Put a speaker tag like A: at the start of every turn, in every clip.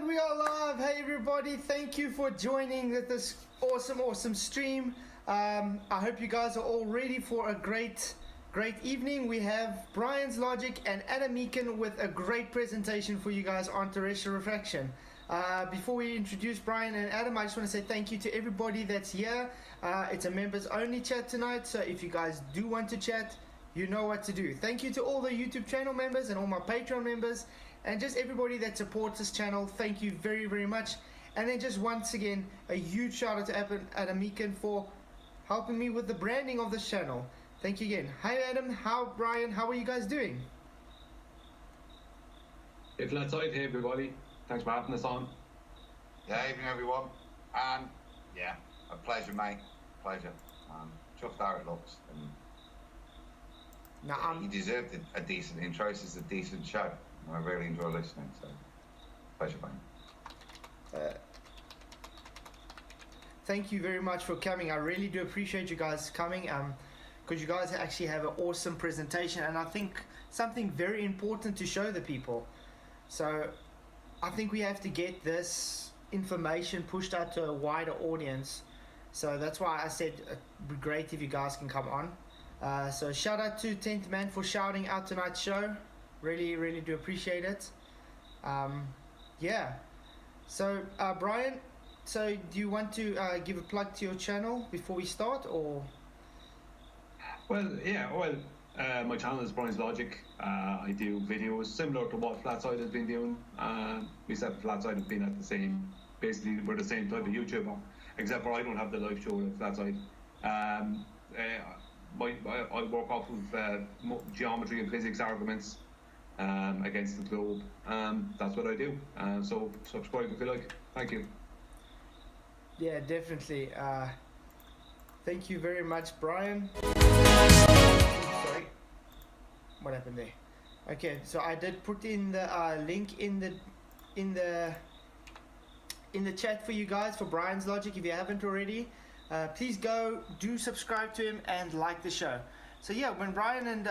A: we are live. Hey everybody, thank you for joining this awesome stream. I hope you guys are all ready for a great evening. We have Brian's Logic and Adam Meaken with a great presentation for you guys on Terrestrial Refraction. Before we introduce Brian and Adam, I just want to say thank you to everybody that's here. It's a members only chat tonight, so if you guys do want to chat, you know what to do. Thank you to all the YouTube channel members and all my Patreon members and just everybody that supports this channel. Thank you very much. And then just once again, a huge shout out to Adam Meaken for helping me with the branding of this channel. Thank you again. Hi Adam, Brian, how are you guys doing?
B: Hey Flatzoid, hey everybody. Thanks for having us on.
C: Yeah, evening everyone. And yeah, a pleasure mate, pleasure. Just how it looks. And you deserved a decent intro. This is a decent show. I really enjoy listening, so pleasure, mate.
A: Thank you very much for coming. I really do appreciate you guys coming, because you guys actually have an awesome presentation, and I think something very important to show the people. So I think we have to get this information pushed out to a wider audience. So that's why I said it'd be great if you guys can come on. So shout out to 10th Man for shouting out tonight's show. Really do appreciate it. Yeah. So Brian, so do you want to give a plug to your channel before we start, or?
B: Well, yeah. Well, my channel is Brian's Logic. I do videos similar to what Flatzoid has been doing. We said Flatzoid have been at the same. Basically, we're the same type of YouTuber, except for I don't have the live show at Flatzoid. I work off of geometry and physics arguments against the globe. That's what I do. So subscribe if you like. Thank you.
A: Yeah, definitely. Thank you very much, Brian. Sorry, what happened there? Okay, so I did put in the link in the chat for you guys for Brian's Logic. If you haven't already, please go do subscribe to him and like the show. So yeah, when Brian and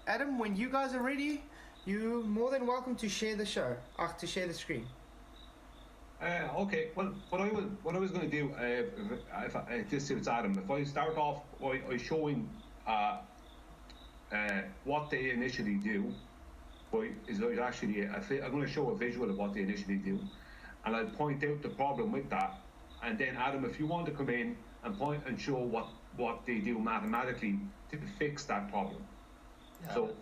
A: Adam, when you guys are ready, you're more than welcome to share the show, to share the screen.
B: Okay. Well, what I was going to do, if this suits Adam, if I start off by showing what they initially do, I'm going to show a visual of what they initially do, and I'll point out the problem with that. And then Adam, if you want to come in and point and show what they do mathematically to fix that problem. Yeah. So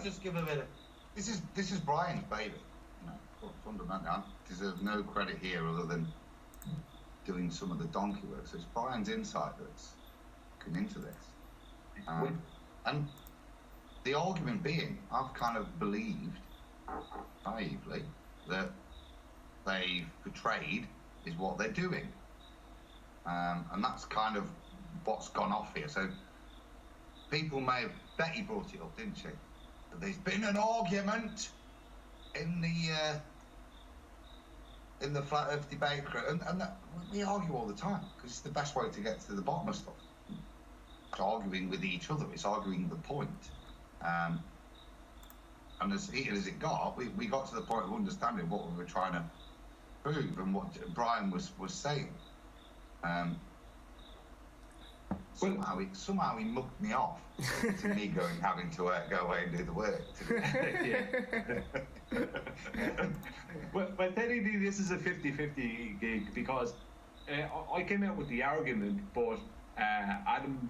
C: just give a bit of, this is Brian's baby. You know, fundamentally, I deserve no credit here other than doing some of the donkey work. So it's Brian's insight that's come into this. And the argument being, I've kind of believed naively that they've portrayed is what they're doing, and that's kind of what's gone off here. So people may have, Betty brought it up, didn't she? That there's been an argument in the Flat Earth debate, and that, we argue all the time because it's the best way to get to the bottom of stuff. It's arguing with each other, it's arguing the point. And as heated as it got, we got to the point of understanding what we were trying to prove and what Brian was saying. Somehow he mugged me off to me having to go away and do the work.
B: Well, technically this is a 50-50 gig because I came out with the argument, but Adam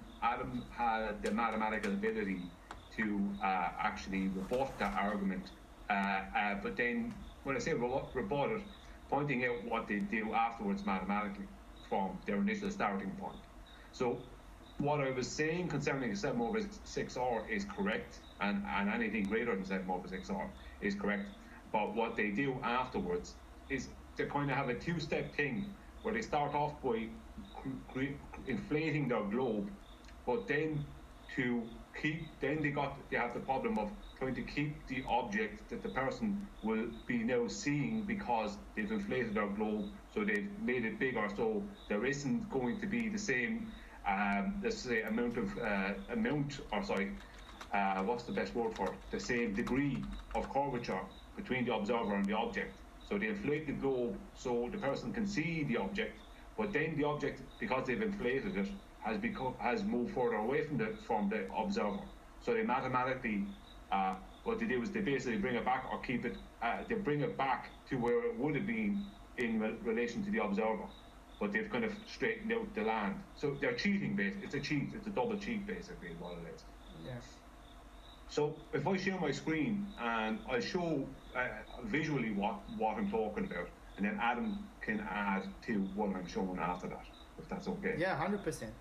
B: had the mathematical ability to actually rebut that argument. But then when I say rebut it, pointing out what they do afterwards mathematically from their initial starting point. So what I was saying concerning 7/6R is correct, and anything greater than 7/6R is correct. But what they do afterwards is to kind of have a two-step thing where they start off by inflating their globe, but then they have the problem of trying to keep the object that the person will be now seeing because they've inflated their globe, so they've made it bigger, so there isn't going to be the same let's say what's the best word for it? The same degree of curvature between the observer and the object. So they inflate the globe so the person can see the object, but then the object, because they've inflated it, has moved further away from the observer. So they mathematically, what they do is they basically bring it back or keep it. They bring it back to where it would have been in relation to the observer, but they've kind of straightened out the land. So they're cheating, basically. It's a cheat. It's a double cheat, basically, is what it is.
A: Yeah.
B: So if I share my screen and I show visually what I'm talking about, and then Adam can add to what I'm showing after that, if that's okay.
A: Yeah, 100%.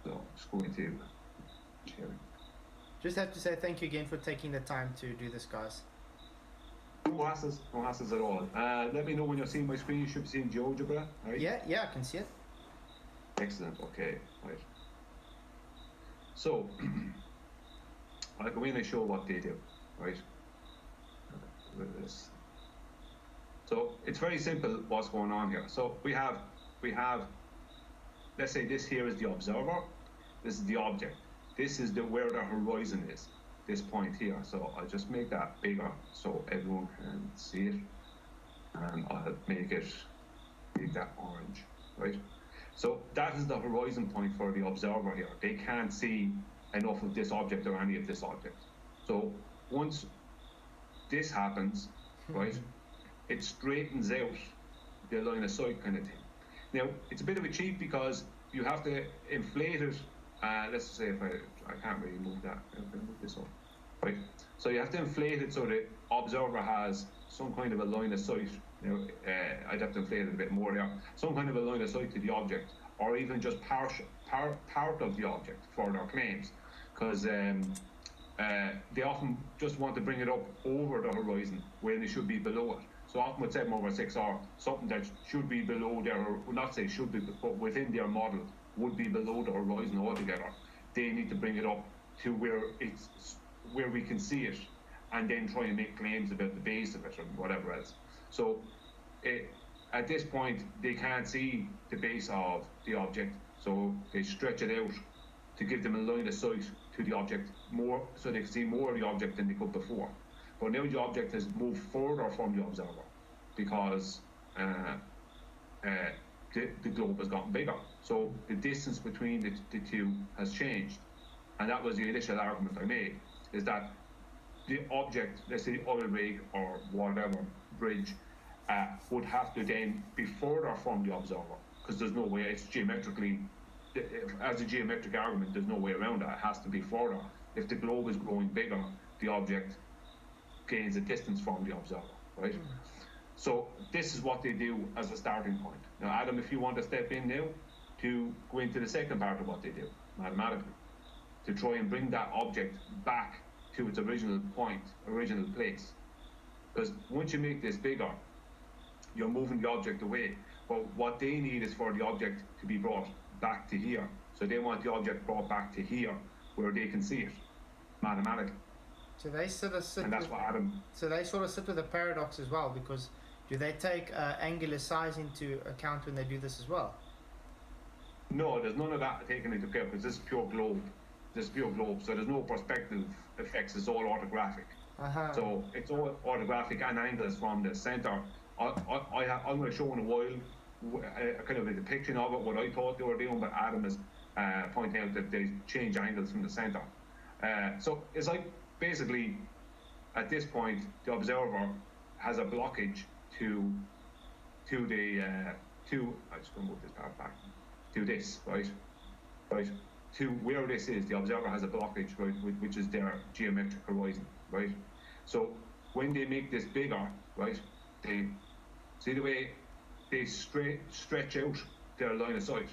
B: So just going to sharing.
A: Just have to say thank you again for taking the time to do this, guys.
B: No hassles at all. Let me know when you're seeing my screen. You should be seeing GeoGebra, right?
A: Yeah, I can see it.
B: Excellent. Okay, right. So I'll go in and show what they do, right? Look at this. So it's very simple what's going on here. So we have, let's say this here is the observer, this is the object, this is where the horizon is, this point here. So I'll just make that bigger so everyone can see it, and I'll make that orange, right? So that is the horizon point for the observer here. They can't see enough of this object or any of this object. So once this happens, right, it straightens out the line of sight kind of thing. Now, it's a bit of a cheat because you have to inflate it. Let's say if I can't really move that. I'm going to move this up, right? So you have to inflate it so the observer has some kind of a line of sight. Now, I'd have to inflate it a bit more there. Some kind of a line of sight to the object, or even just part of the object for their claims, because they often just want to bring it up over the horizon when they should be below it. So often with 7/6 or something that should be below their, well, not say should be, but within their model would be below the horizon altogether. They need to bring it up to where we can see it, and then try and make claims about the base of it or whatever else. So at this point, they can't see the base of the object, so they stretch it out to give them a line of sight to the object more, so they can see more of the object than they could before. But now the object has moved further from the observer because the globe has gotten bigger. So the distance between the two has changed. And that was the initial argument I made, is that the object, let's say the oil rig or whatever bridge, would have to then be further from the observer, because there's no way, it's geometrically, as a geometric argument, there's no way around that. It has to be further. If the globe is growing bigger, the object gains a distance from the observer, right? So this is what they do as a starting point. Now, Adam, if you want to step in now to go into the second part of what they do, mathematically, to try and bring that object back to its original point, original place. Because once you make this bigger, you're moving the object away. But what they need is for the object to be brought back to here. So they want the object brought back to here, where they can see it, mathematically.
A: So they sort of sit.
B: And that's what Adam.
A: So they sort of sit with a paradox as well, because do they take angular size into account when they do this as well?
B: No, there's none of that taken into account, because this is pure globe. This is pure globe, so there's no perspective effects. It's all orthographic. So it's all orthographic and angles from the center. I'm going to show in a while kind of a depiction of it, what I thought they were doing, but Adam is pointing out that they change angles from the center. So it's like, basically, at this point, the observer has a blockage to the I'm just going to move this part back to this, right, to where this is. The observer has a blockage, right, which is their geometric horizon, right. So when they make this bigger, right, they see the way they stretch out their line of sight.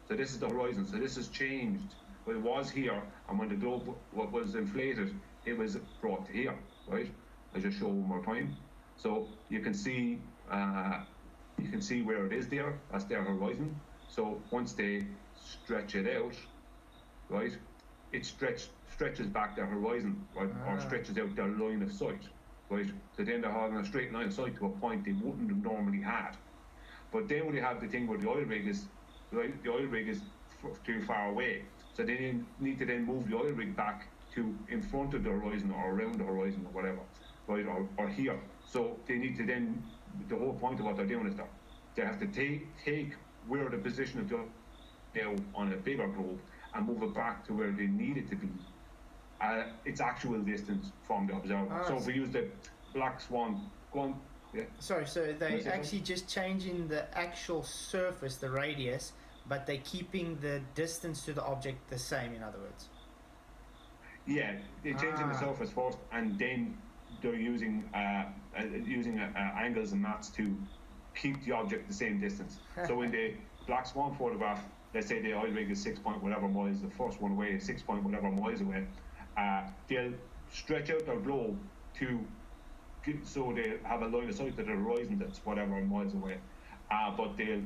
B: So this is the horizon. So this has changed. Well, it was here, and when the globe was inflated, it was brought to here, right? I'll just show one more time. So you can see where it is there. That's their horizon. So once they stretch it out, right, it stretches back their horizon, right, or stretches out their line of sight, right? So then they're having a straight line of sight to a point they wouldn't have normally had. But then when you have the thing where the oil rig is, right, the oil rig is too far away, so they need to then move the oil rig back to in front of the horizon or around the horizon or whatever. right, or here. So they need to then, the whole point of what they're doing is that they have to take where the position of the now on a bigger globe and move it back to where they need it to be. Its actual distance from the observer. So if we use the black swan, go on. Yeah.
A: Sorry, so they're actually just changing the actual surface, the radius, but they're keeping the distance to the object the same, in other words.
B: Yeah, they're changing the surface first, and then they're using angles and maths to keep the object the same distance. So in the black swan photograph, let's say the oil rig is 6 point whatever miles, the first one away is 6 point whatever miles away. They'll stretch out their globe so they have a line of sight to the horizon that's whatever miles away. But they'll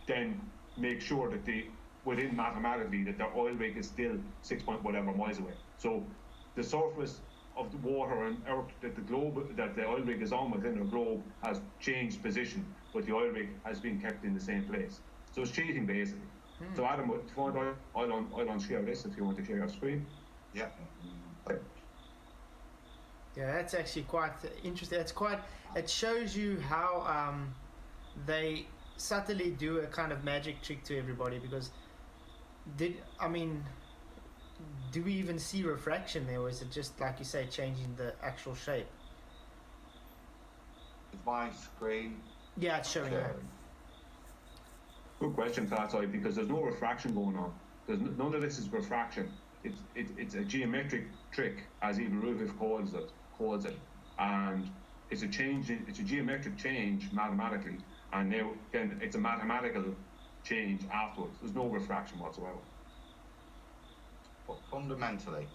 B: then make sure that within mathematically, that their oil rig is still 6 point whatever miles away. So the surface of the water and earth that the oil rig is on within the globe has changed position, but the oil rig has been kept in the same place. So it's cheating basically. So Adam, I'll unshare this if you want to share your screen.
C: Yeah.
A: Yeah, that's actually quite interesting. It shows you how they subtly do a kind of magic trick to everybody, because do we even see refraction there, or is it just, like you say, changing the actual shape?
C: Is my screen?
A: Yeah, it's showing that.
B: Good question, Flatzoid, because there's no refraction going on. None of this is refraction. It's a geometric trick, as even Rufus calls it, and it's a geometric change mathematically, and then it's a mathematical change afterwards. There's no refraction whatsoever.
C: But fundamentally,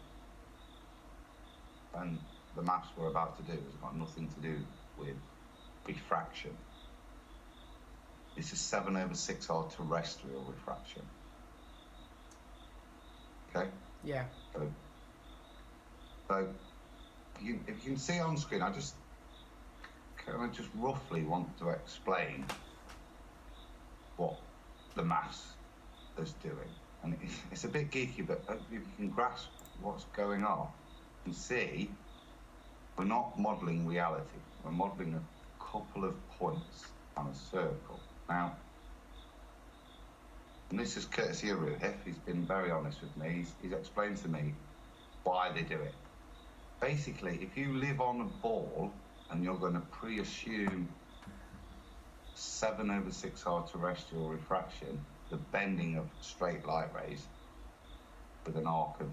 C: and the maths we're about to do has got nothing to do with refraction. This is 7/6R terrestrial refraction. Okay?
A: Yeah.
C: So if you can see on screen, I just roughly want to explain what the maths is doing. And it's a bit geeky, but if you can grasp what's going on, you can see we're not modelling reality. We're modelling a couple of points on a circle. Now, and this is courtesy of Ruhif. He's been very honest with me. He's explained to me why they do it. Basically, if you live on a ball and you're going to pre-assume 7/6R terrestrial refraction, the bending of straight light rays with an arc of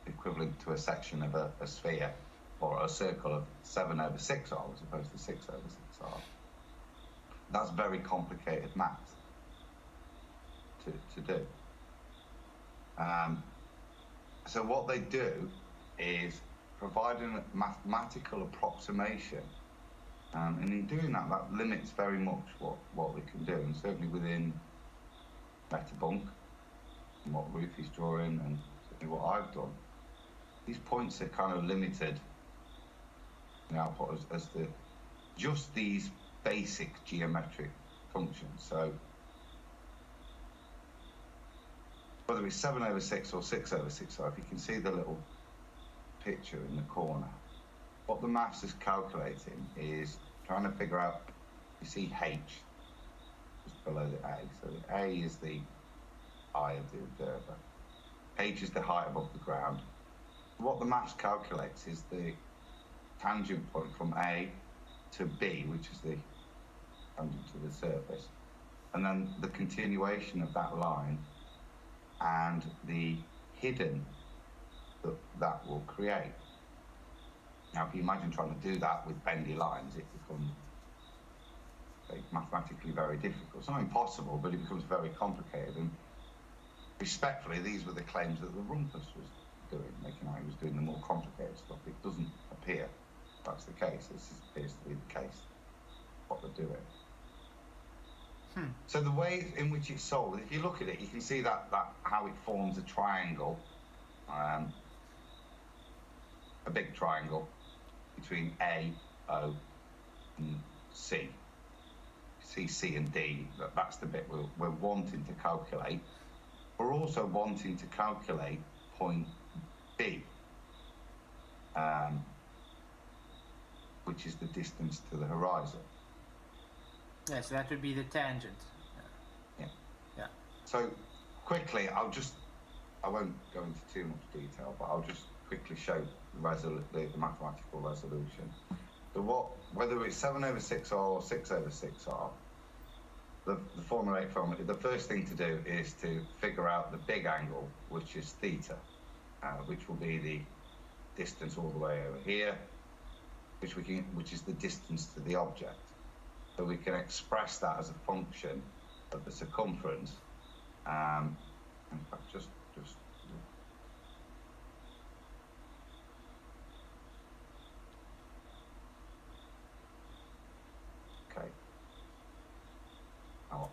C: equivalent to a section of a sphere or a circle of 7/6R as opposed to 6/6R. That's very complicated maths to do. So what they do is providing a mathematical approximation, and in doing that, that limits very much what we can do, and certainly within Metabunk, and what Rufy's drawing, and certainly what I've done, these points are kind of limited in output as just these basic geometric functions. So whether it's 7/6 or 6/6R, if you can see the little picture in the corner, what the maths is calculating is trying to figure out, you see H just below the A. So the A is the eye of the observer. H is the height above the ground. What the maths calculates is the tangent point from A to B, which is the tangent to the surface, and then the continuation of that line and the hidden that will create. Now, if you imagine trying to do that with bendy lines, it becomes mathematically very difficult. It's not impossible, but it becomes very complicated. And respectfully, these were the claims that the Rumpus was doing, making out he was doing the more complicated stuff. It doesn't appear that's the case. This appears to be the case, what they're doing. So the way in which it's solved, if you look at it, you can see that how it forms a triangle, a big triangle between A, O, and C. See C and D, that's the bit we're wanting to calculate. We're also wanting to calculate point B. which is the distance to the horizon.
A: Yeah, so that would be the tangent.
C: Yeah.
A: Yeah.
C: So quickly, I won't go into too much detail, but I'll just quickly show the mathematical resolution. So whether it's 7/6R or 6/6R, the formulate from it, the first thing to do is to figure out the big angle, which is theta, which will be the distance all the way over here, which is the distance to the object. So we can express that as a function of the circumference. In fact, just okay.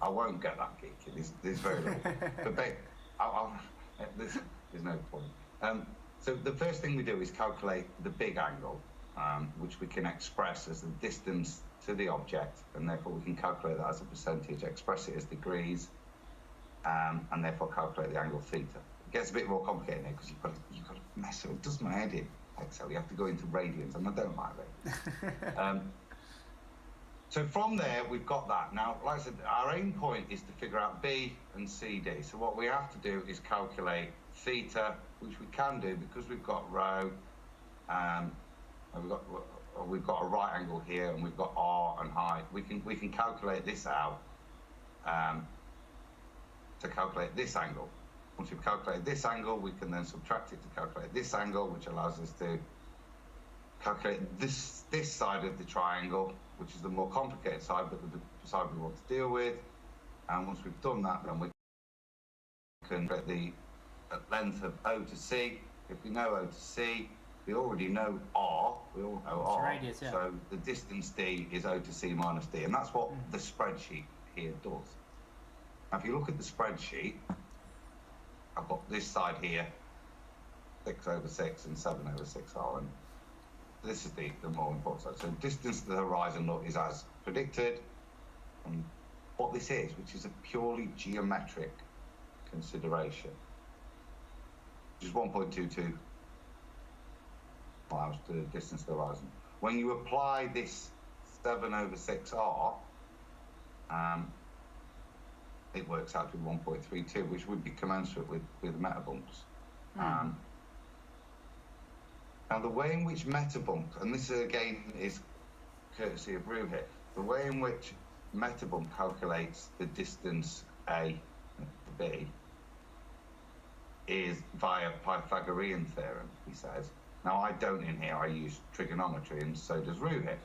C: I won't get that geeky. There's very little. But there's no point. So the first thing we do is calculate the big angle, which we can express as the distance to the object, and therefore we can calculate that as a percentage, express it as degrees, and therefore calculate the angle theta. It gets a bit more complicated now because you've got to mess it does my head in. So you have to go into radians, and I don't like radians. So from there, we've got that. Now, like I said, our aim point is to figure out B and CD. So what we have to do is calculate theta, which we can do because we've got rho, and we've got a right angle here, and we've got R and height. We can calculate this out to calculate this angle. Once we've calculated this angle, we can then subtract it to calculate this angle, which allows us to calculate this side of the triangle, which is the more complicated side, but the side we want to deal with. And once we've done that, then we can get the length of O to C. If we know O to C, we already know R. We all know R.
A: Radius, yeah.
C: So the distance D is O to C minus D, and that's what the spreadsheet here does. Now, if you look at the spreadsheet, I've got this side here, 6/6 and 7/6R, and this is the more important side. So distance to the horizon is as predicted, and what this is, which is a purely geometric consideration, which is 1.22 miles to the distance to the horizon. When you apply this 7/6R, it works out to 1.32, which would be commensurate with metabumps. Now, the way in which metabump, and this again is courtesy of Rue here, the way in which metabump calculates the distance A to B is via Pythagorean theorem, he says. Now, I don't in here, I use trigonometry, and so does Rue here,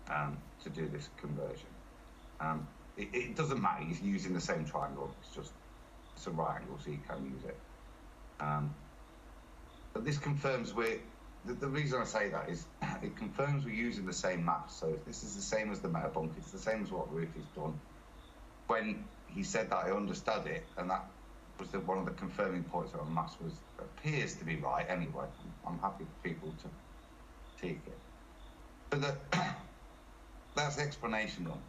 C: to do this conversion. It doesn't matter, he's using the same triangle, it's a right angle, so you can use it. But this confirms the reason I say that is it confirms we're using the same math. So this is the same as the metabump, it's the same as what Ruth has done. When he said that, I understood it, and that was one of the confirming points that maths appears to be right anyway. I'm happy for people to take it. But that's the explanation done.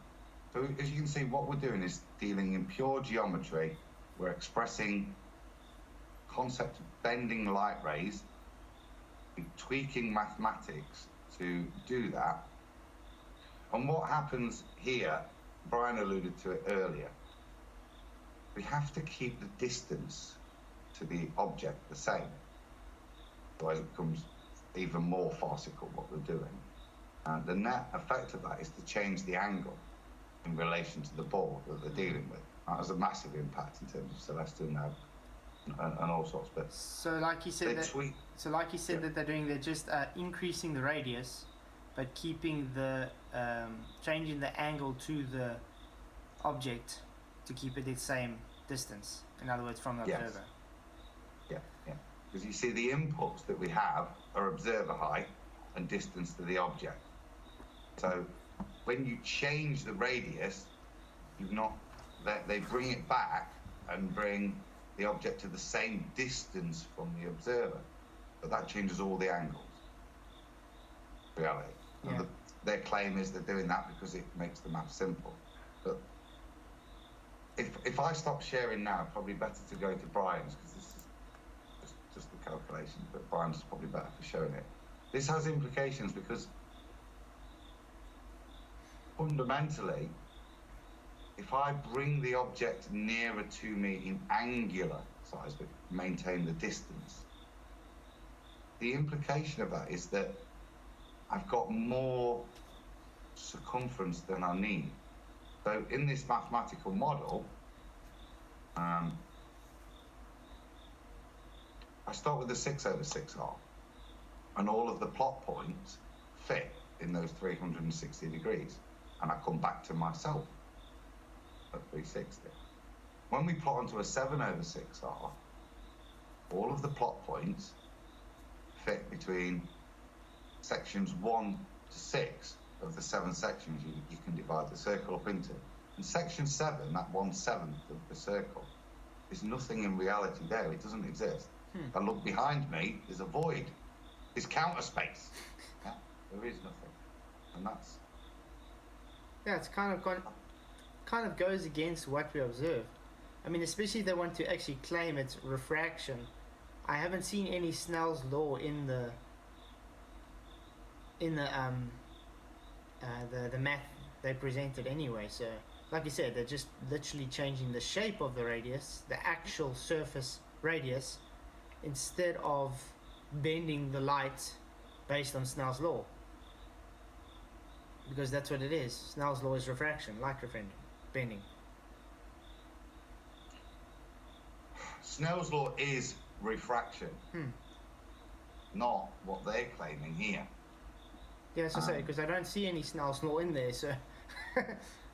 C: So as you can see, what we're doing is dealing in pure geometry. We're expressing concept of bending light rays, tweaking mathematics to do that. And what happens here, Brian alluded to it earlier, we have to keep the distance to the object the same. Otherwise it becomes even more farcical what we're doing. And the net effect of that is to change the angle in relation to the ball that they're dealing with. That has a massive impact in terms of celestial nav and all sorts. But
A: so like you said, that they're doing, they're just increasing the radius, but keeping the changing the angle to the object to keep it the same distance. In other words, from the observer.
C: Yeah. Because you see, the inputs that we have are observer height and distance to the object. So when you change the radius, they bring it back and bring the object to the same distance from the observer, but that changes all the angles. Reality.
A: Yeah.
C: And their claim is they're doing that because it makes the math simple. But if I stop sharing now, probably better to go to Brian's, because this is just the calculation, but Brian's probably better for showing it. This has implications because fundamentally, if I bring the object nearer to me in angular size, but maintain the distance, the implication of that is that I've got more circumference than I need. So in this mathematical model, I start with the 6/6R, and all of the plot points fit in those 360 degrees, and I come back to myself at 360. When we plot onto a 7/6R, all of the plot points fit between sections 1 to 6 of the 7 sections you can divide the circle up into. And section 7, that 1/7 of the circle, is nothing in reality there. It doesn't exist. If I look behind me, there's a void. It's counter space. Yeah, there is nothing. And that's...
A: Yeah, it's kind of goes against what we observe. I mean, especially if they want to actually claim it's refraction. I haven't seen any Snell's law in the math they presented anyway. So, like you said, they're just literally changing the shape of the radius, the actual surface radius, instead of bending the light based on Snell's law. Because that's what it is. Snell's law is refraction, light bending.
C: Snell's law is refraction, not what they're claiming here.
A: Yeah, as I say, because I don't see any Snell's law in there, so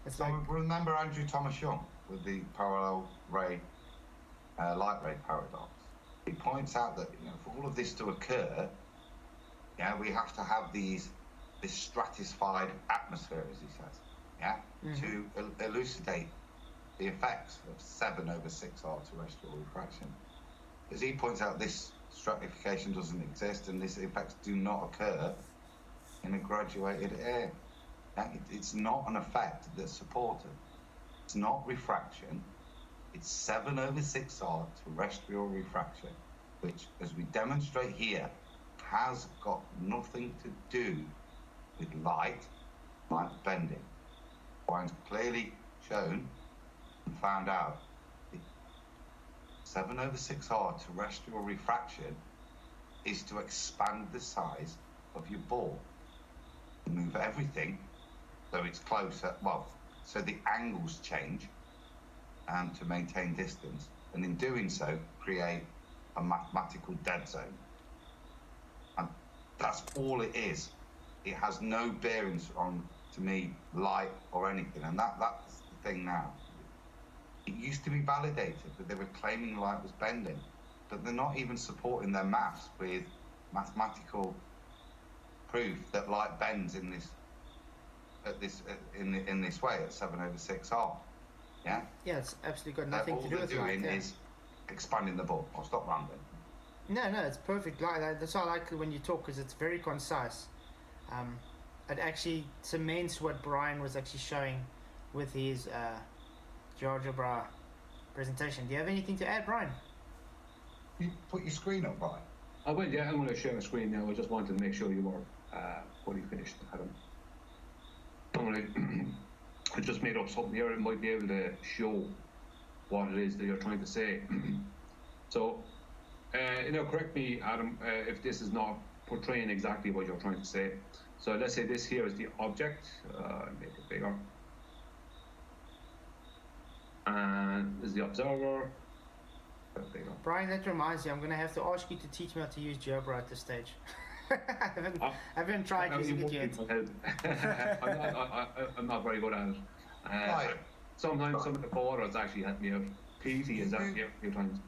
A: it's
C: so
A: like...
C: remember Andrew Thomas Young with the parallel ray, light ray paradox. He points out that, you know, for all of this to occur, yeah, we have to have this stratified atmosphere, as he says, yeah, to elucidate the effects of 7/6R terrestrial refraction. As he points out, this stratification doesn't exist, and these effects do not occur in a graduated air. It's not an effect that's supported. It's not refraction. It's 7/6R terrestrial refraction, which, as we demonstrate here, has got nothing to do with light bending. Swan's clearly shown and found out that 7/6R terrestrial refraction is to expand the size of your ball, move everything so it's closer, well, so the angles change and to maintain distance, and in doing so create a mathematical dead zone. And that's all it is. It has no bearings on, to me, light or anything, and that's the thing now. It used to be validated that they were claiming light was bending, but they're not even supporting their maths with mathematical proof that light bends in this way at 7/6R. Yeah.
A: Yeah, it's absolutely got nothing to do with light.
C: All they're doing is expanding the ball. I'll stop rambling.
A: No, it's perfect. That's why I like it when you talk, because it's very concise. It actually cements what Brian was actually showing with his GeoGebra presentation. Do you have anything to add, Brian?
C: You put your screen up, Brian.
B: I will, yeah. I'm going to share my screen now. I just wanted to make sure you were fully finished, Adam. I just made up something here. It might be able to show what it is that you're trying to say. So, correct me, Adam, if this is not portraying exactly what you're trying to say. So let's say this here is the object. Make it bigger. And this is the observer.
A: Brian, that reminds me, I'm going to have to ask you to teach me how to use GeoGebra at this stage. I haven't tried using it yet.
B: I'm not very good at it.
C: Right.
B: Sometimes some of the photos actually help me out. PT has helped me out a few times.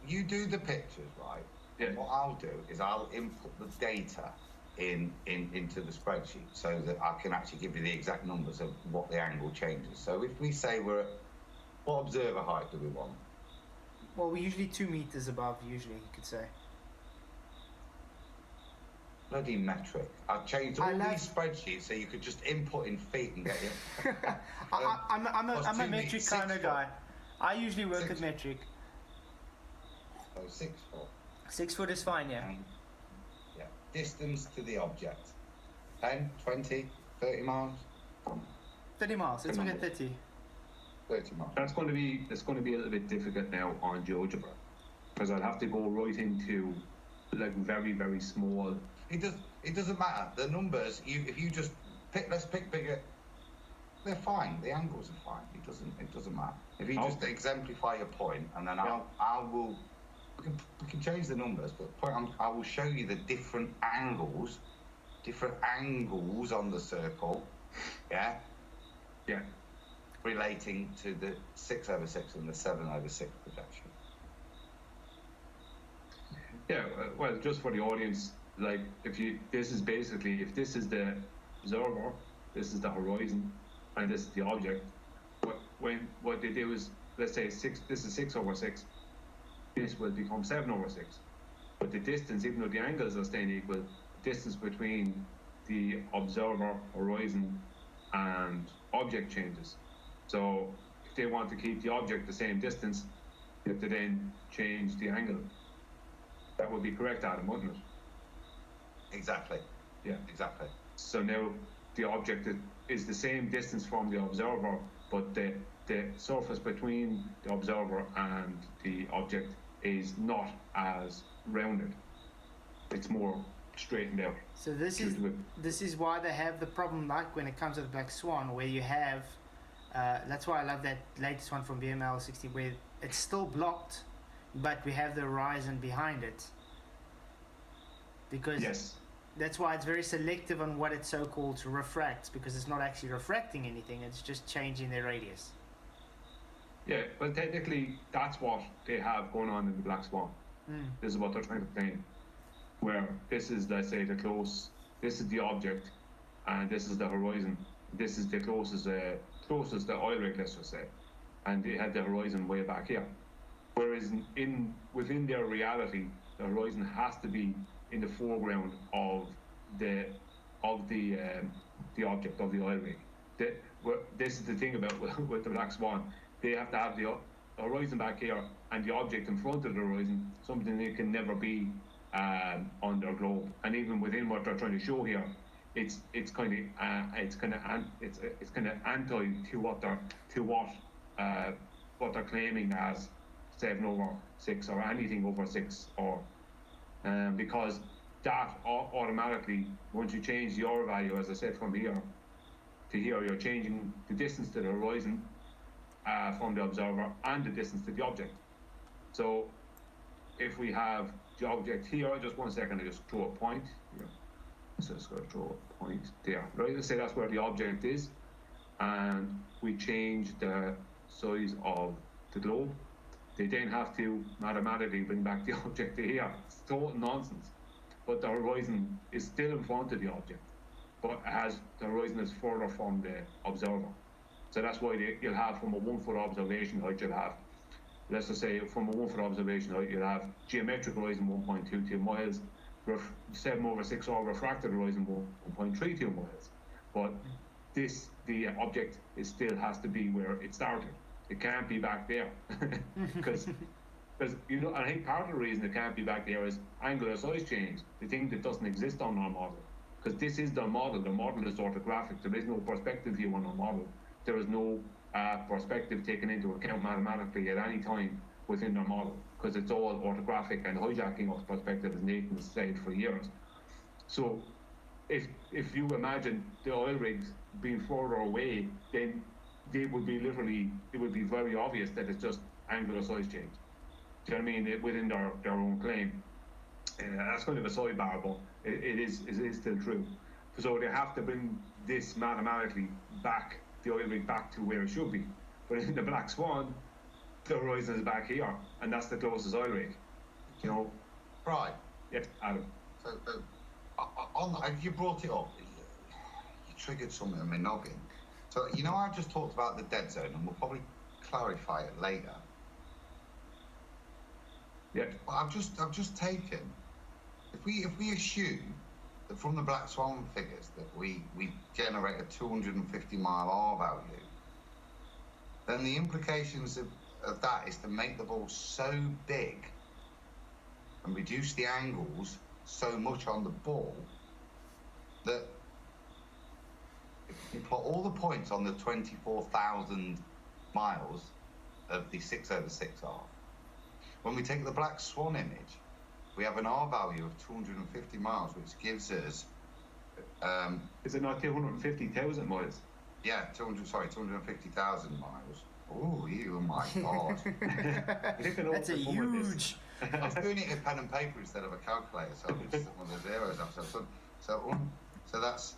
C: You do the pictures, right?
B: Yeah.
C: What I'll do is I'll input the data into the spreadsheet so that I can actually give you the exact numbers of what the angle changes. So if we say we're at, what observer height do we want?
A: Well, we're usually 2 meters above, usually, you could say.
C: Bloody metric. I've changed all these spreadsheets so you could just input in feet and get it.
A: I'm a metric kind of guy. I usually work with metric.
C: So 6 foot.
A: 6 foot is fine, yeah.
C: Yeah. Distance to the object. 10, 20, 30 miles?
A: 30 miles. Let's look at 30.
C: 30 miles.
B: That's going to be a little bit difficult now on GeoGebra, because I'll have to go right into like very, very small.
C: It doesn't matter. The numbers, if you just let's pick bigger, they're fine. The angles are fine. It doesn't matter. If you just exemplify your point, and then we can change the numbers, but the point I will show you the different angles on the circle, yeah, relating to the 6/6 and the 7/6 projection.
B: Yeah, well, just for the audience, like if this is the observer, this is the horizon, and this is the object. What they do is, let's say this is 6/6. This will become 7/6. But the distance, even though the angles are staying equal, the distance between the observer, horizon, and object changes. So if they want to keep the object the same distance, you have to then change the angle. That would be correct, Adam, wouldn't it?
C: Exactly.
B: Yeah.
C: Exactly.
B: So now the object is the same distance from the observer, but the surface between the observer and the object is not as rounded. It's more straightened out.
A: So this is why they have the problem, like when it comes to the Black Swan, where you have that's why I love that latest one from BML 60, where it's still blocked, but we have the horizon behind it. Because that's why it's very selective on what it so-called refracts, because it's not actually refracting anything, it's just changing their radius.
B: Yeah, well, technically, that's what they have going on in the Black Swan. This is what they're trying to claim. Where this is, let's say, this is the object, and this is the horizon. This is the closest the oil rig, let's just say. And they had the horizon way back here. Whereas within their reality, the horizon has to be in the foreground of the object of the oil rig. This is the thing about with the Black Swan. They have to have the horizon back here and the object in front of the horizon, something that can never be on their globe. And even within what they're trying to show here, it's kind of anti to what they're claiming as 7/6 or anything over 6, or because that automatically, once you change the R value, as I said, from here to here, you're changing the distance to the horizon from the observer and the distance to the object. So if we have the object here, just 1 second, I just draw a point here. So let's go draw a point there. Right, let's say that's where the object is, and we change the size of the globe. They then have to mathematically bring back the object to here. It's total nonsense. But the horizon is still in front of the object, but the horizon is further from the observer. So that's why you'll have, from a 1 foot observation height, you'll have, let's just say from a 1 foot observation height, you'll have geometric horizon 1.22 miles, 7/6 or refracted horizon 1.32 miles. But the object still has to be where it started. It can't be back there. Because I think part of the reason it can't be back there is angular size change, the thing that doesn't exist on our model. Because this is the model is orthographic. There is no perspective view on our model. There is no perspective taken into account mathematically at any time within their model, because it's all orthographic, and hijacking of perspective, as Nathan has said for years. So if you imagine the oil rigs being further away, then it would be very obvious that it's just angular size change. Do you know what I mean? Within their own claim. That's kind of a sidebar, but it is still true. So they have to bring this mathematically back, the oil rig back to where it should be. But in the Black Swan, the horizon is back here, and that's the closest oil rig. You know?
C: Right.
B: Yeah, Adam.
C: So, you brought it up. You triggered something in my noggin. So, I just talked about the dead zone, and we'll probably clarify it later.
B: Yeah.
C: But I've just taken, if we assume that from the Black Swan figures that we generate a 250 mile R value, then the implications of that is to make the ball so big and reduce the angles so much on the ball that You plot all the points on the 24,000 miles of the 6/6R. When we take the black swan image, we have an R value of 250 miles, which gives us...
B: Is it not 250,000 miles?
C: Yeah, 250,000 miles. Oh, you, my God.
A: That's a huge...
C: I was doing it in pen and paper instead of a calculator, so I just took one of the zeros off. So that's...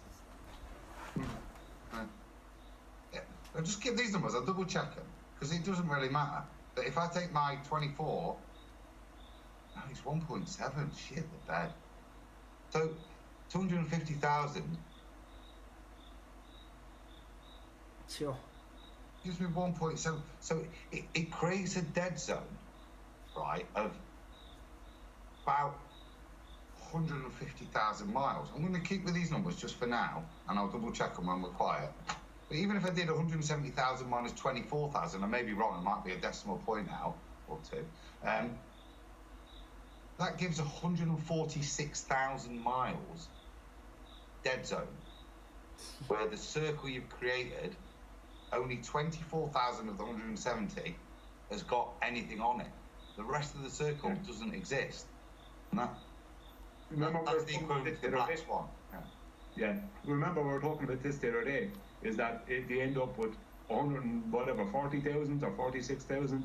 C: yeah. I'll just give these numbers, I'll double check them, because it doesn't really matter. But if I take my 24, oh, it's 1.7, shit, the bed. So, 250,000
A: Sure.
C: gives me 1.7. So it creates a dead zone, right, of about 150,000 miles. I'm going to keep with these numbers just for now, and I'll double check them when we're quiet. But even if I did 170,000 minus 24,000, I may be wrong, it might be a decimal point out or two. That gives 146,000 miles dead zone, where the circle you've created, only 24,000 of the 170 has got anything on it. The rest of the circle doesn't exist. And that's the equivalent to the black swan.
B: Yeah. Remember we were talking about this the other day, is that they end up with 40,000 or 46,000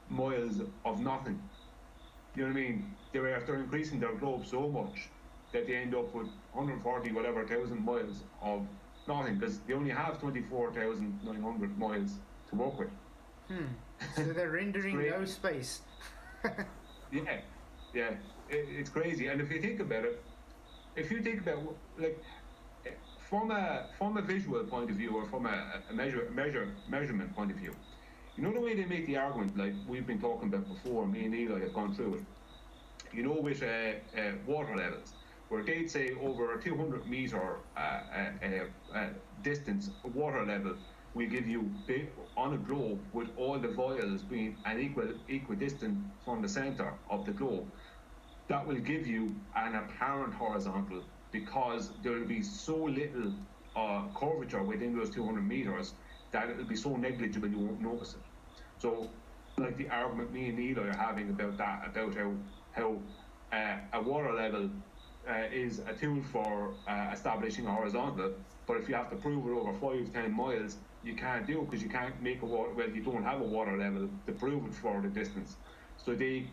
B: miles of nothing. You know what I mean? They're increasing their globe so much that they end up with 140 whatever thousand miles of nothing, because they only have 24,900 miles to work with.
A: So they're rendering no space.
B: Yeah, it's crazy. And if you think about it, like from a visual point of view, or from a measurement point of view, you know the way they make the argument, like we've been talking about before, me and Eli have gone through it. You know, with water levels, where they'd say over a 200 meter distance water level, we give you on a globe with all the vials being an equidistant from the center of the globe. That will give you an apparent horizontal, because there will be so little curvature within those 200 meters that it'll be so negligible you won't notice it. So, like the argument me and Eli are having about that, about how a water level is a tool for establishing a horizontal, but if you have to prove it over 5-10 miles, you can't do it, because you can't make you don't have a water level to prove it for the distance. So they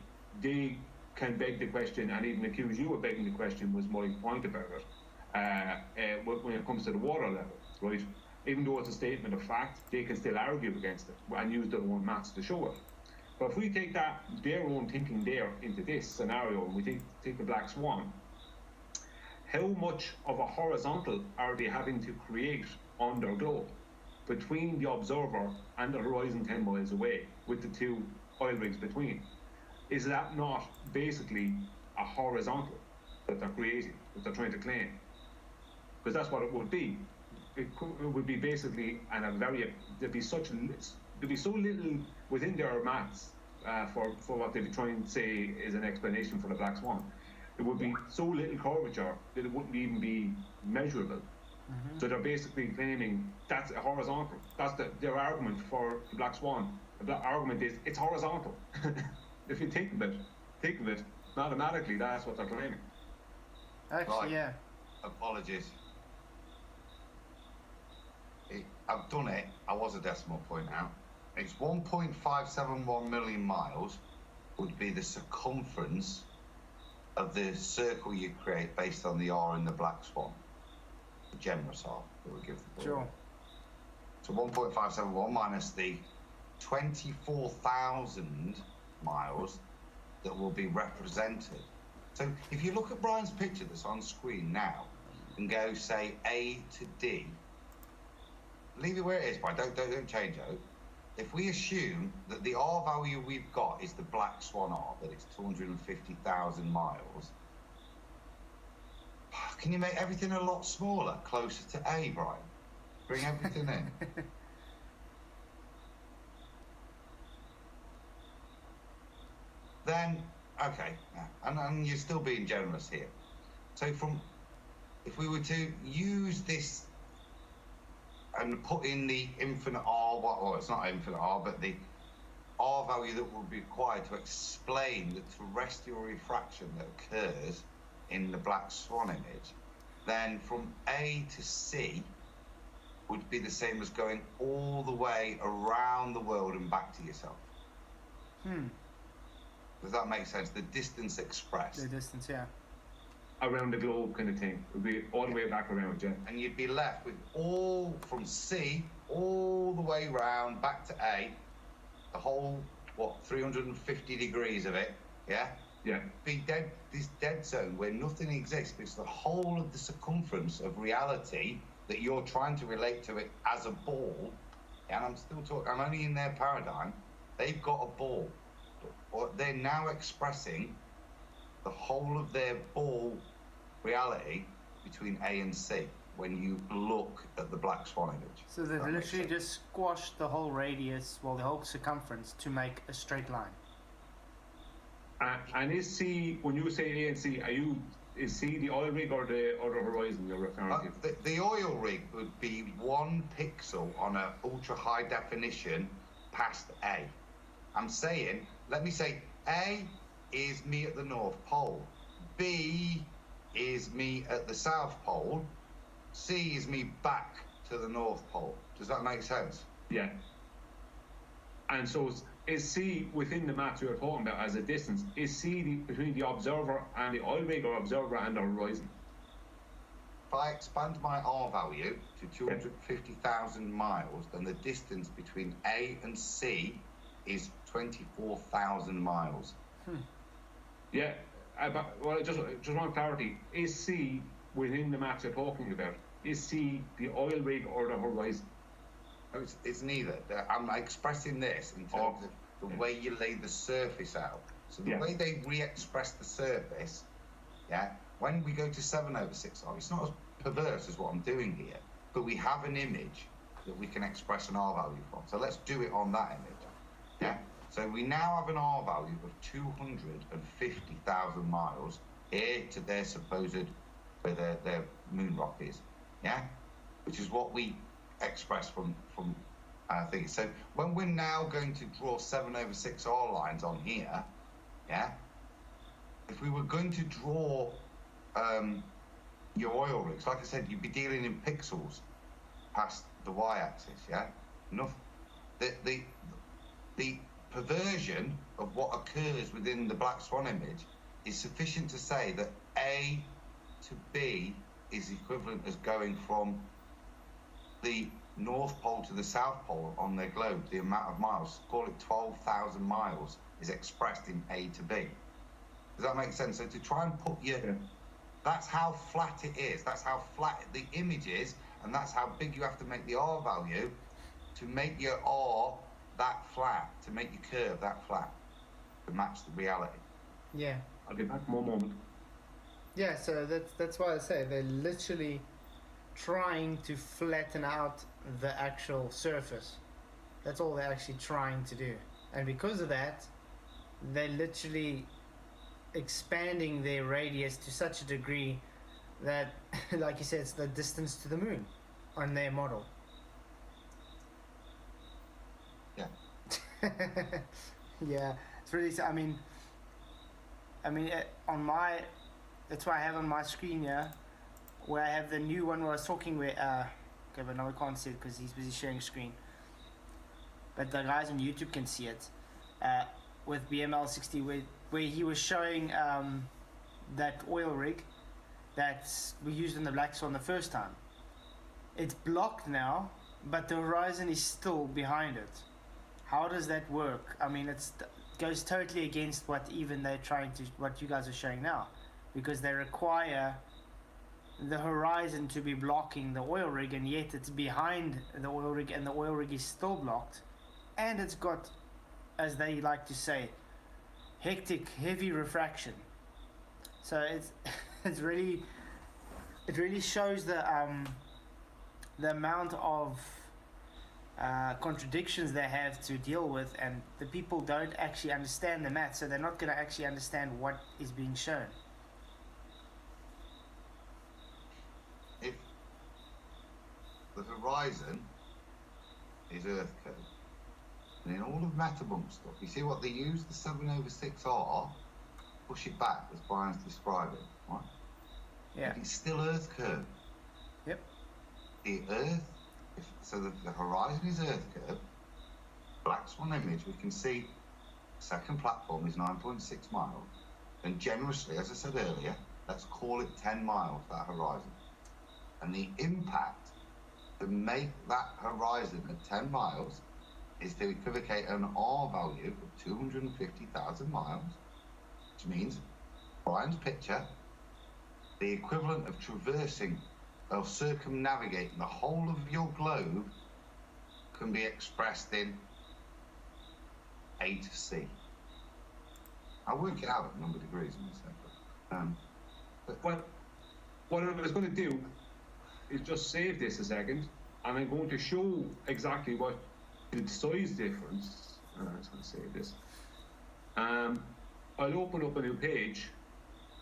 B: can beg the question, and even accuse you of begging the question, was my point about it, when it comes to the water level, right? Even though it's a statement of fact, they can still argue against it and use their own maths to show it. But if we take their own thinking there into this scenario, and we take the black swan, how much of a horizontal are they having to create on their globe between the observer and the horizon 10 miles away, with the two oil rigs between? Is that not basically a horizontal that they're creating, that they're trying to claim? Because that's what it would be. It would be basically, there'd be so little within their maths for what they'd be trying to say is an explanation for the black swan. It would be so little curvature that it wouldn't even be measurable. Mm-hmm. So they're basically claiming that's a horizontal. That's their argument for the black swan. The argument is it's horizontal. If you think of it, mathematically, that's what they're claiming.
A: Actually,
C: right.
A: Yeah.
C: Apologies. I've done it. I was a decimal point out. It's 1.571 million miles would be the circumference of the circle you create based on the R in the black swan. The generous R that we give the
A: Sure.
C: So 1.571 minus the 24,000 miles that will be represented. So if you look at Brian's picture that's on screen now and go, say, A to D, leave it where it is, Brian, don't change it. If we assume that the R value we've got is the black swan R, that it's 250,000 miles, can you make everything a lot smaller, closer to A, Brian? Bring everything in. Then, okay, and you're still being generous here. So from if we were to use this and put in the infinite R, well, it's not infinite R, but the R value that would be required to explain the terrestrial refraction that occurs in the black swan image, then from A to C would be the same as going all the way around the world and back to yourself. Does that make sense? The distance expressed.
A: The distance, yeah.
B: Around the globe kind of thing. It would be all the way back around, yeah.
C: And you'd be left with all from C all the way round back to A, the whole, 350 degrees of it, yeah?
B: Yeah.
C: Be dead, this dead zone where nothing exists. It's the whole of the circumference of reality that you're trying to relate to it as a ball. And I'm still talking, I'm only in their paradigm. They've got a ball. But they're now expressing the whole of their ball reality between A and C when you look at the black swan image.
A: So they've literally just squashed the whole radius, well, the whole circumference to make a straight line.
B: And is C, when you say A and C, is C the oil rig or the horizon you're referring to?
C: The oil rig would be 1 pixel on an ultra high definition past A. I'm saying, let me say, A is me at the North Pole. B is me at the South Pole. C is me back to the North Pole. Does that make sense?
B: Yeah. And so is C within the maps we were talking about as a distance? Is C between the observer and the oil rig or observer and the horizon?
C: If I expand my R value to 250,000 miles, then the distance between A and C is 24,000 miles.
B: Yeah. Well, just want clarity. Is C within the maps you're talking about? Is C the oil rig or the horizon?
C: It's neither. I'm expressing this in terms of the way you lay the surface out. So the way they re-express the surface, when we go to 7/6R, it's not as perverse as what I'm doing here, but we have an image that we can express an R value from. So let's do it on that image. So we now have an R value of 250,000 miles here to their supposed, where their moon rock is, which is what we express from things. So when we're now going to draw 7/6R lines on here, if we were going to draw your oil rigs, like I said, you'd be dealing in pixels past the y-axis, enough. The perversion of what occurs within the black swan image is sufficient to say that A to B is equivalent as going from the North Pole to the South Pole on their globe. The amount of miles, call it 12,000 miles, is expressed in A to B. Does that make sense? So to try and put that's how flat it is. That's how flat the image is, and that's how big you have to make the R value to make your R that flat, to make your curve that flat, to match the reality.
A: Yeah.
B: I'll be back in 1 moment.
A: Yeah, so that's why I say they're literally trying to flatten out the actual surface. That's all they're actually trying to do. And because of that, they're literally expanding their radius to such a degree that, like you said, it's the distance to the moon on their model. Yeah, it's really. I mean, on my, that's why I have on my screen here, where I have the new one where I was talking with. Okay, but now we can't see it because he's busy sharing screen. But the guys on YouTube can see it, with BML60, where he was showing that oil rig that we used in the Black Swan the first time. It's blocked now, but the horizon is still behind it. How does that work? I mean, it goes totally against what even they're trying to, what you guys are showing now, because they require the horizon to be blocking the oil rig, and yet it's behind the oil rig, and the oil rig is still blocked, and it's got, as they like to say, hectic, heavy refraction. So it really shows the amount of contradictions they have to deal with, and the people don't actually understand the math, so they're not going to actually understand what is being shown.
C: horizon is Earth curve. And in all of Metabump stuff, you see what they use the 7/6R, push it back as Brian's describing, right?
A: Yeah.
C: But it's still Earth curve.
A: Yep.
C: The Earth, so the horizon is Earth curve. Black Swan image, we can see the second platform is 9.6 miles. And generously, as I said earlier, let's call it 10 miles, that horizon. And the impact to make that horizon at 10 miles is to equivocate an R value of 250,000 miles, which means Brian's picture, the equivalent of traversing or circumnavigating the whole of your globe, can be expressed in A to C. I'll work it out at number of degrees in a second.
B: Well, what I was going to do is just save this a second, and I'm going to show exactly what the size difference. I'm just going to save this. I'll open up a new page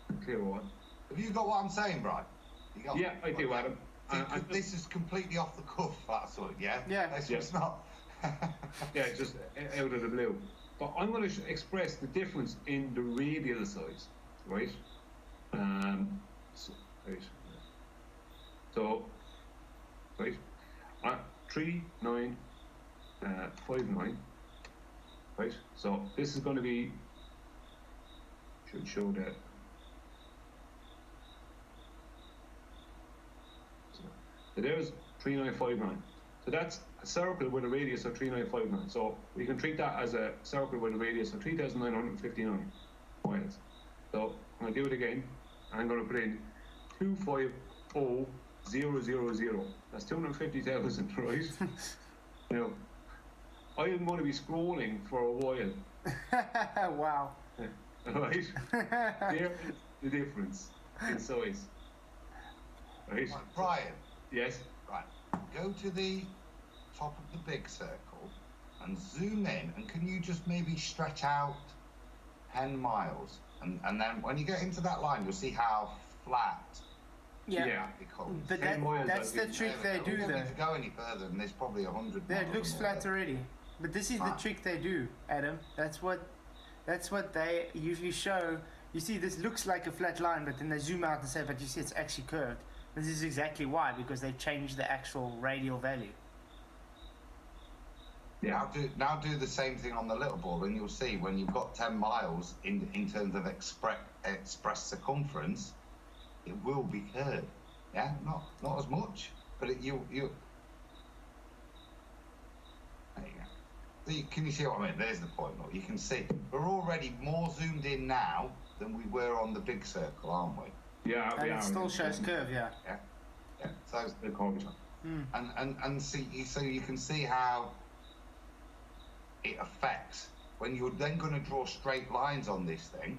B: and clear one.
C: Have you got what I'm saying, Brian?
B: Yeah, I do, Adam.
C: This is completely off the cuff, that's all, yeah?
A: Yeah.
C: It's not.
B: Yeah, just out of the blue. But I'm going to express the difference in the radial size, right? So, right, 3959, right? So this is going to be, should show that. So there's 3959. So that's a circle with a radius of 3959. So we can treat that as a circle with a radius of 3,959 miles. So I'm going to do it again. I'm going to put in 250000. That's 250,000, right? You know, I am going to be scrolling for a while.
A: Wow.
B: Right? There's the difference in size. Right?
C: Brian.
B: Yes.
C: Right. Go to the top of the big circle and zoom in, and can you just maybe stretch out 10 miles? And then when you get into that line, you'll see how flat
A: Yeah.
C: it becomes.
A: But that's the trick they do,
C: We don't
A: though.
C: need to go any further than there's probably 100
A: Yeah,
C: miles.
A: it looks
C: or
A: flat
C: more.
A: already. But this is the
C: Ah.
A: trick they do, Adam. That's what they usually show. You see, this looks like a flat line, but then they zoom out and say, but you see, it's actually curved. This is exactly why, because they changed the actual radial value.
B: Yeah.
C: Now do the same thing on the little ball, and you'll see when you've got 10 miles in terms of express circumference, it will be curved. Yeah, not as much, but you. There you go. Can you see what I mean? There's the point. Look, you can see we're already more zoomed in now than we were on the big circle, aren't we?
B: Yeah,
A: And it still shows curve, yeah.
C: Yeah. So
B: the curvature.
C: and see, so you can see how it affects when you're then going to draw straight lines on this thing,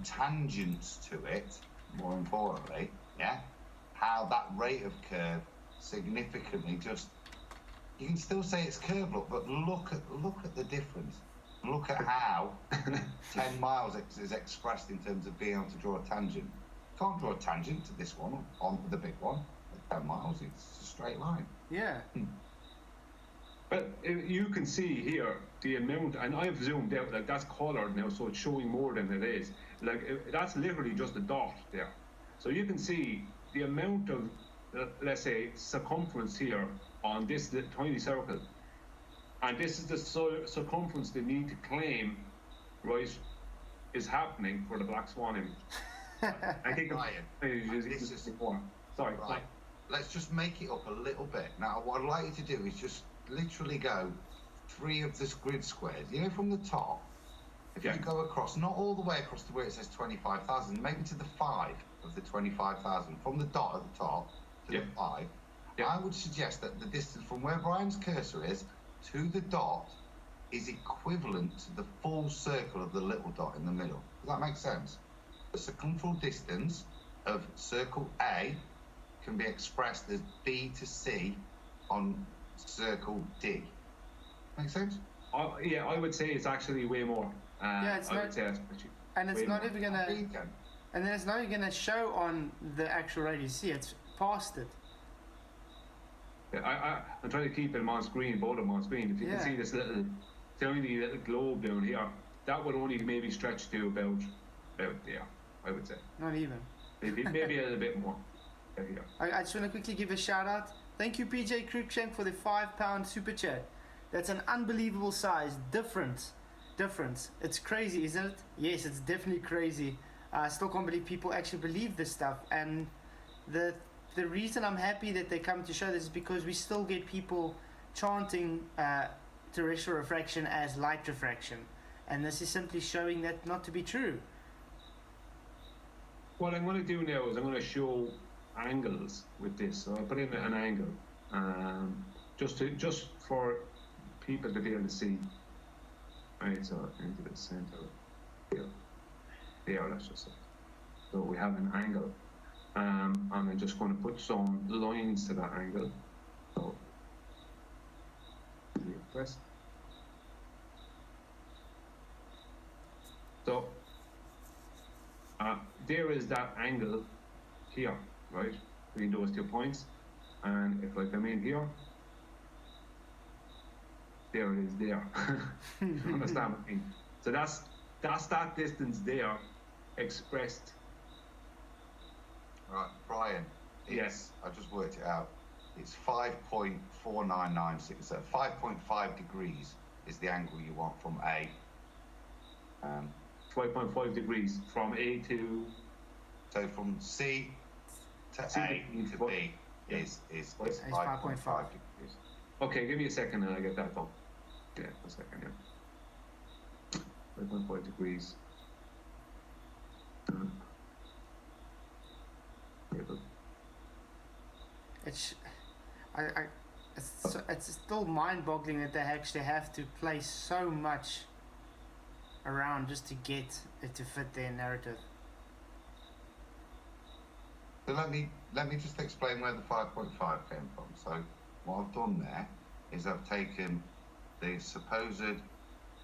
C: tangents to it, more importantly, yeah, how that rate of curve significantly just, you can still say it's curved, but look at the difference. Look at how 10 miles is expressed in terms of being able to draw a tangent. You can't draw a tangent to this one on the big one at 10 miles. It's a straight line.
A: Yeah.
B: But you can see here the amount, and I've zoomed out, like that's colored now, so it's showing more than it is. Like that's literally just a dot there. So you can see the amount of, let's say, circumference here on this tiny circle. And this is the circumference they need to claim, right, is happening for the Black Swan image. I think
C: this is
B: before. Sorry.
C: Right. Let's just make it up a little bit. Now, what I'd like you to do is just literally go 3 of the grid squares. You know, from the top, if you go across, not all the way across to where it says 25,000, maybe to the 5 of the 25,000, from the dot at the top to the 5, I would suggest that the distance from where Brian's cursor is to the dot is equivalent to the full circle of the little dot in the middle. Does that make sense? The circumferential distance of circle A can be expressed as B to C on circle D. Make sense?
B: Yeah, I would say it's actually way more.
A: Yeah, it's not, and it's not even gonna, and then it's not even gonna show on the actual radius. See, it's past it.
B: I'm trying to keep them on screen, both of them on screen. If you can see this tiny little globe down here, that would only maybe stretch to about there, I would say.
A: Not even.
B: Maybe a little bit more.
A: I just want to quickly give a shout out. Thank you, PJ Cruikshank, for the £5 super chat. That's an unbelievable size. Difference. It's crazy, isn't it? Yes, it's definitely crazy. I still can't believe people actually believe this stuff. And the reason I'm happy that they come to show this is because we still get people chanting terrestrial refraction as light refraction. And this is simply showing that not to be true.
B: What I'm going to do now is I'm going to show angles with this. So I put in an angle, just for people to be able to see. Right, so into the center here. There, let's just say. So we have an angle, and I'm just going to put some lines to that angle. So press. So there is that angle here, right, between those 2 points, and if I come in here, there it is there. You understand what I mean? So that's that distance there expressed.
C: Right, Brian.
B: Yes.
C: I just worked it out. It's 5.4996. So 5.5 degrees is the angle you want from A.
B: 5.5 degrees from A to.
C: So from C to A to B is 5.5 degrees.
B: Okay, give me a second and I get that done. Yeah, a second, yeah. 5.5 degrees.
A: It's still mind-boggling that they actually have to place so much around just to get it to fit their narrative.
C: So let me just explain where the 5.5 came from. So what I've done there is I've taken the supposed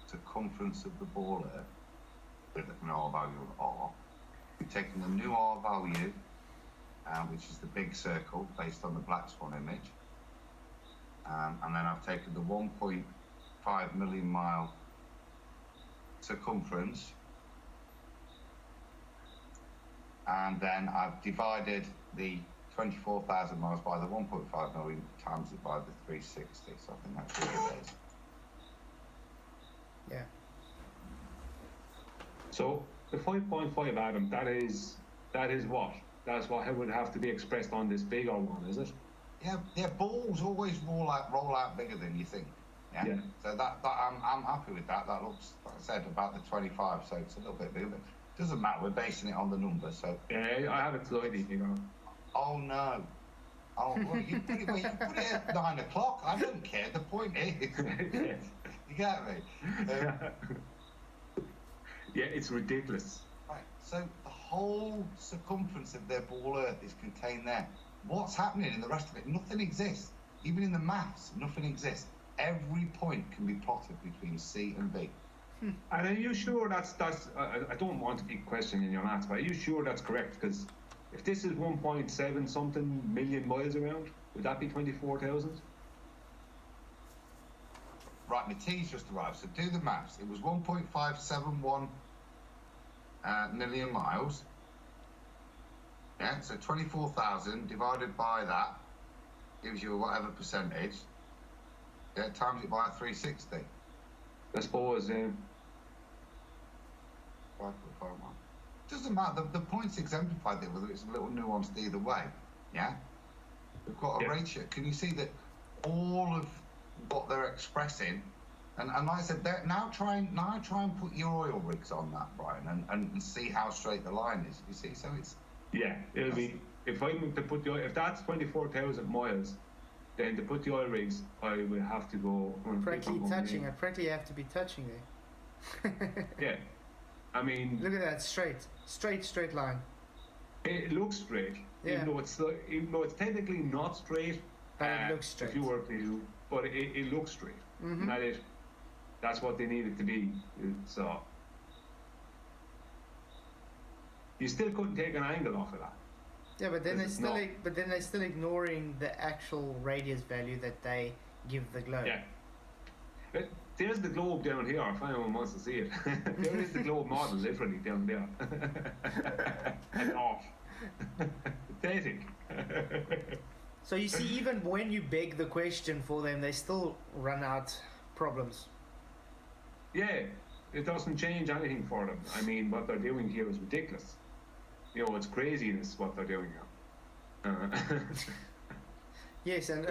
C: circumference of the ball Earth with an R value of R. We've taken the new R value, which is the big circle based on the Black Swan image, and then I've taken the 1.5 million mile circumference, and then I've divided the 24,000 miles by the 1.5 million times it by the 360. So I think that's what it is.
A: Yeah.
B: So the 5.5, Adam, that is what? That's what would have to be expressed on this bigger one, is it?
C: Yeah. Balls always roll out bigger than you think. Yeah. So that I'm happy with that. That looks, like I said, about the 25. So it's a little bit bigger. But it doesn't matter. We're basing it on the number. So. Yeah,
B: I have it slightly, you know.
C: Oh no. Oh, well, you put it at 9 o'clock. I don't care. The point is, you get me.
B: Yeah, it's ridiculous.
C: Right. So the whole circumference of their ball Earth is contained there. What's happening in the rest of it? Nothing exists. Even in the maths, nothing exists. Every point can be plotted between C and B.
B: And are you sure that's I don't want to be questioning your maths, but are you sure that's correct? Because if this is 1.7 something million miles around, would that be 24,000?
C: Right, my tea's just arrived, so do the maths. It was 1.571 million miles. Yeah, so 24,000 divided by that gives you whatever percentage. Yeah, times it by 360.
B: I suppose,
C: 5.51. Doesn't matter, the point's exemplified there, whether it's a little nuanced either way. Yeah? We've got a ratio. Can you see that all of what they're expressing, and like I said, now try and put your oil rigs on that, Brian, and see how straight the line is. You see, so it's
B: it'll be, if that's 24,000 miles, then to put the oil rigs, I will have to go
A: practically touching. I practically have to be touching there.
B: Yeah, I mean,
A: look at that straight line.
B: It looks straight, even though it's technically not straight.
A: But it looks straight.
B: If you were to, but it looks straight.
A: Mm-hmm.
B: That's what they need it to be. So you still couldn't take an angle off of that.
A: Yeah, but then
B: This
A: they're
B: is not-
A: still ignoring the actual radius value that they give the globe.
B: Yeah. There's the globe down here, if anyone wants to see it. There is the globe model literally down there. And off. Pathetic.
A: So you see, even when you beg the question for them, they still run out problems.
B: Yeah, it doesn't change anything for them. I mean, what they're doing here is ridiculous. You know, it's craziness what they're doing here.
A: Yes, and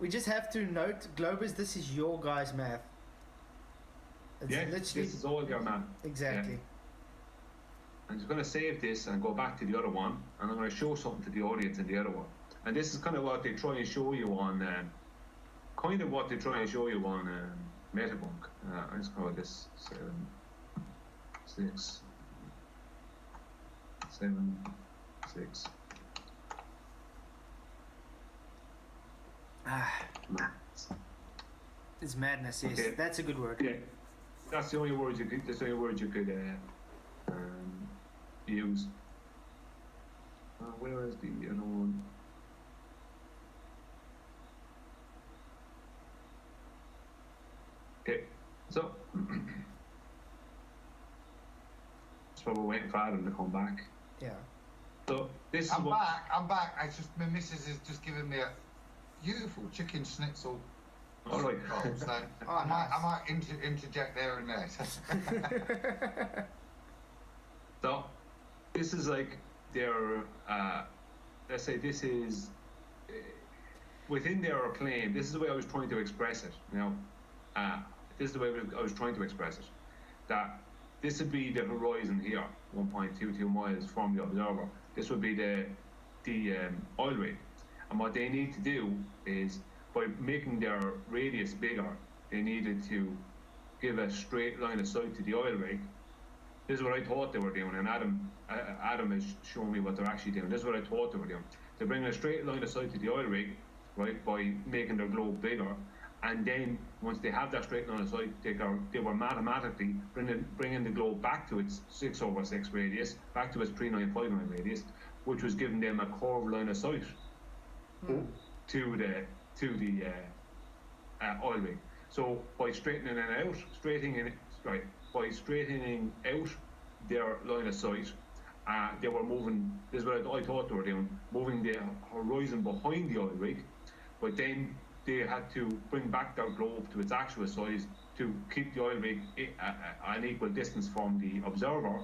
A: we just have to note, Globers, this is your guys' math. It's
B: Yeah,
A: literally
B: this is all your man.
A: exactly.
B: Yeah. I'm just going to save this and go back to the other one, and I'm going to show something to the audience in the other one. And this is kind of what they try and show you on, Metabunk. Let's call this 7, 6, 7, 6.
A: It's madness. Yes,
B: Okay.
A: that's a good word.
B: Yeah, that's the only words you could. That's the only words you could use. Where is the other one? Okay, so just while we're waiting for Adam to come back.
A: Yeah.
B: So this is
C: I'm
B: what.
C: back. I'm back. I just my missus has just given me a beautiful chicken schnitzel.
B: All right.
C: roll, so
A: Oh,
C: I
A: nice.
C: might interject there and there.
B: So this is like their. Let's say this is within their claim. This is the way I was trying to express it. You know, this is the way I was trying to express it. That this would be the horizon here, 1.22 miles from the observer. This would be the oil rig, and what they need to do is, by making their radius bigger, they needed to give a straight line of sight to the oil rig. This is what I thought they were doing, and Adam is showing me what they're actually doing. This is what I thought they were doing. They're bringing a straight line of sight to the oil rig, right, by making their globe bigger, and then once they have that straight line of sight, they were mathematically bringing the globe back to its 6/6 radius, back to its 3959 radius, which was giving them a curved line of sight to the oil rig. So by straightening out their line of sight, they were moving. This is what I thought they were doing, moving the horizon behind the oil rig, but then they had to bring back their globe to its actual size to keep the oil rig an equal distance from the observer,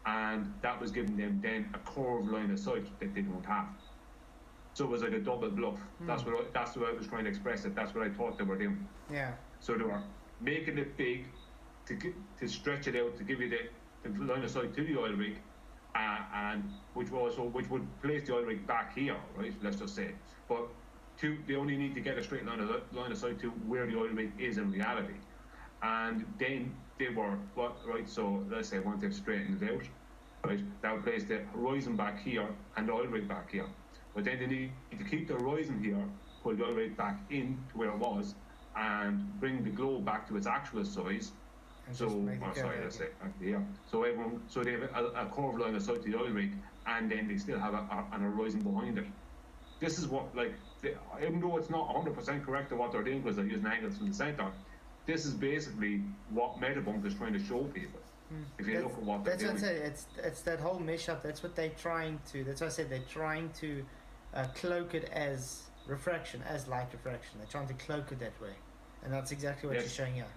B: and that was giving them then a curved line of sight that they don't have. So it was like a double bluff. That's the way I was trying to express it. That's what I thought they were doing.
A: Yeah.
B: So they were making it big to stretch it out to give you the line of sight to the oil rig, and which would place the oil rig back here, right? Let's just say, but they only need to get a straight line of sight to where the oil rig is in reality, and then they were right. So let's say once they've straightened it out, right, that would place the horizon back here and the oil rig back here. But then they need to keep the horizon here, pull the oil rig back in to where it was, and bring the globe back to its actual size.
A: And
B: So,
A: just make it go
B: sorry,
A: back
B: let's
A: in.
B: say actually, yeah. So they have a curved line of sight to the oil rig, and then they still have an horizon behind it. This is what, like, even though it's not 100% correct to what they're doing because they're using angles from the center, this is basically what Metabunk is trying to show people. If you look at what they're
A: That's what
B: doing.
A: I say. It's that whole mesh up. That's what they're trying to. That's why I said they're trying to cloak it as refraction, as light refraction. They're trying to cloak it that way, and that's exactly what
B: Yes.
A: you're showing here.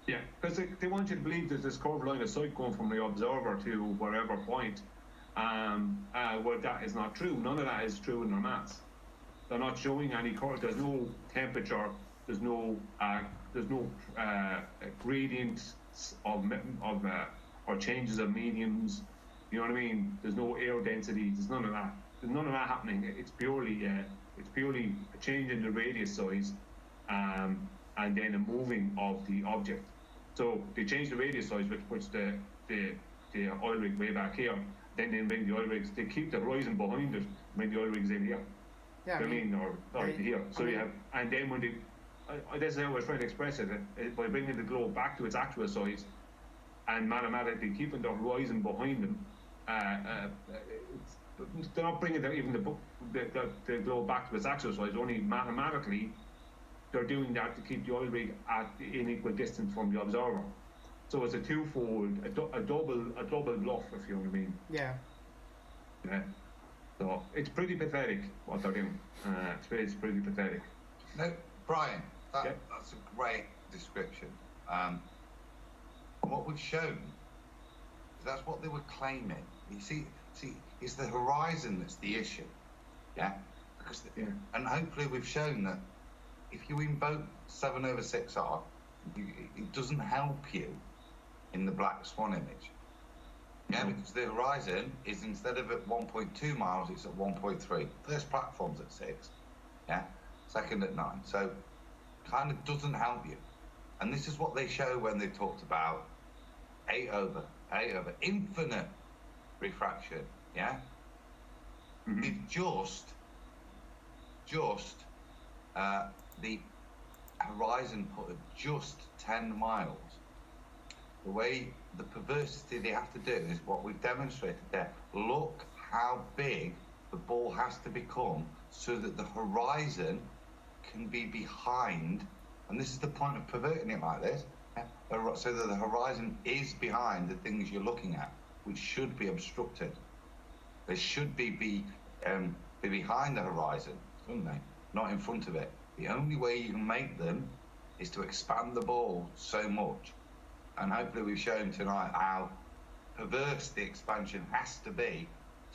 B: Yeah, because they want you to believe there's this curved line of sight going from the observer to wherever point. Well, that is not true. None of that is true in their maths. They're not showing any curve. There's no temperature. There's no gradients or changes of mediums. You know what I mean? There's no air density. There's none of that. There's none of that happening. It's purely a change in the radius size, and then a moving of the object. So they change the radius size, which puts the oil rig way back here. Then they bring the oil rigs. They keep the horizon behind it. Bring the oil rigs in here.
A: Yeah,
B: Or here. So you have, and then when this is how I was trying to express it, by bringing the globe back to its actual size, and mathematically keeping the horizon behind them, they're not bringing even the globe back to its axis, so it's only mathematically they're doing that to keep the oil rig at an equal distance from the observer. So it's a twofold, a double bluff, if you know what I mean.
A: Yeah.
B: Yeah. So it's pretty pathetic what they're doing. It's pretty pathetic.
C: No, Brian, that's a great description. What we've shown is that's what they were claiming. You see, it's the horizon that's the issue. Yeah. Because and hopefully we've shown that if you invoke 7/6R, it doesn't help you in the black swan image. Yeah, because the horizon is, instead of at 1.2 miles, it's at 1.3. First platform's at 6. Yeah. Second at 9. So kind of doesn't help you. And this is what they show when they talked about 8 over, infinite refraction. Yeah.
B: Mm-hmm.
C: They've just the horizon put at just 10 miles. The way, the perversity they have to do is what we've demonstrated there. Look how big the ball has to become so that the horizon can be behind, and this is the point of perverting it like this, so that the horizon is behind the things you're looking at, which should be obstructed. They should be behind the horizon, shouldn't they? Not in front of it. The only way you can make them is to expand the ball so much. And hopefully we've shown tonight how perverse the expansion has to be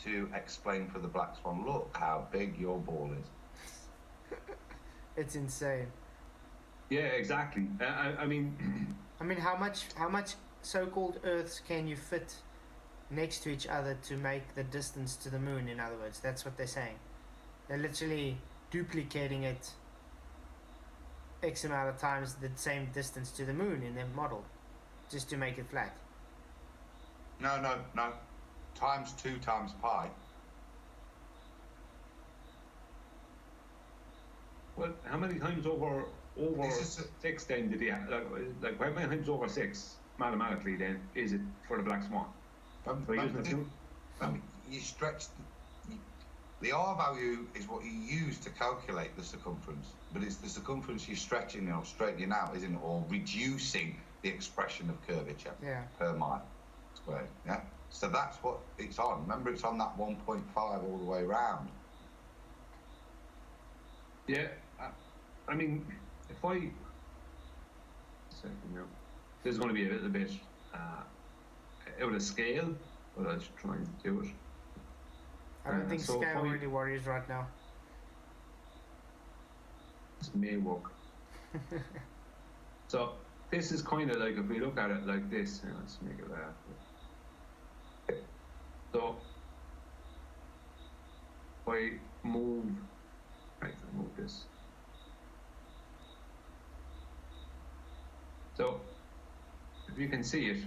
C: to explain for the black swan, look how big your ball is.
A: It's insane.
B: Yeah, exactly. I mean,
A: how much so-called Earths can you fit next to each other to make the distance to the moon? In other words, that's what they're saying. They're literally duplicating it X amount of times the same distance to the moon in their model, just to make it flat.
C: No. Times 2 times pi.
B: well, how many times over 6 then did he have? Like how many times over 6 mathematically then is it for the black swan?
C: You stretch the R value is what you use to calculate the circumference, but it's the circumference you're stretching or straightening out, isn't it? Or reducing the expression of curvature per mile squared. Yeah. So that's what it's on. Remember, it's on that 1.5 all the way around.
B: Yeah. I mean, if I there's going to be a little bit out of scale, but I'll just try and do it.
A: I don't think scale really worries right now.
B: It may work. So this is kind of like, if we look at it like this, let's make it that. So if I move this. So if you can see it,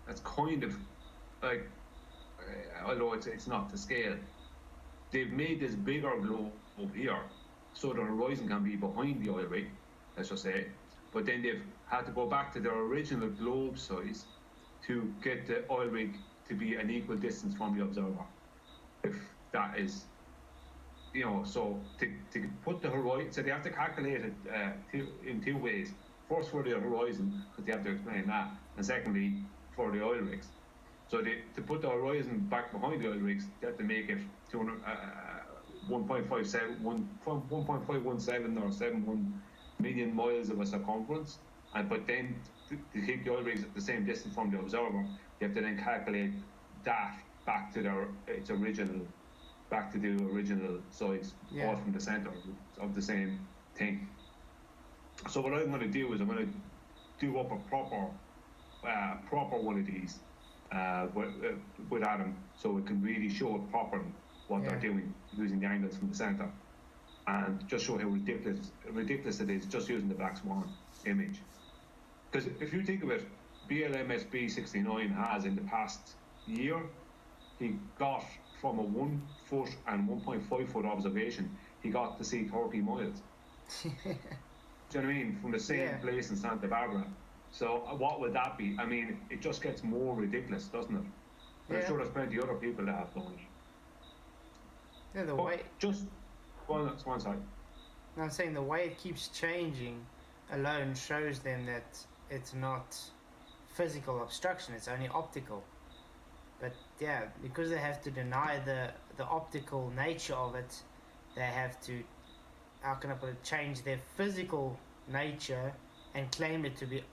B: that's kind of like, although it's not to scale, they've made this bigger globe here so the horizon can be behind the oil rig, let's just say, but then they've had to go back to their original globe size to get the oil rig to be an equal distance from the observer. If that is, so to put the horizon, so they have to calculate it in 2 ways. First for the horizon, because they have to explain that, and secondly for the oil rigs. So to put the horizon back behind the oil rigs, they have to make it 1.517 or 71 million miles of a circumference, but then to keep the oil rigs at the same distance from the observer, you have to then calculate that back to the original size, all from the center of the same thing. So what I'm going to do is I'm going to do up a proper one of these with Adam, so we can really show it properly what they're doing using the angles from the center, and just show how ridiculous it is just using the black swan image. Because if you think of it, BLMSB 69 has in the past year, he got from a 1 foot and 1.5 foot observation, he got to see 30 miles. Do you know what I mean? From the same place in Santa Barbara. So what would that be? I mean, it just gets more ridiculous, doesn't it? But I'm sure there's plenty of other people that have done it.
A: Yeah, the
B: But
A: way.
B: just one side.
A: I'm saying the way it keeps changing alone shows them that it's not physical obstruction, it's only optical. But yeah, because they have to deny the optical nature of it, they have to, how can I put it, change their physical nature and claim it to be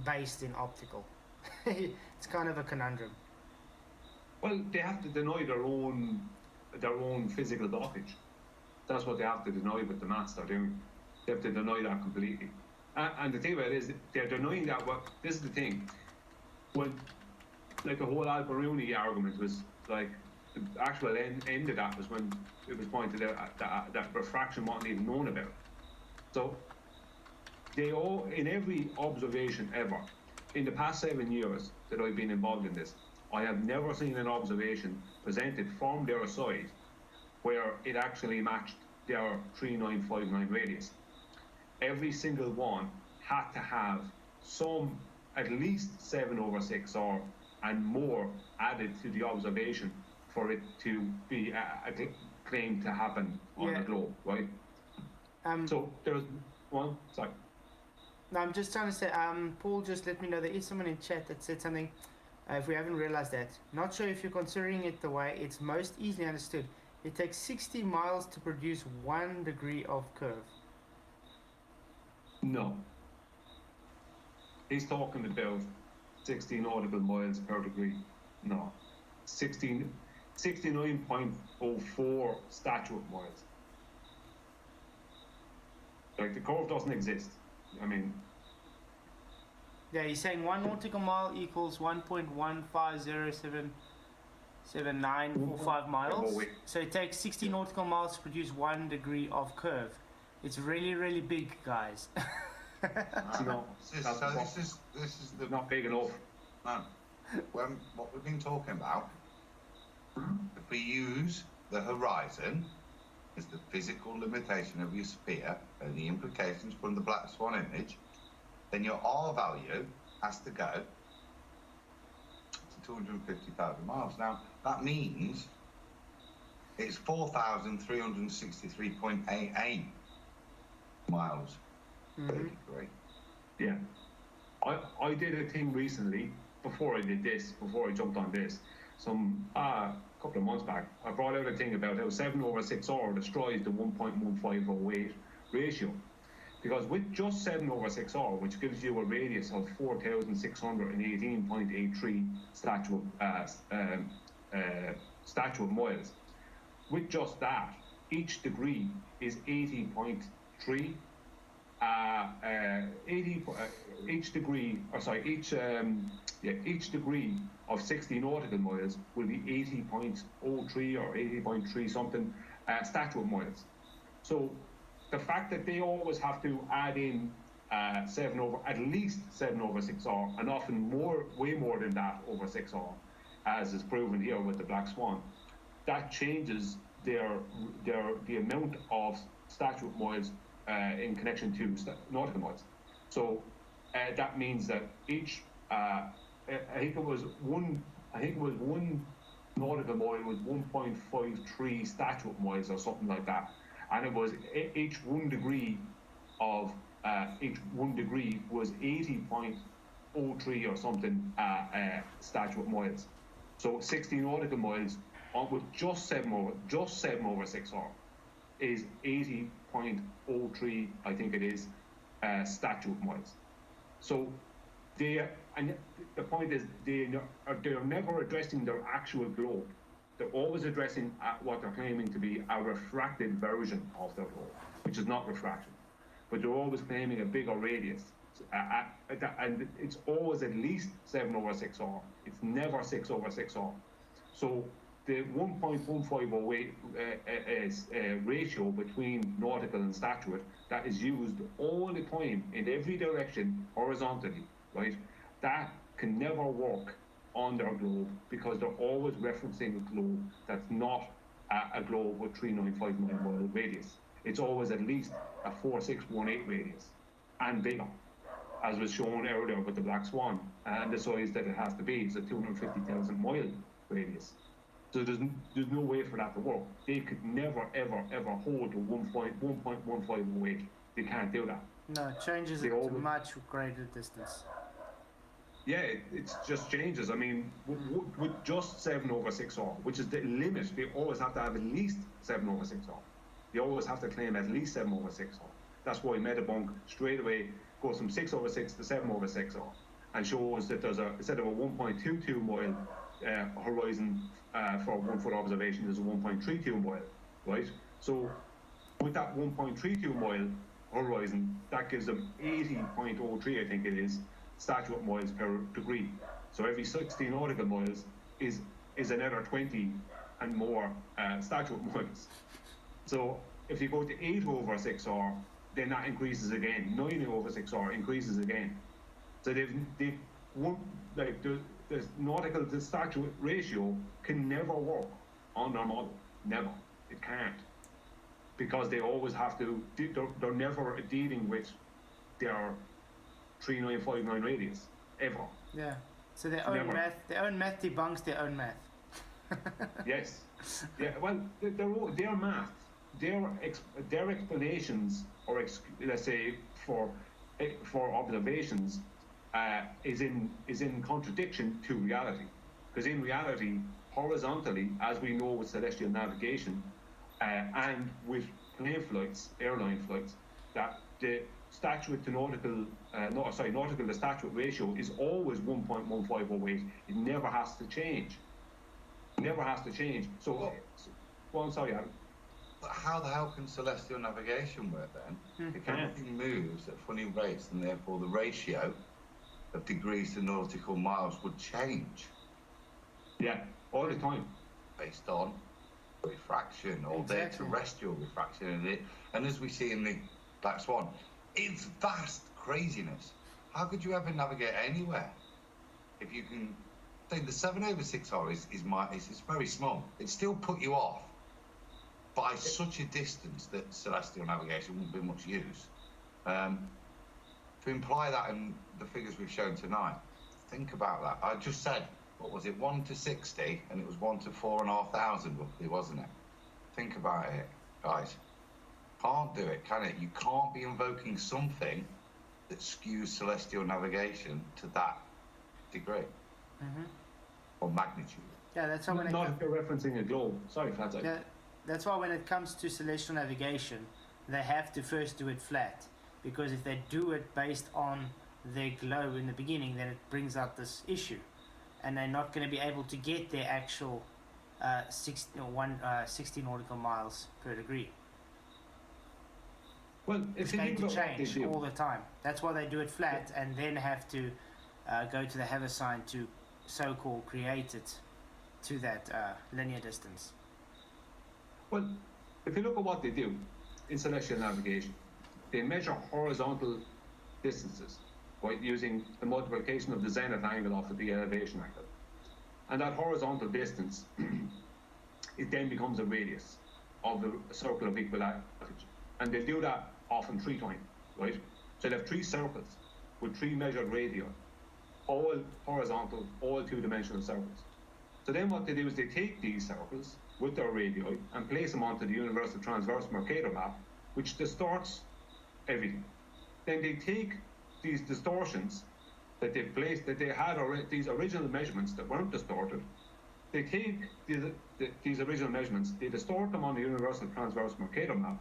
A: based in optical. It's kind of a conundrum.
B: Well, they have to deny their own physical blockage. That's what they have to deny with the maths they're doing. They have to deny that completely. And the thing about it is, they're denying that. Well, this is the thing. When, like, the whole Al-Biruni argument was like, the actual end of that was when it was pointed out that refraction wasn't even known about. So they all, in every observation ever, in the past 7 years that I've been involved in this, I have never seen an observation presented from their side where it actually matched their 3959 radius. Every single one had to have some, at least 7/6R and more added to the observation for it to be claimed to happen on the globe, right? So there's one, sorry.
A: No, I'm just trying to say, Paul just let me know there is someone in chat that said something, if we haven't realized that. Not sure if you're considering it the way it's most easily understood. It takes 60 miles to produce 1 degree of curve.
B: No. He's talking about 16 nautical miles per degree. No. 69.04 statute miles. Like, the curve doesn't exist. I mean...
A: Yeah, he's saying 1 nautical mile equals 1.1507945 miles. So it takes 60 nautical miles to produce 1 degree of curve. It's really, really big, guys.
B: No,
C: this is the
B: not big enough.
C: No. What we've been talking about, if we use the horizon as the physical limitation of your sphere and the implications from the black swan image, then your R value has to go to 250,000 miles. Now, that means it's 4,363.88 miles per degree.
B: Yeah. I did a thing recently, before I jumped on this, a couple of months back. I brought out a thing about how 7/6R destroys the 1.1508 ratio. Because with just 7/6R, which gives you a radius of 4,618.83 statute miles, with just that, each degree is 80.3. Each degree of 60 nautical miles will be 80.03 or 80.3 something statute miles. So the fact that they always have to add in at least 7/6R, and often way more than that over 6R, as is proven here with the Black Swan, that changes the amount of statute miles in connection to nautical miles. So that means that each, I think it was one nautical mile was 1.53 statute miles or something like that, and it was each 1 degree was 80.03 or something statute miles. So 60 nautical miles with just 7/6R is 80.03, I think it is, statute miles. So the point is they're never addressing their actual globe. They're always addressing what they're claiming to be a refracted version of their globe, which is not refraction. But they're always claiming a bigger radius. And it's always at least 7/6R. It's never 6/6R. So the 1.1508 ratio between nautical and statute that is used all the time in every direction horizontally, right? That can never work on their globe because they're always referencing a globe that's not a globe with 3959 mile radius. It's always at least a 4618 radius and bigger, as was shown earlier with the Black Swan, and the size that it has to be is a 250,000 mile radius. So there's no way for that to work. They could never, ever, ever hold to 1.1508. They can't do that.
A: No, it changes it to a much greater distance.
B: Yeah, it just changes. I mean, with just 7/6R, which is the limit, they always have to have at least 7/6R. They always have to claim at least 7/6R. That's why Metabunk straight away goes from 6/6 to 7/6R and shows that there's instead of a 1.22 mile horizon for 1 foot observation, there's a 1.32 mile, right? So with that 1.32 mile horizon, that gives them 80.03, I think it is, statute miles per degree. So every 60 nautical miles is another 20 and more statute miles. So if you go to 8/6R, then that increases again. 9/6R increases again. So they've like the nautical to statute ratio can never work on their model. Never. It can't. Because they always have to, they're never dealing with their 3959 radius, ever.
A: Yeah. So their own math debunks their own math.
B: Yes. Yeah. Well, their math, their explanations, or let's say for observations, is in contradiction to reality. Because in reality, horizontally, as we know with celestial navigation, and with plane flights, airline flights, that the statute to nautical to statute ratio is always 1.1508. It never has to change. Never has to change. So, well, I'm sorry, Adam.
C: But how the hell can celestial navigation work then? If everything moves at funny rates, and therefore the ratio of degrees to nautical miles would change.
B: Yeah, all the time.
C: Based on refraction, or their terrestrial refraction, and as we see in the Black Swan, it's vast craziness. How could you ever navigate anywhere if you can? I think the 7/6R is very small. It still put you off by such a distance that celestial navigation wouldn't be much use. To imply that in the figures we've shown tonight, think about that. I just said, what was it, 1 to 60, and it was 1 to 4,500 roughly, wasn't it? Think about it, guys. Can't do it, can it? You can't be invoking something that skews celestial navigation to that degree or magnitude.
A: Yeah, that's how
B: not if you're referencing a globe. Sorry, Flatzoid.
A: Yeah, that's why when it comes to celestial navigation, they have to first do it flat, because if they do it based on their globe in the beginning, then it brings out this issue, and they're not going to be able to get their actual 60 nautical miles per degree.
B: Well,
A: it's going to change all the time. That's why they do it flat, and then have to go to the haversine to so-called create it to that linear distance.
B: Well, if you look at what they do in celestial navigation, they measure horizontal distances by using the multiplication of the zenith angle off of the elevation angle. And that horizontal distance, it then becomes a radius of the circle of equal altitude. And they do that often 3 times, right? So they have 3 circles with 3 measured radii, all horizontal, all 2-dimensional circles. So then what they do is they take these circles with their radii and place them onto the universal transverse Mercator map, which distorts everything. Then they take these distortions that they've placed, that they had already, these original measurements that weren't distorted, they take these original measurements, they distort them on the universal transverse Mercator map,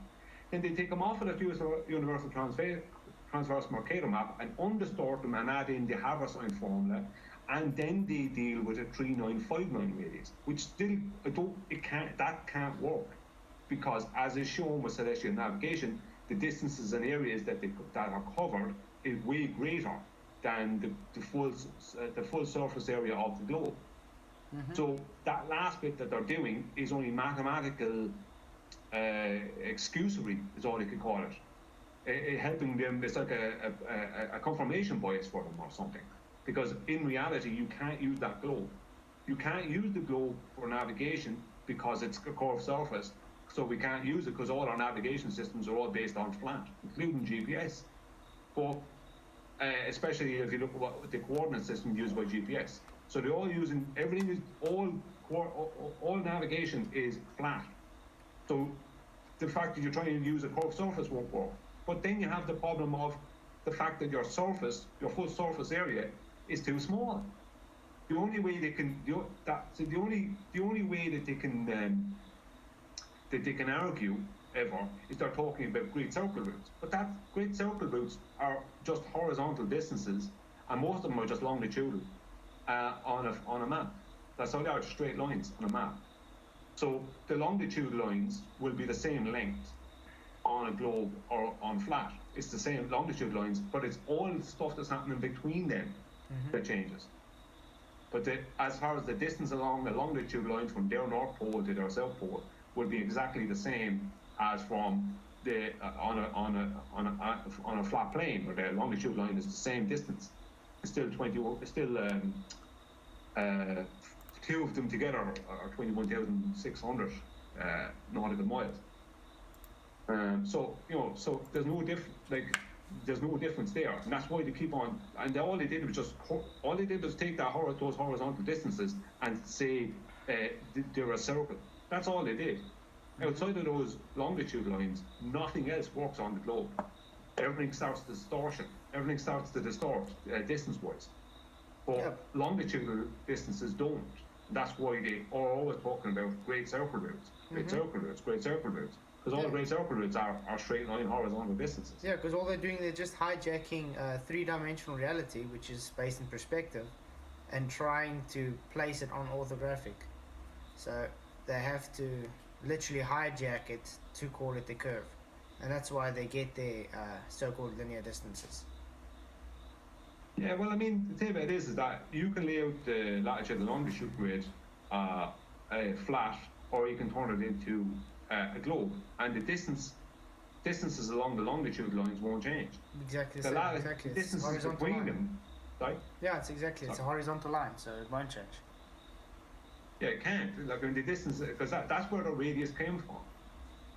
B: then they take them off of the universal transverse Mercator map and undistort them and add in the haversine formula, and then they deal with a 3959 radius, which still, that can't work, because as is shown with celestial navigation, the distances and areas that are covered is way greater than the full surface area of the globe. So that last bit that they're doing is only mathematical excusory, is all you could call it. Helping them, it's like a confirmation bias for them or something. Because in reality, you can't use that globe. You can't use the globe for navigation because it's a curved surface. So we can't use it because all our navigation systems are all based on flat, including GPS. But especially if you look at what the coordinate system used by GPS. So they're all using, everything is all all navigation is flat. So the fact that you're trying to use a curved surface won't work. But then you have the problem of the fact that your surface, your full surface area, is too small. The only way they can the only way that they can argue ever is they're talking about great circle routes. But that great circle routes are just horizontal distances, and most of them are just longitudinal on a map. That's all they are, straight lines on a map. So the longitude lines will be the same length on a globe or on flat. It's the same longitude lines, but it's all the stuff that's happening between them that changes. But as far as the distance along the longitude lines from their North Pole to their South Pole will be exactly the same as from the on a flat plane, where the longitude line is the same distance. It's still two of them together are 21,600 nautical miles. So there's no difference there, and that's why they keep on. And all they did was take those horizontal distances and say they're a circle. That's all they did. Outside of those longitude lines, nothing else works on the globe. Everything starts to distortion. Everything starts to distort distance-wise. But longitudinal distances don't. That's why they are always talking about great circle routes, great circle routes, great circle routes. Because all the great circle routes are straight line horizontal distances.
A: Yeah, because all they're doing, they're just hijacking three-dimensional reality, which is space and perspective, and trying to place it on orthographic. So they have to literally hijack it to call it the curve. And that's why they get their so-called linear distances.
B: Yeah, well, I mean, the thing about it is that you can lay out the latitude and longitude grid flat, or you can turn it into a globe, and the distances along the longitude lines won't change.
A: Exactly.
B: The distances between them, right?
A: Yeah, it's a horizontal line, so it won't change.
B: Yeah, it can't. Like, I mean, the distance, because that's where the radius came from.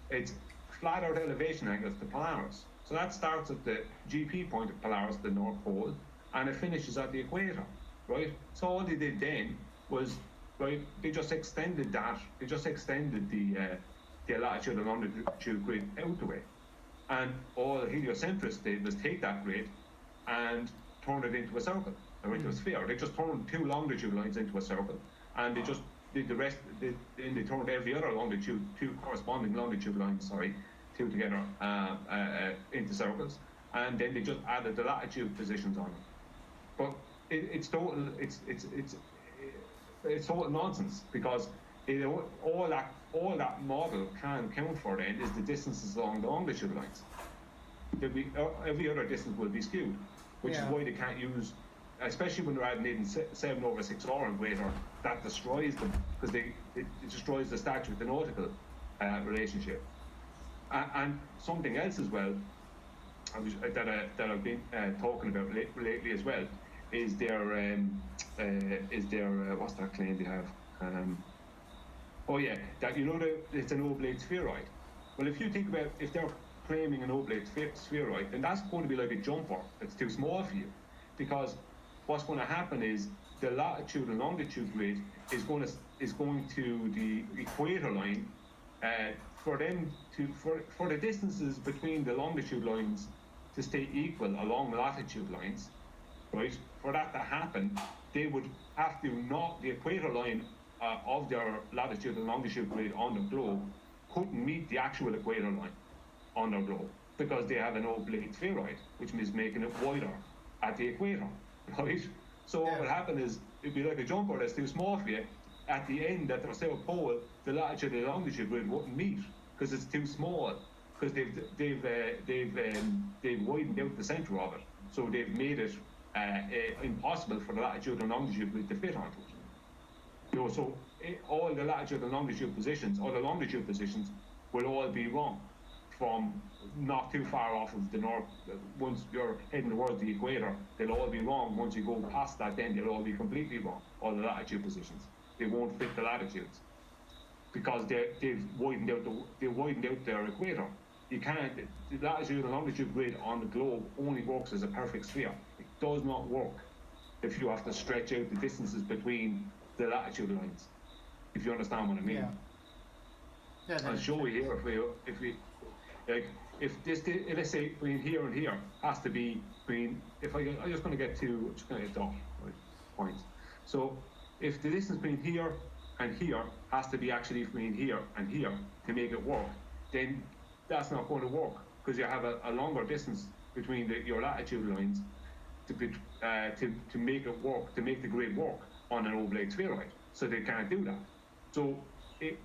B: It's flat out elevation angles to Polaris. So that starts at the GP point of Polaris, the North Pole, and it finishes at the equator, right? So all they did then was, right, they just extended the latitude and longitude grid out the way. And all heliocentrists did was take that grid and turn it into a circle, or into a sphere. They just turned two longitude lines into a circle, and they just did the rest. Then they turned every other two corresponding longitude lines, two together into circles, and then they just added the latitude positions on it. But it's total nonsense, because all that model can count for then is the distances along the longitude lines. Every other distance will be skewed, which is why they can't use, especially when they're adding in 7/6 and greater, that destroys them, because it destroys the statute with the nautical relationship. And something else as well that I've been talking about lately as well is their what's that claim they have? That it's an oblate spheroid. Well, if you think about, if they're claiming an oblate spheroid, then that's going to be like a jumper that's too small for you, because what's going to happen is the latitude and longitude grid is going to the equator line. For the distances between the longitude lines to stay equal along the latitude lines, right? For that to happen, they would have to knock the equator line of their latitude and longitude grid on the globe couldn't meet the actual equator line on their globe, because they have an oblate spheroid, which means making it wider at the equator, right? So what would happen is, it'd be like a jumper that's too small for you. At the end, at their South Pole, the latitude and longitude grid wouldn't meet, because it's too small, because they've widened out the center of it, so they've made it impossible for the latitude and longitude grid to fit onto it. So all the latitude and longitude positions, or the longitude positions, will all be wrong from not too far off of the north. Once you're heading towards the equator, they'll all be wrong. Once you go past that, then they'll all be completely wrong, all the latitude positions. They won't fit the latitudes, because they've widened out their equator. You can't. The latitude and longitude grid on the globe only works as a perfect sphere. It does not work if you have to stretch out the distances between the latitude lines. if you understand what I mean.
A: Yeah,
B: I'll show you here if we like if let's say between here and here has to be between I'm just going to get dot right, points. So if the distance between here and here has to be actually between here and here to make it work, then that's not going to work because you have a longer distance between your latitude lines to make it work, to make the grid work on an oblate spheroid. So they can't do that. So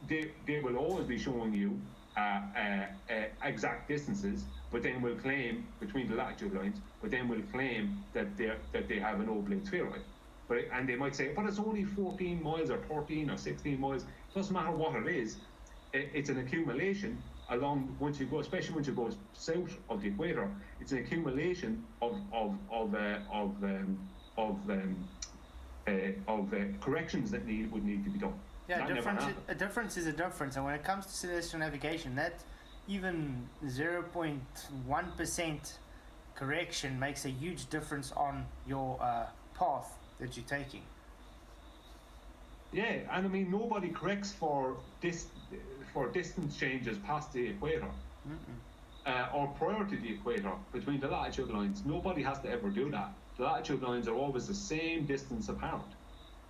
B: they will always be showing you exact distances, but then will claim between the latitude lines, but then will claim that they have an oblate spheroid. And they might say, but it's only 14 miles or 13 or 16 miles. It doesn't matter what it is. It's an accumulation along especially once you go south of the equator. It's an accumulation of corrections that would need to be done.
A: Yeah, a difference is a difference, and when it comes to celestial navigation, that even 0.1% correction makes a huge difference on your path that you're taking.
B: Yeah, and I mean nobody corrects for distance changes past the equator or prior to the equator between the latitude lines. Nobody has to ever do that. The latitude lines are always the same distance apart.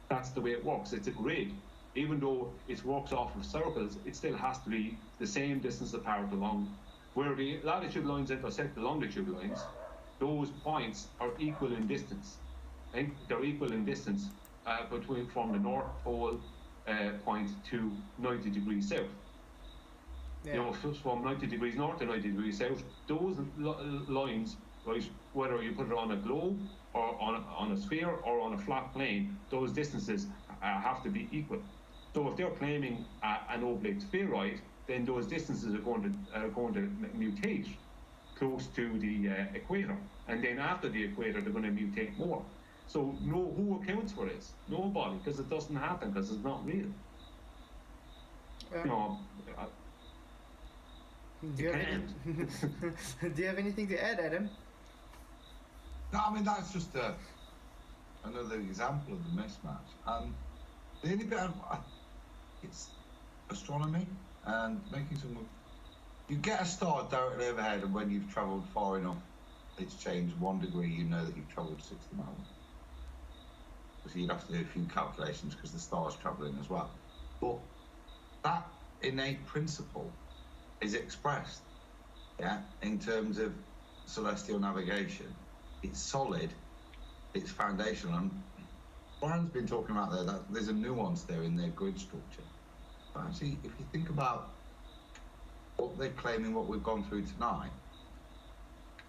B: That's the way it works. It's a grid. Even though it works off of circles, it still has to be the same distance apart along. Where the latitude lines intersect the longitude lines, those points are equal in distance. And they're equal in distance from the North Pole point to 90 degrees south. Yeah. You know, from 90 degrees north to 90 degrees south, those lines, right, whether you put it on a globe or on a sphere or on a flat plane, those distances have to be equal. So if they're claiming an oblate spheroid, then those distances are going to mutate close to the equator, and then after the equator they're going to mutate more. So who accounts for this? Nobody, because it doesn't happen, because it's not real.
A: Do you have anything to add, Adam?
C: No, I mean that's just another example of the mismatch. The only bit it's astronomy and making some. You get a star directly overhead, and when you've travelled far enough, it's changed 1 degree. You know that you've travelled 60 miles. So you'd have to do a few calculations because the star's travelling as well. But that innate principle is expressed, in terms of celestial navigation. It's solid, it's foundational. And Brian's been talking about there that there's a nuance there in their grid structure. But actually, if you think about what they're claiming, what we've gone through tonight,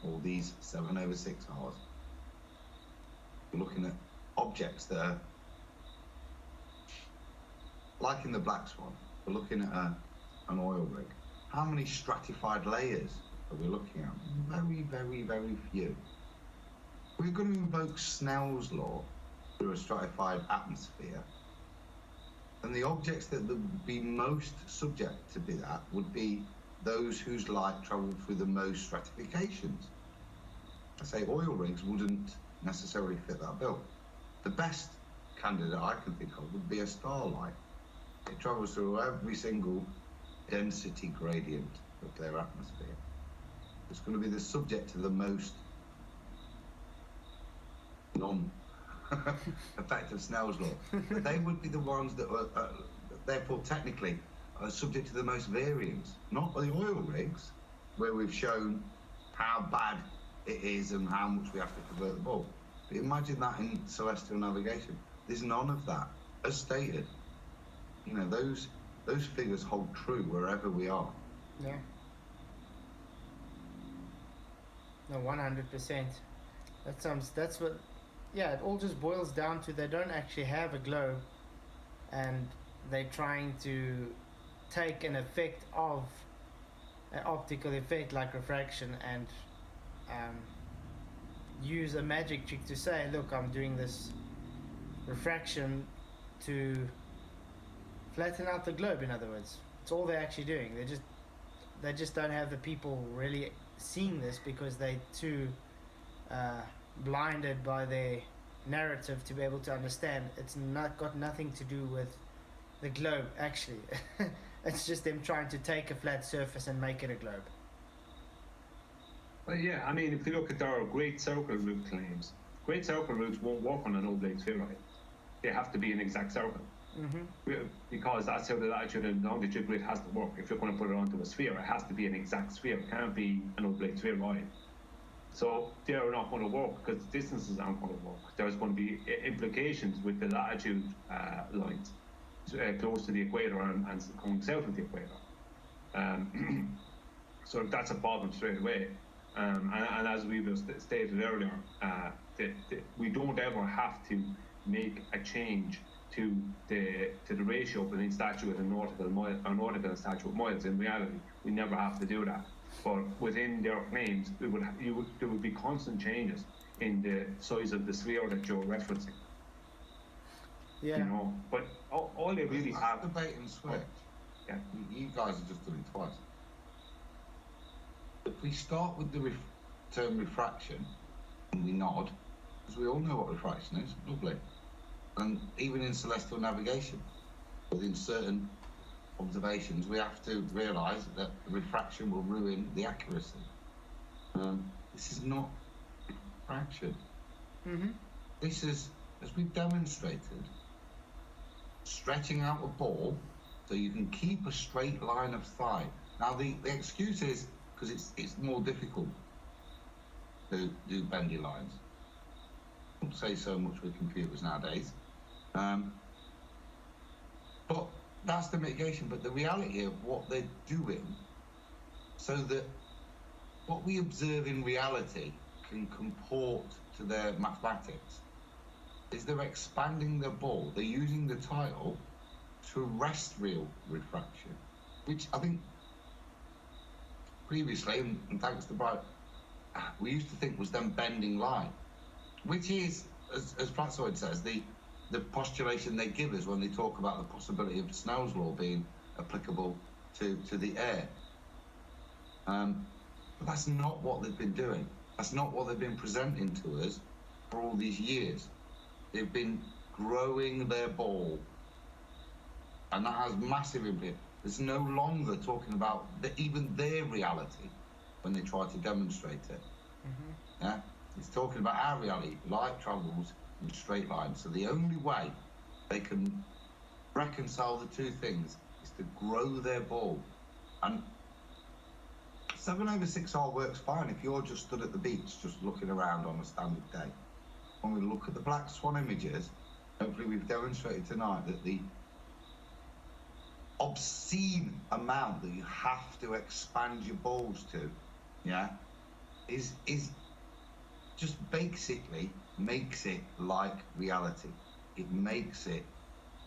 C: all these 7/6 hours, you're looking at objects that are like in the Black Swan. We're looking at an oil rig. How many stratified layers are we looking at? Very, very, very few. We're going to invoke Snell's law through a stratified atmosphere, and the objects that would be most subject to be that would be those whose light travelled through the most stratifications. I say oil rigs wouldn't necessarily fit that bill. The best candidate I can think of would be a starlight. It travels through every single density gradient of their atmosphere. It's going to be the subject to the most non-effective Snell's law. But they would be the ones that are, therefore, technically, are subject to the most variance, not the oil rigs, where we've shown how bad it is and how much we have to convert the bulb. But imagine that in celestial navigation. There's none of that. As stated, you know, those figures hold true wherever we are.
A: Yeah. No, 100%. That's what, yeah, it all just boils down to they don't actually have a globe, and they're trying to take an effect of an optical effect like refraction and use a magic trick to say, look, I'm doing this refraction to flatten out the globe. In other words, it's all they're actually doing. They just don't have the people really seeing this because they're too blinded by their narrative to be able to understand. It's not got nothing to do with the globe, actually. It's just them trying to take a flat surface and make it a globe.
B: Well, yeah, I mean, if you look at our great circle root claims, great circle roots won't work on an oblate spheroid. They have to be an exact circle. Because that's how the latitude and longitude grid has to work. If you're going to put it onto a sphere, it has to be an exact sphere. It can't be an oblate spheroid. So they're not going to work because the distances aren't going to work. There's going to be implications with the latitude lines close to the equator and going south of the equator. So that's a problem straight away. And as we've stated earlier, we don't ever have to make a change to the ratio between statute and nautical and statute miles. In reality, we never have to do that. But within their claims, there would be constant changes in the size of the sphere that you're referencing.
A: Yeah.
B: You know, but all they really have.
C: The bait and switch.
B: Yeah.
C: You guys are just doing it twice. If we start with the term refraction, and we nod, because we all know what refraction is, lovely. And even in celestial navigation, within certain observations, we have to realise that refraction will ruin the accuracy. This is not refraction. This is, as we've demonstrated, stretching out a ball so you can keep a straight line of sight. Now the excuse is because it's more difficult to do bendy lines. I won't say so much with computers nowadays. But that's the mitigation. But the reality of what they're doing, so that what we observe in reality can comport to their mathematics, is they're expanding the ball. They're using the title terrestrial refraction, which I think previously, and thanks to Brian, we used to think was them bending line, which is, as Flatzoid says, the postulation they give us when they talk about the possibility of Snell's law being applicable to the air. But that's not what they've been doing. That's not what they've been presenting to us for all these years. They've been growing their ball, and that has massive impact. It's no longer talking about even their reality when they try to demonstrate it. Yeah, it's talking about our reality. Light travels in straight lines, so the only way they can reconcile the two things is to grow their ball. And 7/6R works fine if you're just stood at the beach, just looking around on a standard day. When we look at the black swan images, hopefully we've demonstrated tonight that the obscene amount that you have to expand your balls to, yeah, is just basically makes it like reality. It makes it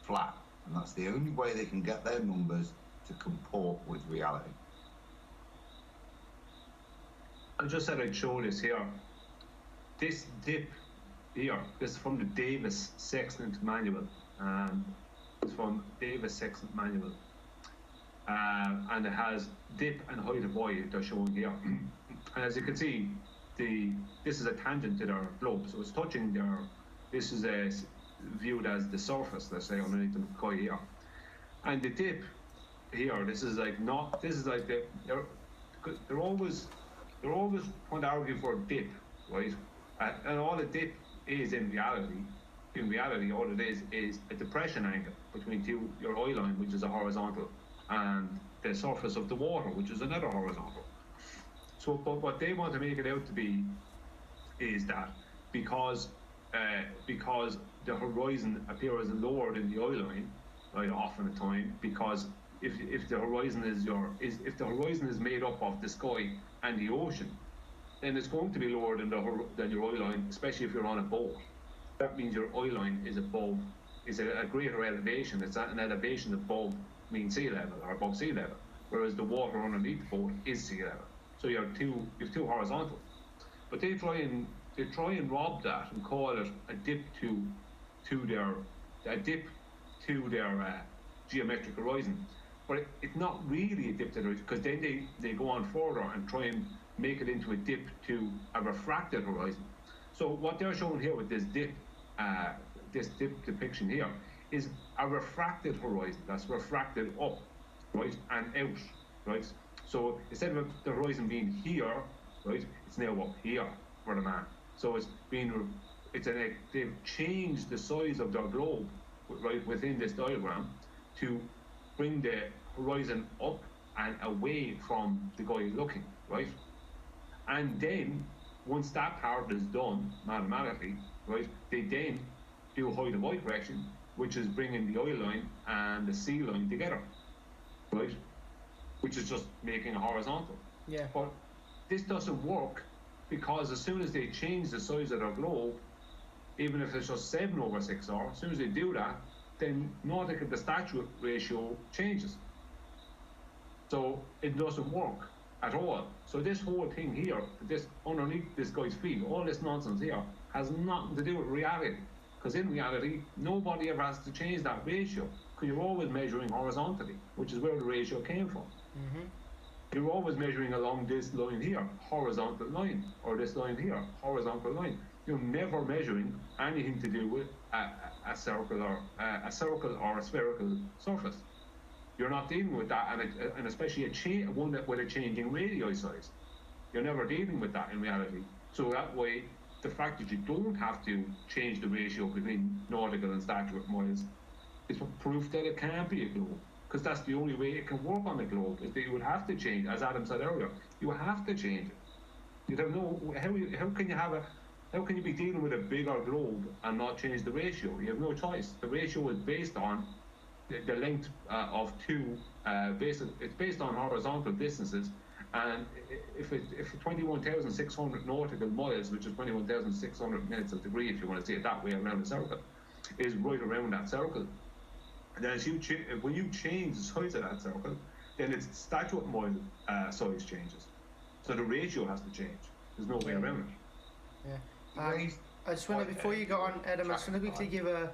C: flat, and that's the only way they can get their numbers to comport with reality.
B: I just said I'd show this here. This dip here, this is from the Davis Sextant Manual. It's from Davis Sextant Manual. And it has dip and height of void they're showing here. And as you can see, this is a tangent to their globe, so it's touching their. This is viewed as the surface, let's say, underneath the McCoy here. And the dip here, this is like they're always going to argue for a dip, right? And all a dip is in reality, all it is a depression angle between your oil line, which is a horizontal, and the surface of the water, which is another horizontal. So, but what they want to make it out to be is that because the horizon appears lower than the oil line, right, often at time, because if the horizon is made up of the sky and the ocean, then it's going to be lower than your oil line, especially if you're on a boat. That means your oil line is a greater elevation. It's at an elevation above mean sea level or above sea level, whereas the water underneath the boat is sea level. So you have two horizontal. But they try and rob that and call it a dip to their geometric horizon. But it's not really a dip to the horizon, because then they go on further and try and make it into a dip to a refracted horizon. So what they're showing here with this dip depiction here is a refracted horizon that's refracted up, right, and out, right? So instead of the horizon being here, right, it's now up here for the man. So it's being, they've changed the size of their globe, right, within this diagram to bring the horizon up and away from the guy looking, right? And then, once that part is done mathematically, right, they then do height of eye correction, which is bringing the eye line and the C line together, right? Which is just making a horizontal.
A: Yeah.
B: But this doesn't work because as soon as they change the size of their globe, even if it's just 7/6R, as soon as they do that, then nautical the statute ratio changes. So it doesn't work at all. So this whole thing here, this underneath this guy's feet, all this nonsense here, has nothing to do with reality. Because in reality, nobody ever has to change that ratio. Because you're always measuring horizontally, which is where the ratio came from.
A: Mm-hmm.
B: You're always measuring along this line here, horizontal line, or this line here, horizontal line. You're never measuring anything to do with a circle or a spherical surface. You're not dealing with that, and especially one with a changing radii size. You're never dealing with that in reality. So that way, the fact that you don't have to change the ratio between nautical and statute miles is proof that it can't be a globe. Because that's the only way it can work on the globe, is that you would have to change, as Adam said earlier, you have to change it. You don't know, how can you be dealing with a bigger globe and not change the ratio? You have no choice. The ratio is based on the length of two, it's based on horizontal distances, and if 21,600 nautical miles, which is 21,600 minutes of degree, if you want to see it that way around a circle, is right around that circle. And then when you change the size of that circle, then its statute mile size changes. So the ratio has to change. There's no way around it.
A: Yeah. I just want to, before you go on, Adam, I just want to quickly give a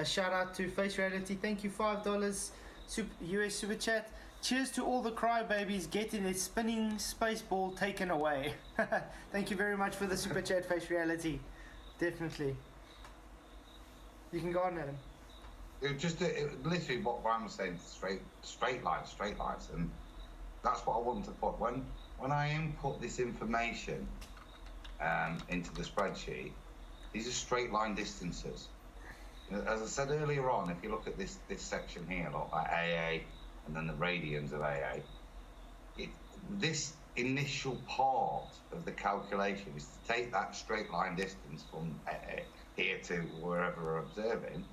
A: shout out to Face Reality. Thank you, $5 US super chat. Cheers to all the crybabies getting their spinning space ball taken away. Thank you very much for the super chat, Face Reality. Definitely. You can go on, Adam.
C: Literally what Brian was saying, straight lines, and that's what I wanted to put. When I input this information into the spreadsheet, these are straight line distances. As I said earlier on, if you look at this section here, like AA, and then the radians of AA, this initial part of the calculation is to take that straight line distance from here to wherever we're observing,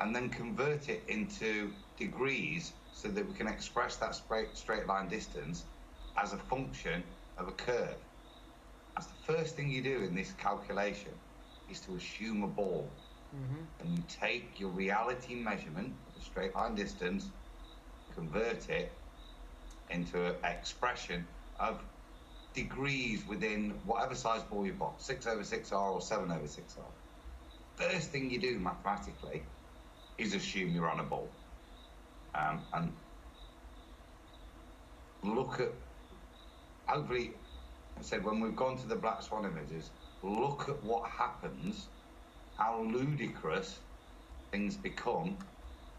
C: and then convert it into degrees so that we can express that straight line distance as a function of a curve. That's the first thing you do in this calculation, is to assume a ball. Mm-hmm. And you take your reality measurement of the straight line distance, convert it into an expression of degrees within whatever size ball you've got, 6/6R or 7/6R. First thing you do mathematically is assume you're on a ball. And look at, hopefully, I said when we've gone to the Black Swan images, look at what happens, how ludicrous things become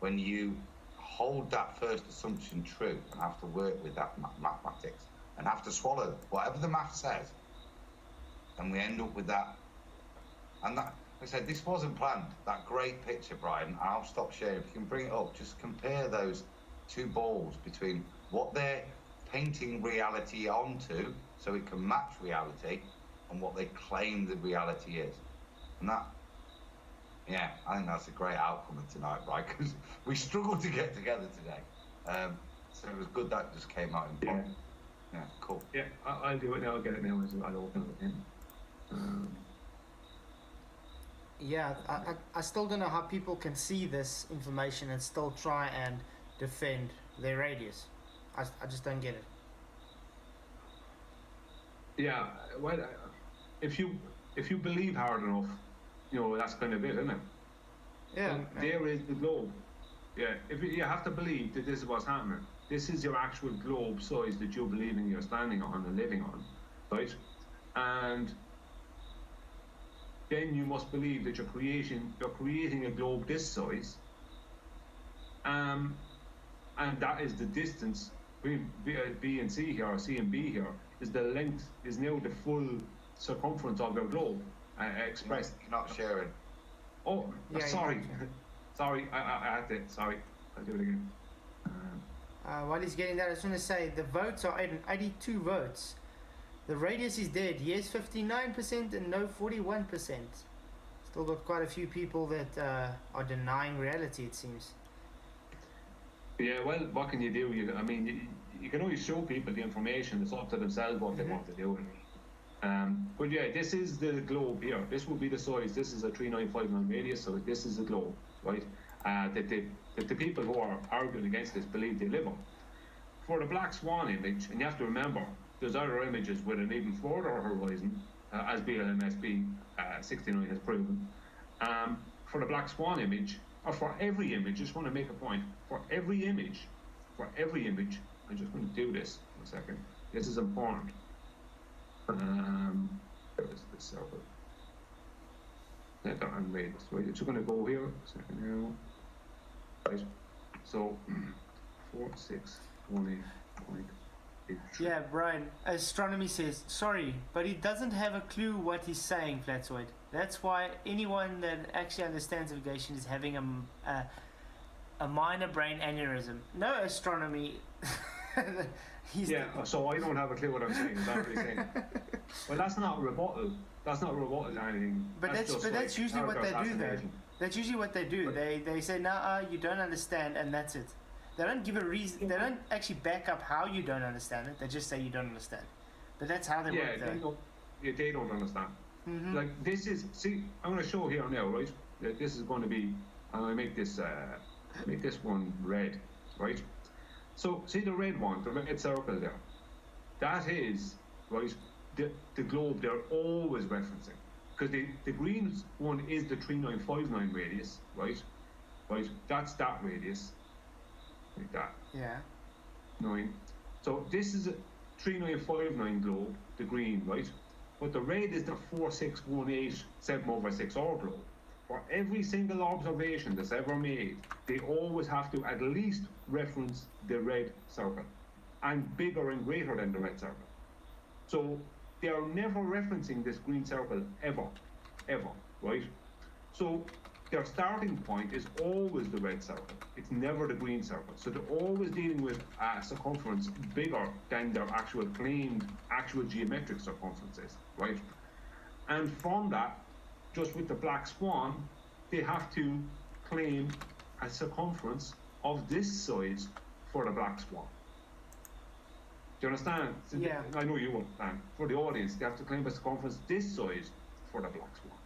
C: when you hold that first assumption true and have to work with that mathematics and have to swallow whatever the math says, and we end up with that. And that, like I said, this wasn't planned. That great picture, Brian, I'll stop sharing. If you can bring it up, just compare those two balls between what they're painting reality onto so it can match reality and what they claim the reality is. And that, yeah, I think that's a great outcome of tonight, right? Because we struggled to get together today. So it was good that just came out in point. Yeah, cool.
B: Yeah, I'll do it now. I'll get it now. I'll open it in.
A: Yeah, I still don't know how people can see this information and still try and defend their radius. I just don't get it.
B: Yeah, well, if you believe hard enough, that's kind of it, isn't it?
A: Yeah.
B: There is the globe. Yeah, if you have to believe that this is what's happening. This is your actual globe size that you're believing you're standing on and living on, right? And then you must believe that you're creating a globe this size, and that is the distance between B and C here, or C and B here, is the length, is now the full circumference of your globe expressed.
C: You're not sharing.
B: Oh,
A: Yeah,
B: sorry. Sorry, I had to, sorry. I'll do it again.
A: While he's getting that, I just want to say the votes are 82 votes. The radius is dead. Yes, 59% and no 41%. Still got quite a few people that are denying reality, it seems.
B: Yeah, well, what can you do? I mean, you can only show people the information. It's up to themselves what they want to do. But yeah, this is the globe here. This will be the size. This is a 3959 radius, so this is the globe, right? That the people who are arguing against this believe they live on. For the black swan image, and you have to remember, there's other images with an even further horizon, as BLMSB 69 has proven. For the black swan image, or for every image, just want to make a point, for every image, I'm just going to do this for a second. This is important. Where is this circle? Letter and radius. Right, it's going to go here. A second now. Right. So 4618.83.
A: Yeah, Brian, astronomy says, sorry, but he doesn't have a clue what he's saying, Flatzoid. That's why anyone that actually understands navigation is having a minor brain aneurysm. No astronomy.
B: So I don't have a clue what I'm saying. Is that what you're saying? Well, that's not rebuttal. That's not rebuttal to anything.
A: But that's usually what they do, though. That's usually what they do. They say, nah, you don't understand, and that's it. They don't give a reason. They don't actually back up how you don't understand it. They just say you don't understand. But that's how they work, though.
B: They don't understand. Like this is. See, I'm going to show here now, right? That this is going to be. I'm going to make this one red, right? So see the red one, the red circle there. That is right. The globe they're always referencing, because the green one is the 3959 radius, right? Right. That's that radius. Like that.
A: Yeah.
B: 9. So this is a 3959 globe, the green, right? But the red is the 4618 7/6 globe. For every single observation that's ever made, they always have to at least reference the red circle, and bigger and greater than the red circle. So they are never referencing this green circle ever, right? So their starting point is always the red circle. It's never the green circle. So they're always dealing with a circumference bigger than their actual claimed geometric circumferences, right? And from that, just with the black swan, they have to claim a circumference of this size for the black swan. Do you understand?
A: Yeah.
B: I know you understand. For the audience, they have to claim a circumference this size for the black swan.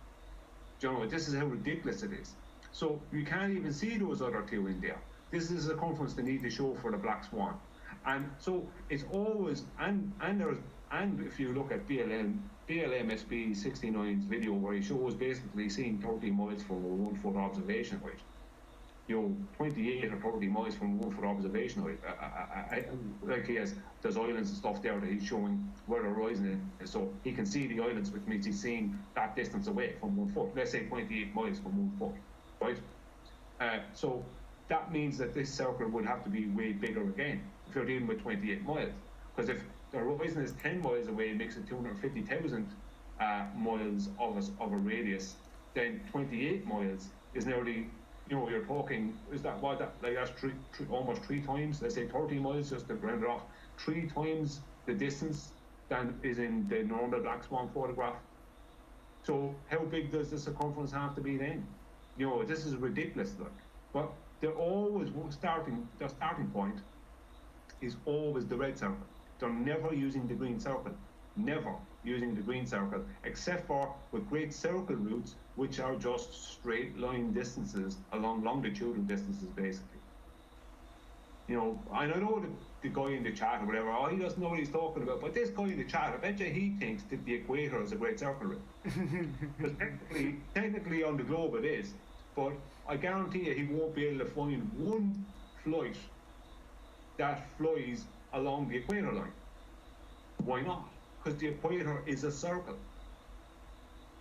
B: Do you know, this is how ridiculous it is. So you can't even see those other two in there. This is a circumference they need to show for the black swan. And so it's always, and if you look at BLMSB 69's video where he shows basically seeing 30 miles from a 1 foot observation height. 28 or 30 miles from 1 foot observation height. Like there's islands and stuff there that he's showing where the horizon is. So he can see the islands, which means he's seeing that distance away from 1 foot. Let's say 28 miles from 1 foot, right? So that means that this circle would have to be way bigger again if you're dealing with 28 miles. Because if the horizon is 10 miles away, it makes it 250,000 miles of a radius, then 28 miles is nearly, you're talking, is that what that, like that's almost 3 times, let's say 30 miles, just to round it off, 3 times the distance than is in the normal black swan photograph. So how big does the circumference have to be then? This is ridiculous, look. But they're always their starting point is always the red circle. They're never using the green circle. Never using the green circle, except for with great circle routes, which are just straight line distances along longitudinal distances, basically. And I know the guy in the chat or whatever, he doesn't know what he's talking about, but this guy in the chat, I bet you he thinks that the equator is a great circle route. Because technically on the globe it is, but I guarantee you he won't be able to find one flight that flies along the equator line. Why not? Because the equator is a circle.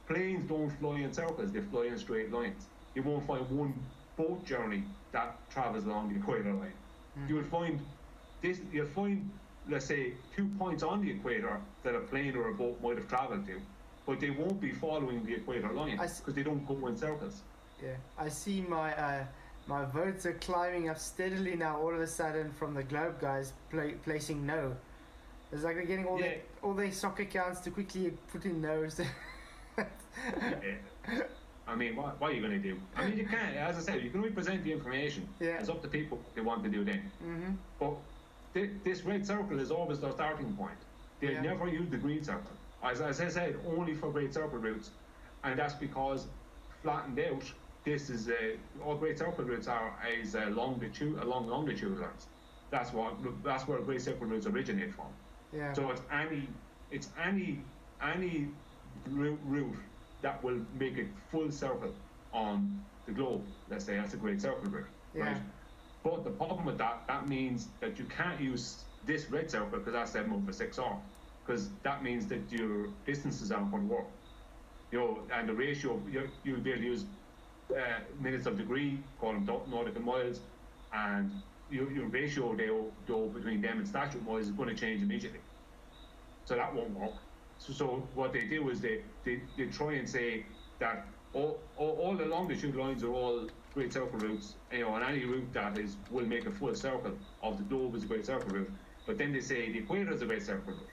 B: planes don't fly in circles, they fly in straight lines. You won't find one boat journey that travels along the equator line. You'll find let's say 2 points on the equator that a plane or a boat might have traveled to, but they won't be following the equator line because they don't go in circles.
A: Yeah, I see my votes are climbing up steadily now. All of a sudden, from the Globe guys placing no. It's like they're getting all their soccer accounts to quickly put in no's.
B: I mean, what are you going to do? I mean, you can't, as I said, you can only present the information.
A: Yeah.
B: It's up to people what they want to do then. But this red circle is always their starting point. They never use the green circle. As I said, only for great circle routes. And that's because flattened out, this is all great circle routes is along longitude lines. That's where great circle routes originate from.
A: Yeah.
B: So it's any route that will make a full circle on the globe. Let's say that's a great circle route, right? But the problem with that means that you can't use this red circle because that's 7/6R, because that means that your distances aren't going to work. And the ratio you'll be able to use minutes of degree, call them nautical miles, and your ratio though between them and statute miles is going to change immediately. So that won't work. So what they do is they try and say that all the longitude lines are all great circle routes, and any route that will make a full circle of the globe is a great circle route. But then they say the equator is a great circle route,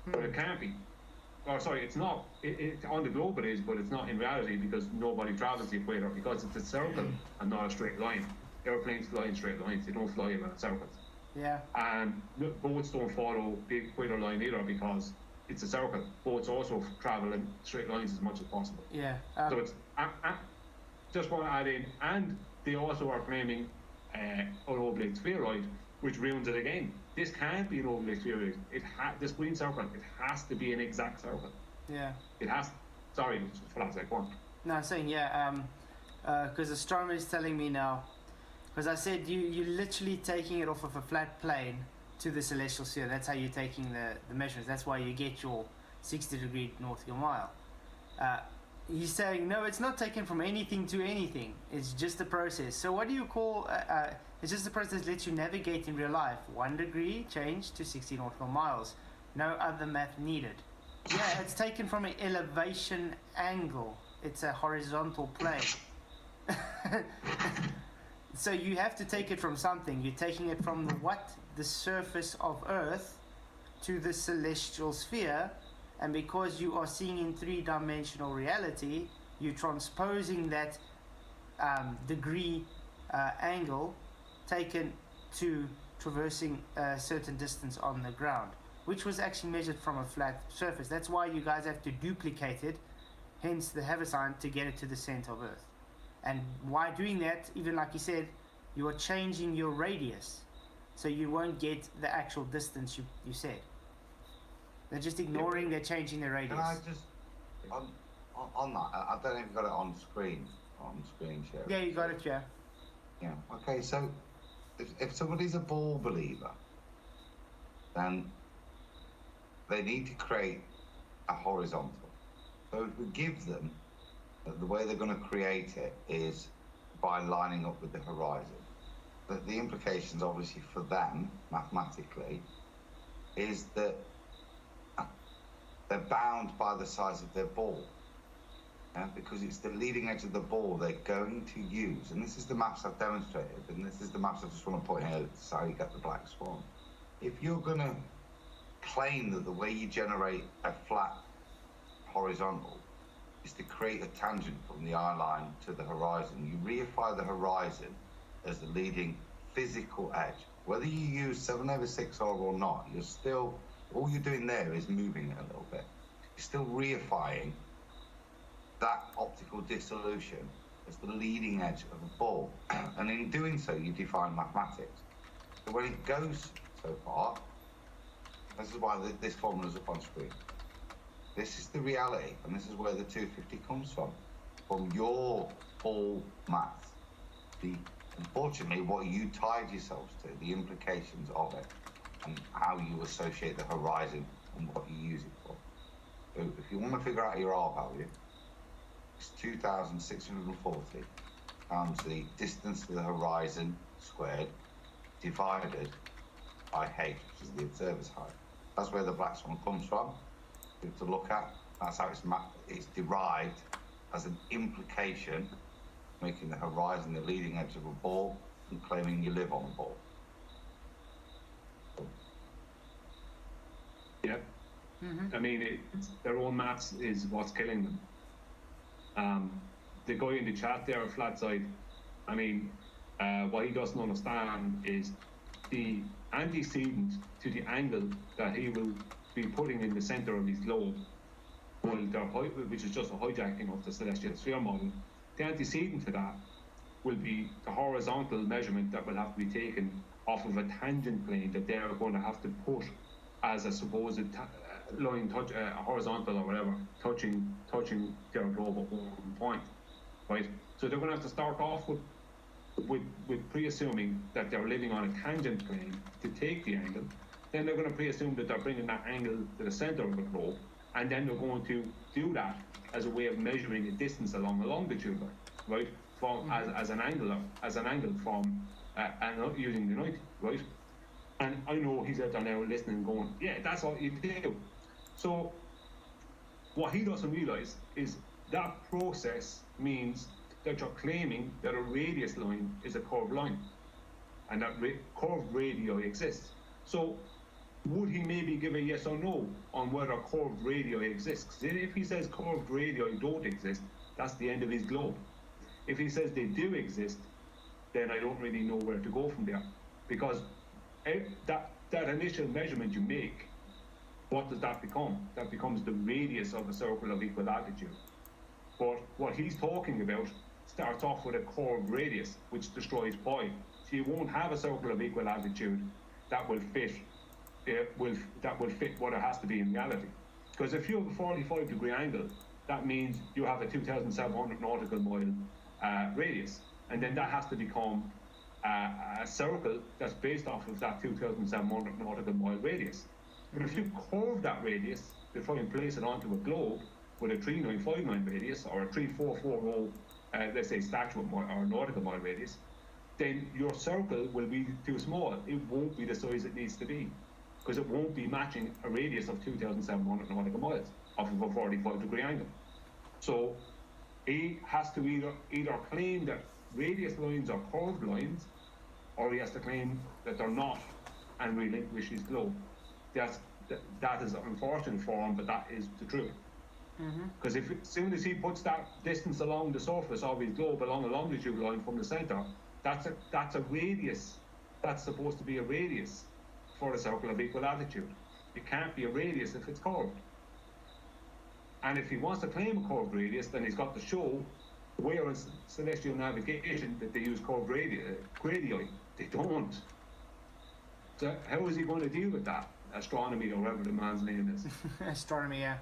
B: but it can't be. Or sorry, it's not. On the globe it is, but it's not in reality because nobody travels the equator because it's a circle and not a straight line. Airplanes fly in straight lines; they don't fly in circles.
A: Yeah.
B: And boats don't follow the equator line either because it's a circle. Boats also travel in straight lines as much as possible.
A: Yeah.
B: So it's just want to add in, and they also are claiming an oblate spheroid, which ruins it again. This can't be an oblate spheroid. This green circle, it has to be an exact circle.
A: Yeah.
B: It has. Sorry, for that second one.
A: No, I'm saying because astronomer is telling me now. Because I said you're literally taking it off of a flat plane to the celestial sphere. That's how you're taking the measurements. That's why you get your 60-degree nautical mile. He's saying, no, it's not taken from anything to anything. It's just a process. So what do you call... it's just a process that lets you navigate in real life. 1 degree change to 60 nautical miles. No other math needed. Yeah, it's taken from an elevation angle. It's a horizontal plane. So you have to take it from something. You're taking it from the surface of Earth to the celestial sphere, and because you are seeing in 3-dimensional reality, you're transposing that degree angle taken to traversing a certain distance on the ground, which was actually measured from a flat surface. That's why you guys have to duplicate it, hence the Haversine, to get it to the center of Earth. And why doing that, even like you said, you are changing your radius, so you won't get the actual distance you said. They're just ignoring, they're changing their radius.
C: Can I just, on that, I don't even got it on screen share.
A: Yeah, you got it, yeah.
C: Yeah, okay, so if somebody's a ball believer, then they need to create a horizontal. So if we give them, the way they're going to create it is by lining up with the horizon. The implications, obviously, for them, mathematically, is that they're bound by the size of their ball. Because it's the leading edge of the ball they're going to use. And this is the maths I've demonstrated, and this is the maths I just want to point out, so you get the black swan. If you're going to claim that the way you generate a flat horizontal is to create a tangent from the eye line to the horizon, you reify the horizon as the leading physical edge. Whether you use 7/6R or not, you're still, all you're doing there is moving it a little bit. You're still reifying that optical dissolution as the leading edge of a ball. And in doing so, you define mathematics. So when it goes so far, this is why this formula is up on screen. This is the reality, and this is where the 250 comes from your ball maths. Unfortunately, what you tied yourselves to, the implications of it, and how you associate the horizon and what you use it for. So if you want to figure out your R value, is 2,640 times the distance to the horizon squared divided by h, which is the observer's height. That's where the black swan comes from. To look at, that's how it's derived as an implication, making the horizon the leading edge of a ball and claiming you live on a ball.
B: Yeah. I mean, their own maths is what's killing them. The guy in the chat there, Flatzoid, I mean, what he doesn't understand is the antecedent to the angle that he will be putting in the center of his globe, which is just a hijacking of the celestial sphere model. The antecedent to that will be the horizontal measurement that will have to be taken off of a tangent plane that they're going to have to put as a supposed line, horizontal or whatever, touching their globe at one point, right? So they're going to have to start off with pre-assuming that they're living on a tangent plane to take the angle. Then they're going to pre-assume that they're bringing that angle to the center of the globe, and then they're going to do that as a way of measuring a distance along a longitude, right? From as an angle from and not using the 90, right? And I know he's out there now listening, going, yeah, that's what you do. So what he doesn't realise is that process means that you're claiming that a radius line is a curved line, and that curved radii exists. So would he maybe give a yes or no on whether curved radii exists? If he says curved radii don't exist, that's the end of his globe. If he says they do exist, then I don't really know where to go from there, because that initial measurement you make, what does that become? That becomes the radius of a circle of equal altitude. But what he's talking about starts off with a curved radius, which destroys pi. So you won't have a circle of equal altitude that will fit what it has to be in reality. Because if you have a 45-degree angle, that means you have a 2,700 nautical mile radius, and then that has to become a circle that's based off of that 2,700 nautical mile radius. But if you curve that radius before you place it onto a globe with a 3959 radius or a 3440, let's say statute or nautical mile radius, then your circle will be too small. It won't be the size it needs to be, because it won't be matching a radius of 2,700 nautical miles off of a 45-degree angle. So he has to either claim that radius lines are curved lines, or he has to claim that they're not and relinquish his globe. That is unfortunate for him, but that is the truth. Because as soon as he puts that distance along the surface of his globe along a longitude line from the center, that's a radius. That's supposed to be a radius for a circle of equal altitude. It can't be a radius if it's curved. And if he wants to claim a curved radius, then he's got to show where in celestial navigation that they use curved radii. They don't. So how is he going to deal with that? Astronomy, or whatever the man's name is.
A: Astronomy, yeah.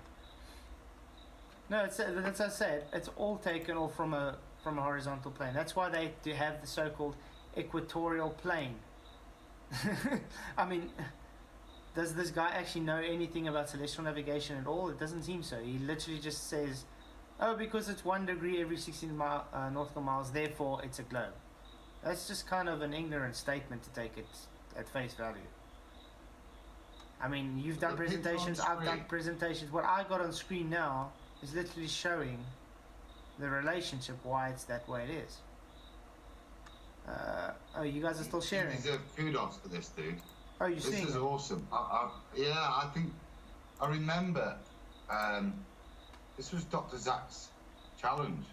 A: No, that's as I said. It's all taken off from a horizontal plane. That's why they do have the so-called equatorial plane. I mean, does this guy actually know anything about celestial navigation at all? It doesn't seem so. He literally just says, "Oh, because it's 1 degree every 16 nautical miles, therefore it's a globe." That's just kind of an ignorant statement to take it at face value. I mean, you've done presentations, I've done presentations. What I got on screen now is literally showing the relationship, why it's that way it is. Oh, you guys are still sharing?
C: You deserve kudos for this, dude.
A: Oh, you're seeing
C: This is
A: it?
C: awesome. I think I remember this was Dr. Zach's challenge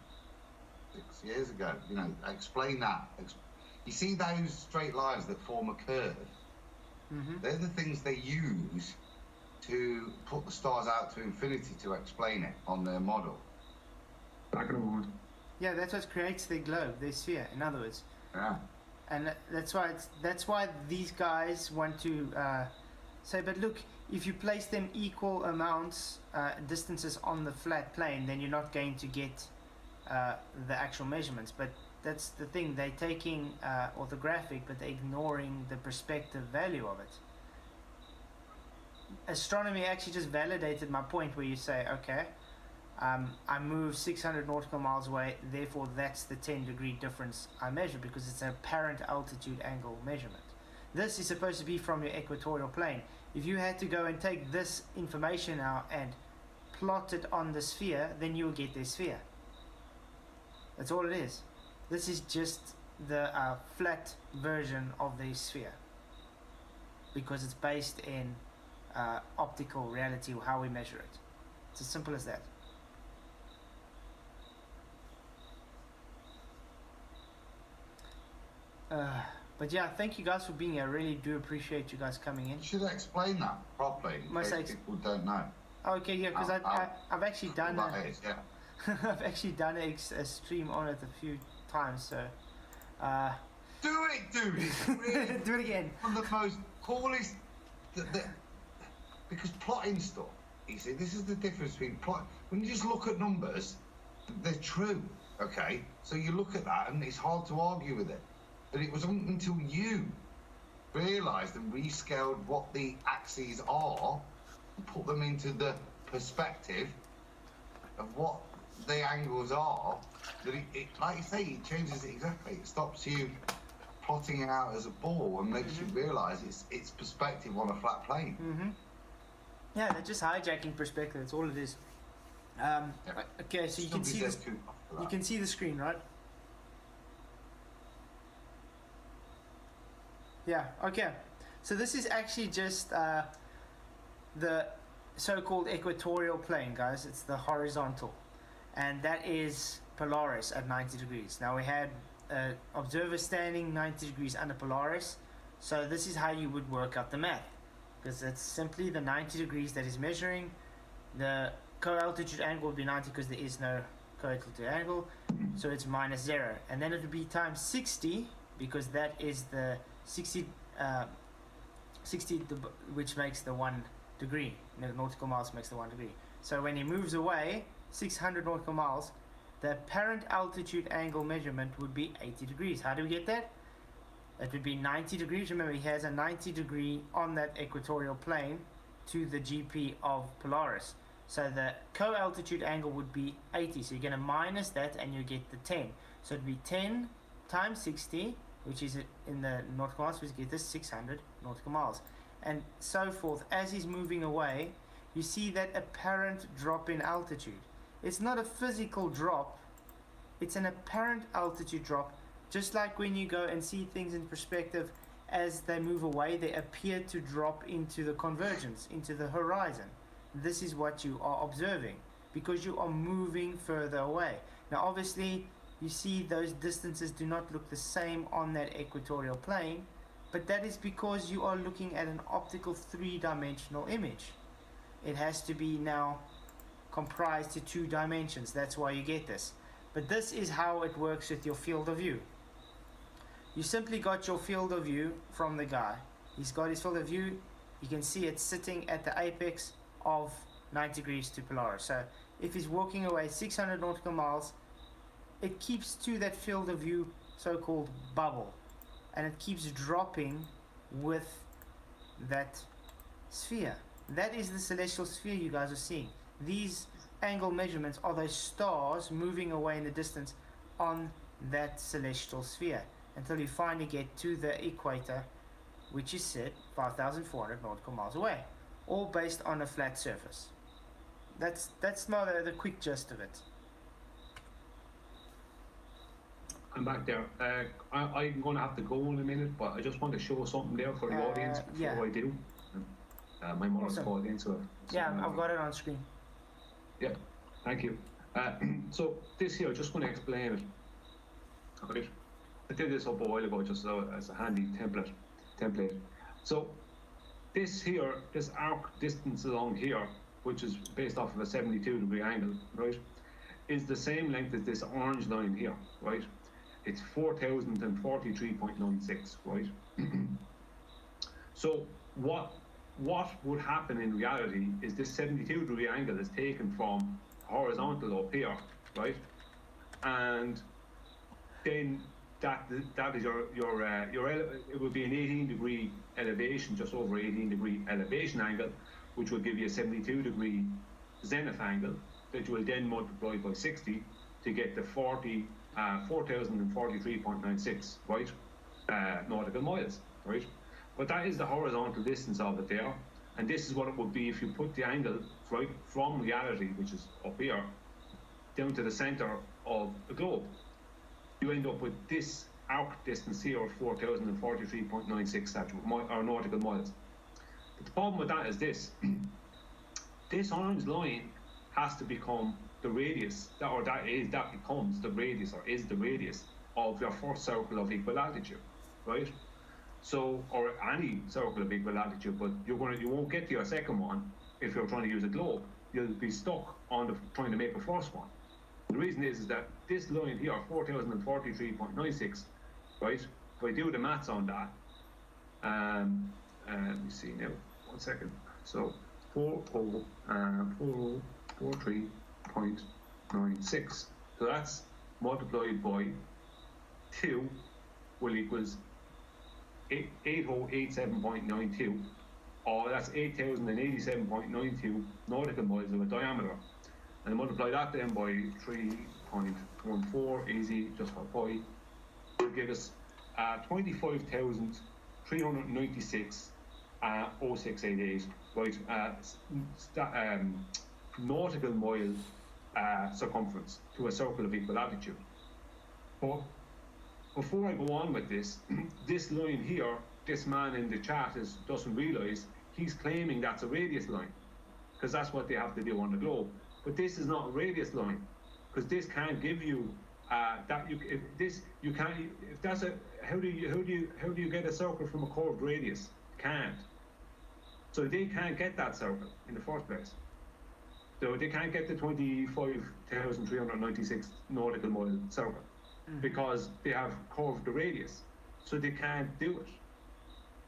C: 6 years ago. You know, explain that. You see those straight lines that form a curve? They're the things they use to put the stars out to infinity to explain it on their model.
B: Back in the wood.
A: Yeah, that's what creates their globe, their sphere, in other words.
C: Yeah.
A: And that's why these guys want to say, but look, if you place them equal amounts, distances on the flat plane, then you're not going to get the actual measurements. But that's the thing, they're taking orthographic, but they're ignoring the perspective value of it. Astronomy actually just validated my point where you say, okay, I move 600 nautical miles away, therefore that's the 10-degree difference I measure because it's an apparent altitude angle measurement. This is supposed to be from your equatorial plane. If you had to go and take this information now and plot it on the sphere, then you will get the sphere. That's all it is. This is just the flat version of the sphere because it's based in optical reality, or how we measure it. It's as simple as that. But yeah, thank you guys for being here. I really do appreciate you guys coming in.
C: You should explain that properly in case people don't know.
A: Okay, yeah, because I've actually done
C: yeah.
A: I've actually done a stream on it a few times, so
C: do it, dude. It's really
A: do it again.
C: one of the most coolest because plotting stuff, you see, this is the difference between plot. When you just look at numbers, they're true, okay? So you look at that and it's hard to argue with it. But it wasn't until you realised and rescaled what the axes are and put them into the perspective of what the angles are, that it like you say, it changes it exactly. It stops you plotting it out as a ball and makes you realise it's perspective on a flat plane.
A: Yeah, they're just hijacking perspective. That's all it is. Okay, so you can see this. You can see the screen, right? Yeah, okay. So this is actually just the so-called equatorial plane, guys. It's the horizontal. And that is Polaris at 90 degrees. Now we had observer standing 90 degrees under Polaris. So this is how you would work out the math. Because it's simply the 90 degrees that is measuring. The co-altitude angle would be 90 because there is no co-altitude angle. So it's minus 0. And then it would be times 60 because that is the 60 which makes the 1 degree. Nautical miles makes the 1 degree. So when he moves away 600 nautical miles, the apparent altitude angle measurement would be 80 degrees. How do we get that? It would be 90 degrees. Remember, he has a 90 degree on that equatorial plane to the GP of Polaris. So the co-altitude angle would be 80. So you're going to minus that and you get the 10. So it would be 10 times 60, which is in the nautical miles, which get this 600 nautical miles. And so forth. As he's moving away, you see that apparent drop in altitude. It's not a physical drop. It's an apparent altitude drop. Just like when you go and see things in perspective, as they move away, they appear to drop into the convergence, into the horizon. This is what you are observing because you are moving further away. Now, obviously, you see those distances do not look the same on that equatorial plane, but that is because you are looking at an optical three-dimensional image. It has to be now comprised to 2 dimensions. That's why you get this. But this is how it works with your field of view. You simply got your field of view from the guy. He's got his field of view. You can see it sitting at the apex of 90 degrees to Polaris. So if he's walking away 600 nautical miles, it keeps to that field of view so-called bubble. And it keeps dropping with that sphere. That is the celestial sphere you guys are seeing. These angle measurements are those stars moving away in the distance on that celestial sphere until you finally get to the equator, which is set 5,400 nautical miles away, all based on a flat surface. That's not the quick gist of it.
B: I'm back there. I'm going to have to go in a minute, but I just want to show something there for the audience before I do. My mother's called in, so
A: I've got it on screen.
B: Yeah, thank you. So this here, just going to explain it. Okay. I did this up a while ago just as a handy template. So this here, this arc distance along here, which is based off of a 72-degree angle, right, is the same length as this orange line here, right? It's 4,043.96, right? So what would happen in reality is this 72-degree angle is taken from horizontal up here, right? And then that is your it would be an 18-degree elevation, just over 18-degree elevation angle, which would give you a 72-degree zenith angle, that you will then multiply by 60 to get the 4,043.96, right? Nautical miles, right? But that is the horizontal distance of it there, and this is what it would be if you put the angle right from reality, which is up here, down to the center of the globe. You end up with this arc distance here of 4,043.96 nautical miles. But the problem with that is this: this orange line has to become the radius, that becomes the radius, or is the radius of your first circle of equal latitude, right? So, or any circle of equal latitude, but you won't get to your second one if you're trying to use a globe. You'll be stuck on trying to make a first one. The reason is that this line here, 4,043.96, right? If I do the maths on that, let me see now, 1 second. So 4,043.96. So that's multiplied by 2 will equals 8087.92, or that's 8,087.92 nautical miles of a diameter. And multiply that then by 3.14, easy, just for pi, will give us 25,396.0688, right? Nautical mile circumference to a circle of equal latitude. But before I go on with this, this line here, this man in the chat doesn't realise he's claiming that's a radius line, because that's what they have to do on the globe. But this is not a radius line, because this can't give you how do you get a circle from a curved radius? Can't. So they can't get that circle in the first place. So they can't get the 25,396 nautical mile circle because they have curved the radius. So they can't do it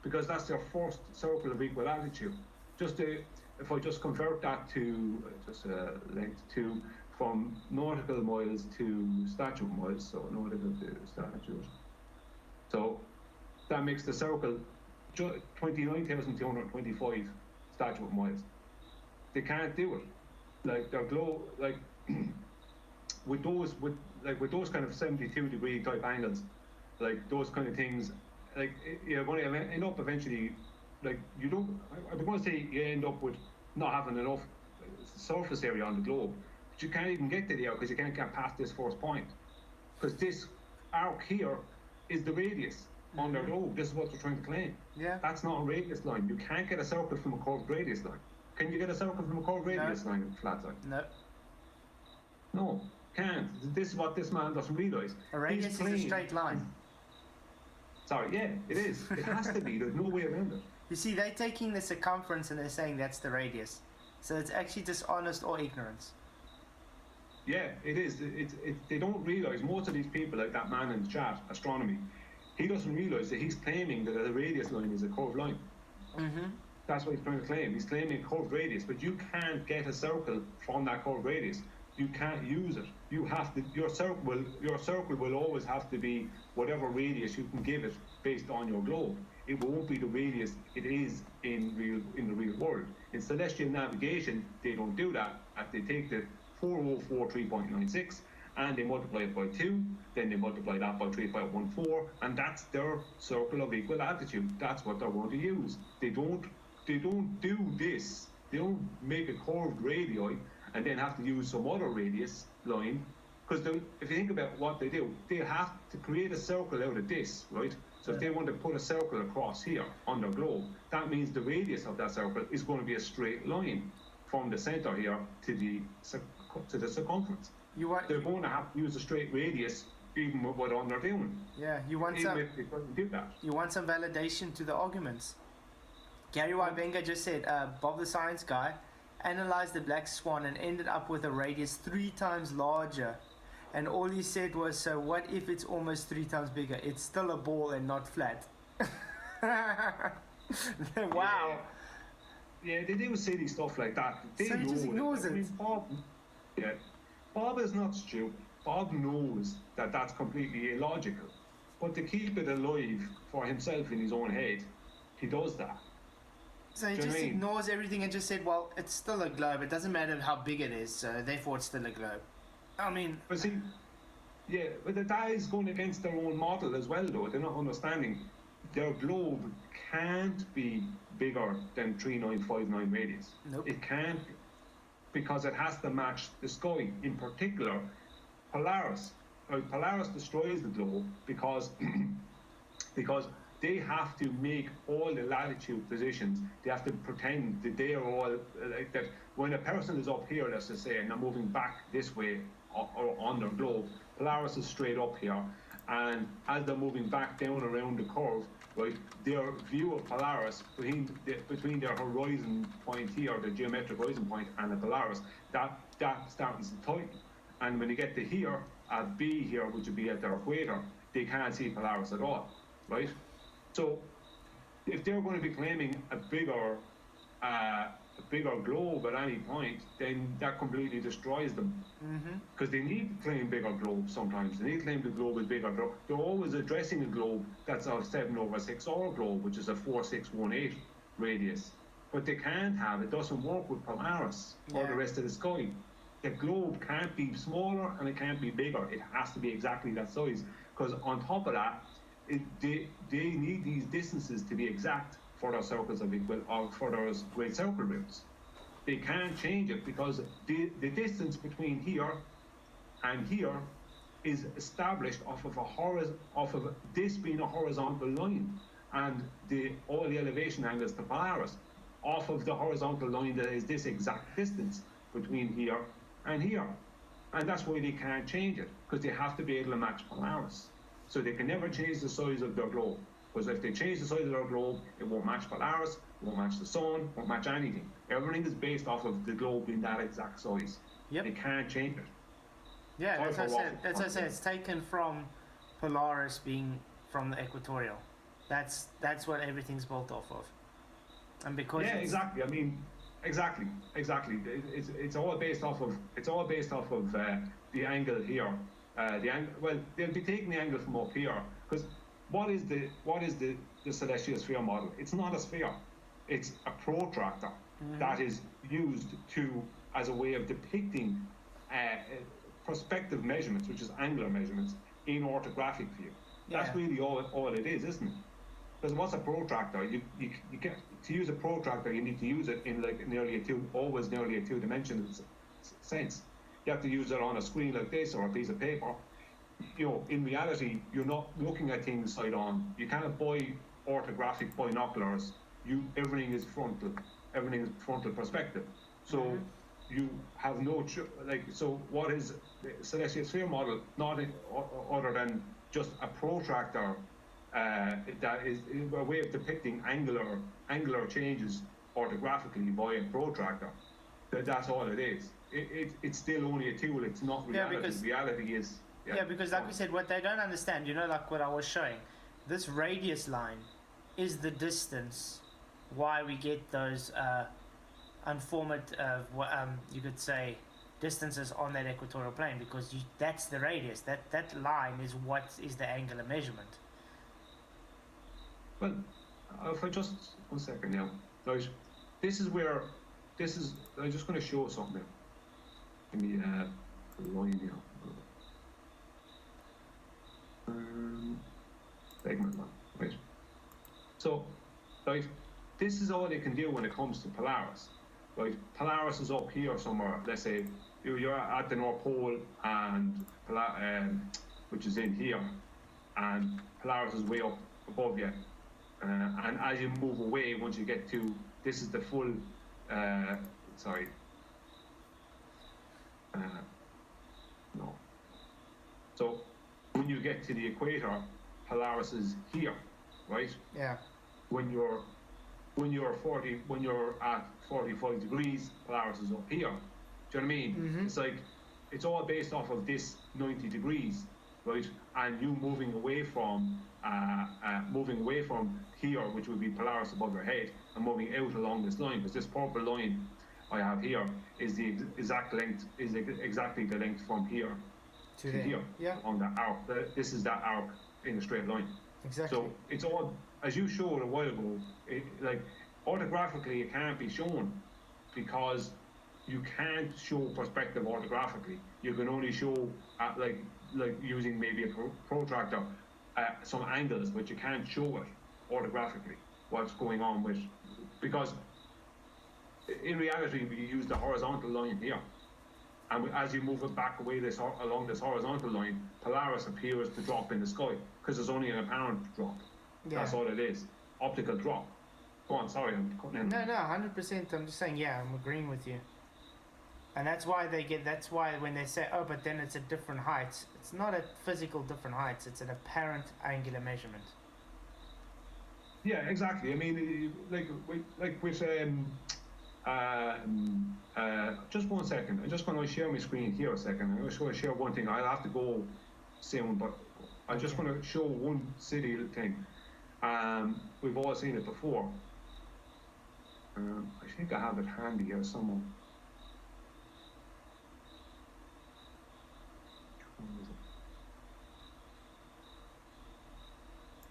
B: because that's their first circle of equal latitude. If I just convert that to length from nautical miles to statute miles, so nautical to statute. So that makes the circle 29,225 statute miles. They can't do it. Like their glow, like with those kind of 72-degree type angles, like those kind of things, like you're going to end up eventually. Like you don't, I'm going to say you end up with not having enough surface area on the globe, but you can't even get to there because you can't get past this first point. Because this arc here is the radius on their globe. This is what they're trying to claim.
A: Yeah.
B: That's not a radius line. You can't get a circle from a curved radius line. Can you get a circle from a curved radius line in flatzoid?
A: No.
B: No, can't. This is what this man doesn't realise.
A: A radius is a straight line.
B: Sorry, yeah, it is. It has to be. There's no way around it.
A: You see, they're taking the circumference and they're saying that's the radius. So it's actually dishonest or ignorance.
B: Yeah, it is. They don't realise, most of these people, like that man in the chat, astronomy, he doesn't realise that he's claiming that a radius line is a curved line. That's what he's trying to claim. He's claiming a curved radius, but you can't get a circle from that curved radius. You can't use it. You have to. Your circle will always have to be whatever radius you can give it based on your globe. It won't be the radius it is in the real world. In celestial navigation, they don't do that. They take the 4043.96 and they multiply it by 2, then they multiply that by 3.14, and that's their circle of equal latitude. That's what they're going to use. They don't do this. They don't make a curved radii and then have to use some other radius line, because if you think about what they do, they have to create a circle out of this, right? So if they want to put a circle across here on their globe, that means the radius of that circle is going to be a straight line from the center here to the circumference. They're going to have to use a straight radius even with what they're doing.
A: Yeah, you want
B: even if they couldn't do that.
A: You want some validation to the arguments. Gary Wybenga just said, Bob the Science Guy analyzed the black swan and ended up with a radius 3 times larger. And all he said was, so what if it's almost 3 times bigger? It's still a ball and not flat. Wow.
B: Yeah, they do silly stuff like that. They
A: so he just ignores it.
B: Bob is not stupid. Bob knows that that's completely illogical. But to keep it alive for himself in his own head, he does that.
A: So he
B: Do you know
A: just
B: what I mean?
A: ignores everything and just said, well, it's still a globe. It doesn't matter how big it is, so therefore it's still a globe. I mean,
B: But see, yeah, but that is going against their own model as well, though. They're not understanding their globe can't be bigger than 3959 radius.
A: Nope.
B: It can't, because it has to match the sky. In particular, Polaris. Polaris destroys the globe because because they have to make all the latitude positions. They have to pretend that they are all like that. When a person is up here, let's just say, and they're moving back this way or on their globe, Polaris is straight up here, and as they're moving back down around the curve, right, their view of Polaris between their horizon point here, the geometric horizon point, and the Polaris, that starts to tighten. And when you get to here, at B here, which would be at their equator, they can't see Polaris at all, right? So if they're going to be claiming a bigger globe at any point, then that completely destroys them. Because they need to claim bigger globes sometimes. They need to claim the globe is bigger. They're always addressing a globe that's a 7/6 globe, which is a 4618 radius. But they can't have, it doesn't work with Polaris or the rest of the sky. The globe can't be smaller and it can't be bigger. It has to be exactly that size. Because on top of that, they need these distances to be exact for their circles of or for those great circle routes. They can't change it because the distance between here and here is established off of this being a horizontal line, and all the elevation angles to Polaris off of the horizontal line that is this exact distance between here and here. And that's why they can't change it, because they have to be able to match Polaris. So they can never change the size of their globe, because if they change the size of their globe, it won't match Polaris, it won't match the sun, won't match anything. Everything is based off of the globe being that exact size.
A: Yep.
B: They can't change it.
A: Yeah,
B: Sorry
A: that's what I
B: for
A: said. That's what I said. It's taken from Polaris being from the equatorial. That's what everything's built off of. And because
B: Yeah, exactly. I mean, exactly. It's all based off of the angle here. Well, they'll be taking the angle from up here, because what is the celestial sphere model? It's not a sphere. It's a protractor that is used as a way of depicting perspective measurements, which is angular measurements, in orthographic view. That's really all it is, isn't it? Because what's a protractor? You get to use a protractor, you need to use it in like nearly a two-dimensional sense. You have to use it on a screen like this or a piece of paper. You know, in reality, you're not looking at things side on. You can't buy orthographic binoculars. Everything is frontal perspective. So you have no So what is the celestial sphere model? Not other than just a protractor that is a way of depicting angular changes orthographically by a protractor. That's all it is. It's still only a tool. It's not reality.
A: Because
B: reality is.
A: Yeah, because like we said, what they don't understand, like what I was showing, this radius line is the distance why we get those unformed, you could say, distances on that equatorial plane, because that's the radius. That line is what is the angular measurement.
B: Well, if I just 1 second now, right, I'm just going to show something now. Give me a line here. Segment line, right? So, right, this is all they can do when it comes to Polaris, right? Polaris is up here somewhere. Let's say you're at the North Pole, and which is in here, and Polaris is way up above you. And as you move away, once you get to, this is the full, no. So when you get to the equator, Polaris is here, right?
A: Yeah.
B: When you're at 45 degrees, Polaris is up here. Do you know what I mean? It's like, it's all based off of this 90 degrees, right? And you moving away from here, which would be Polaris above your head, and moving out along this line, because this purple line I have here is the exact length, is exactly the length from here to here, on that arc. This is that arc in a straight line.
A: Exactly.
B: So it's all, as you showed a while ago, Orthographically, it can't be shown because you can't show perspective orthographically. You can only show like using maybe a protractor some angles, but you can't show it orthographically what's going on with, because in reality we use the horizontal line here, and as you move it back away along this horizontal line, Polaris appears to drop in the sky because there's only an apparent drop. Yeah. That's all it is, optical drop. Go on, sorry, I'm cutting in.
A: No, 100%. I'm just saying, yeah, I'm agreeing with you. And that's why that's why when they say, oh, but then it's at different heights, it's not at physical different heights, it's an apparent angular measurement.
B: Yeah, exactly. I mean, like with just 1 second. I'm just going to share my screen here a second. I'm just going to share one thing. I'll have to go soon, but I'm just going to show one silly thing. We've all seen it before. I think I have it handy here somewhere.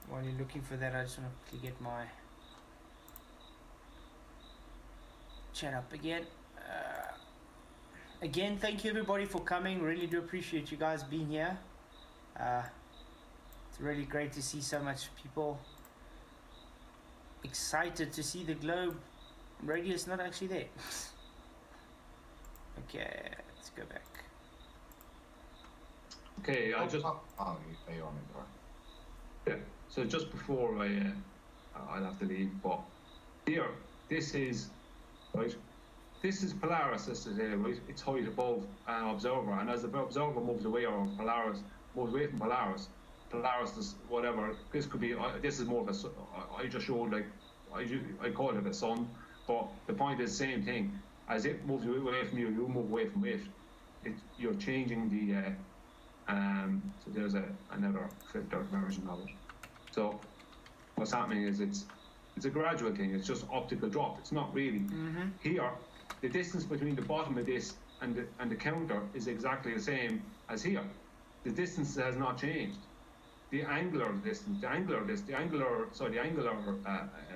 A: While you're looking for that, I just want to get my chat up again. Again, thank you everybody for coming. Really do appreciate you guys being here. It's really great to see so much people excited to see the globe radius not actually there. Okay, let's go back.
B: Okay, I just.
C: Are you on it, right?
B: Yeah. So just before I'll have to leave, but here, this is right. This is Polaris. This is here, right? It's height above an observer, and as the observer moves away, or Polaris moves away from Polaris, Polaris is whatever. This could be. This is more of a. I just showed like I call it a sun, but the point is the same thing. As it moves away from you, you move away from it. You're changing the. So there's another filter version of it. So what's happening is it's a gradual thing. It's just optical drop. It's not really. Here, the distance between the bottom of this and the counter is exactly the same as here. The distance has not changed. The angular distance, the angular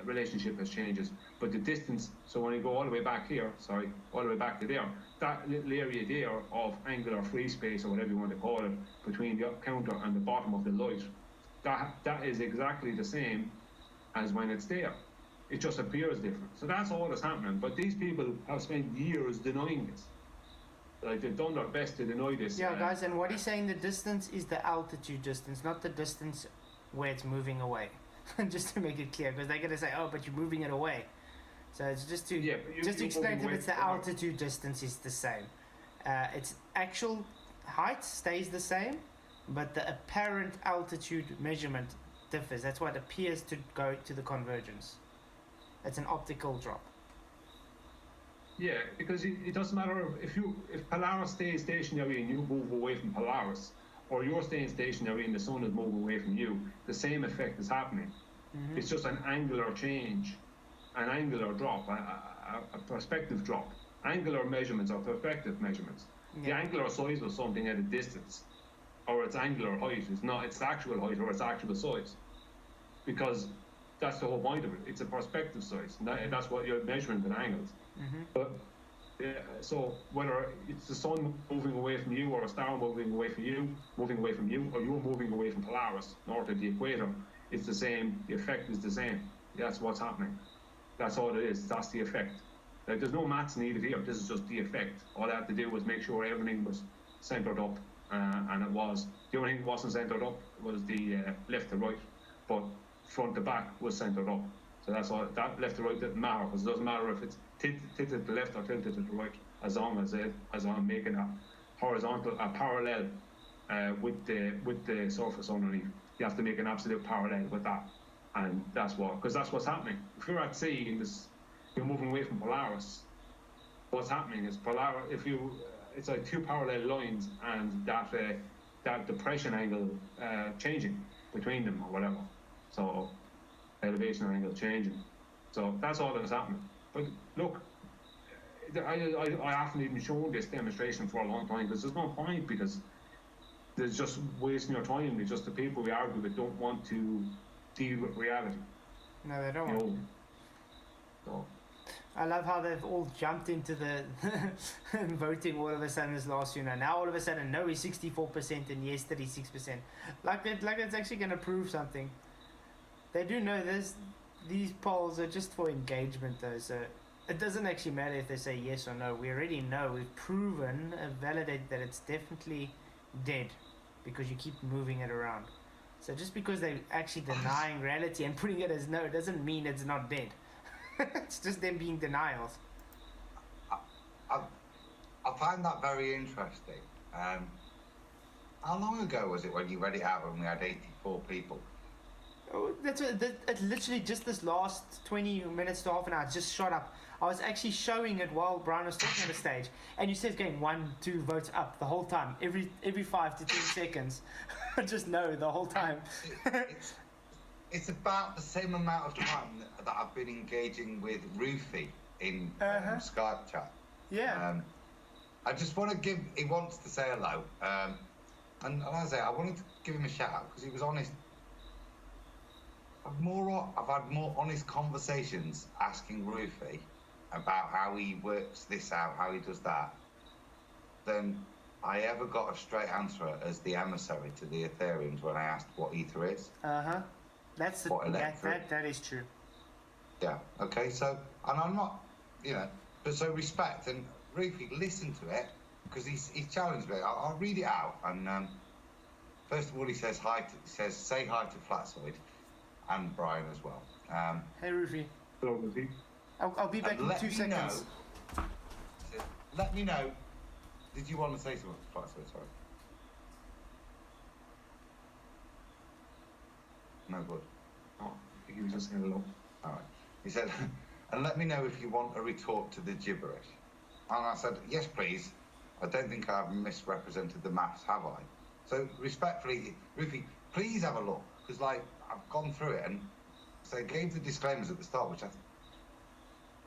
B: relationship has changes, but the distance. So when you go all the way back here, all the way back to there, that little area there of angular free space, or whatever you want to call it, between the counter and the bottom of the light, that is exactly the same as when it's there. It just appears different. So that's all that's happening. But these people have spent years denying this. Like, they've done their best to deny this.
A: Yeah, guys, and what he's saying, the distance is the altitude distance, not the distance where it's moving away. Just to make it clear, because they're going to say, oh, but you're moving it away. So it's just to explain to them, it's the altitude distance is the same. Its actual height stays the same, but the apparent altitude measurement differs. That's what appears to go to the convergence. It's an optical drop.
B: Yeah, because it doesn't matter if Polaris stays stationary and you move away from Polaris, or you're staying stationary and the sun is moving away from you, the same effect is happening. It's just an angular change, an angular drop, a perspective drop. Angular measurements are perspective measurements. Yeah. The angular size of something at a distance, or its angular height, is not its actual height or its actual size, because that's the whole point of it. It's a perspective size, and that's what you're measuring with angles. But so whether it's the sun moving away from you, or a star moving away from you, or you're moving away from Polaris north of the equator, it's the same. The effect is the same. That's what's happening. That's all it is. That's the effect. Like, there's no maths needed here. This is just the effect. All I had to do was make sure everything was centered up, and it was. The only thing that wasn't centered up was the left to right, but front to back was centered up. So that's all. That left to right didn't matter, because it doesn't matter if it's tilted to the left or tilted to the right, as long as I'm making a parallel with the surface underneath. You have to make an absolute parallel with that, and that's what's happening. If you're at sea and you're moving away from Polaris, what's happening is it's like two parallel lines, and that depression angle changing between them or whatever. So elevation angle changing. So that's all that's happening. But look, I haven't even shown this demonstration for a long time, because there's no point, because there's just wasting your time. It's just the people we argue with don't want to deal with reality.
A: No, they don't want to.
B: So
A: I love how they've all jumped into the voting all of a sudden this last year. Now all of a sudden, no, he's 64% and yes, 36%. Like that's actually going to prove something. They do know this. These polls are just for engagement, though. So it doesn't actually matter if they say yes or no. We already know. We've proven and validated that it's definitely dead because you keep moving it around. So just because they're actually denying reality and putting it as no doesn't mean it's not dead. It's just them being denials.
C: I find that very interesting. How long ago was it when you read it out when we had 84 people?
A: Oh, it literally just this last 20 minutes to half an hour just shot up. I was actually showing it while Brian was talking on the stage, and you said going 1, 2 votes up the whole time, every 5 to 10 seconds. Just no the whole time.
C: It's about the same amount of time that I've been engaging with Rufy in Skype chat.
A: Yeah.
C: I just want to give. He wants to say hello, and as I say, I wanted to give him a shout out because he was honest. I've had more honest conversations asking Rufy about how he works this out, how he does that, than I ever got a straight answer as the emissary to the Ethereums when I asked what Ether is.
A: That's that is true.
C: Yeah. Okay. So, and I'm not, but so respect and Rufy, listen to it because he's challenged me. I'll read it out. And first of all, he says say hi to Flatzoid and Brian as well.
A: Hey Rufy.
B: hello, Rufy.
A: I'll be back in 2 seconds.
C: Let me know. Did you want to say something to Flatzoid? Sorry. No good.
B: Oh, I think he was just saying hello.
C: All right. He said, and let me know if you want a retort to the gibberish. And I said, yes, please. I don't think I've misrepresented the maths, have I? So respectfully, Rufy, please have a look. Because, I've gone through it and so I gave the disclaimers at the start, which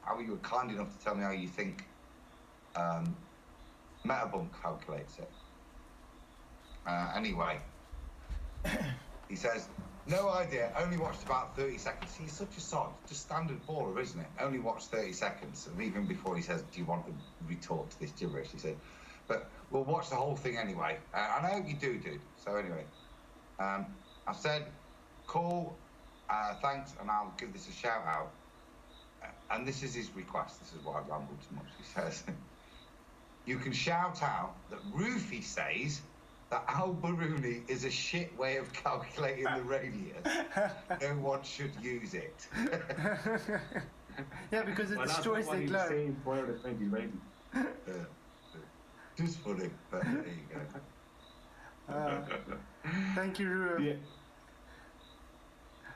C: how you were kind enough to tell me how you think Metabump calculates it. Anyway, he says, no idea, only watched about 30 seconds. He's such a sod, just standard baller, isn't it? Only watched 30 seconds. And even before he says, do you want to retort to this gibberish? He said, but we'll watch the whole thing anyway. And I hope you do, dude. So anyway, I said, cool, thanks, and I'll give this a shout out. And this is his request. This is why I've rambled too much. He says, you can shout out that Rufy says that Al-Biruni is a shit way of calculating the radius. No one should use it.
A: Yeah, because it destroys the globe.
B: Saying prior to 2020.
C: Just funny, but there you go.
A: Thank you, Ru.
B: Yeah.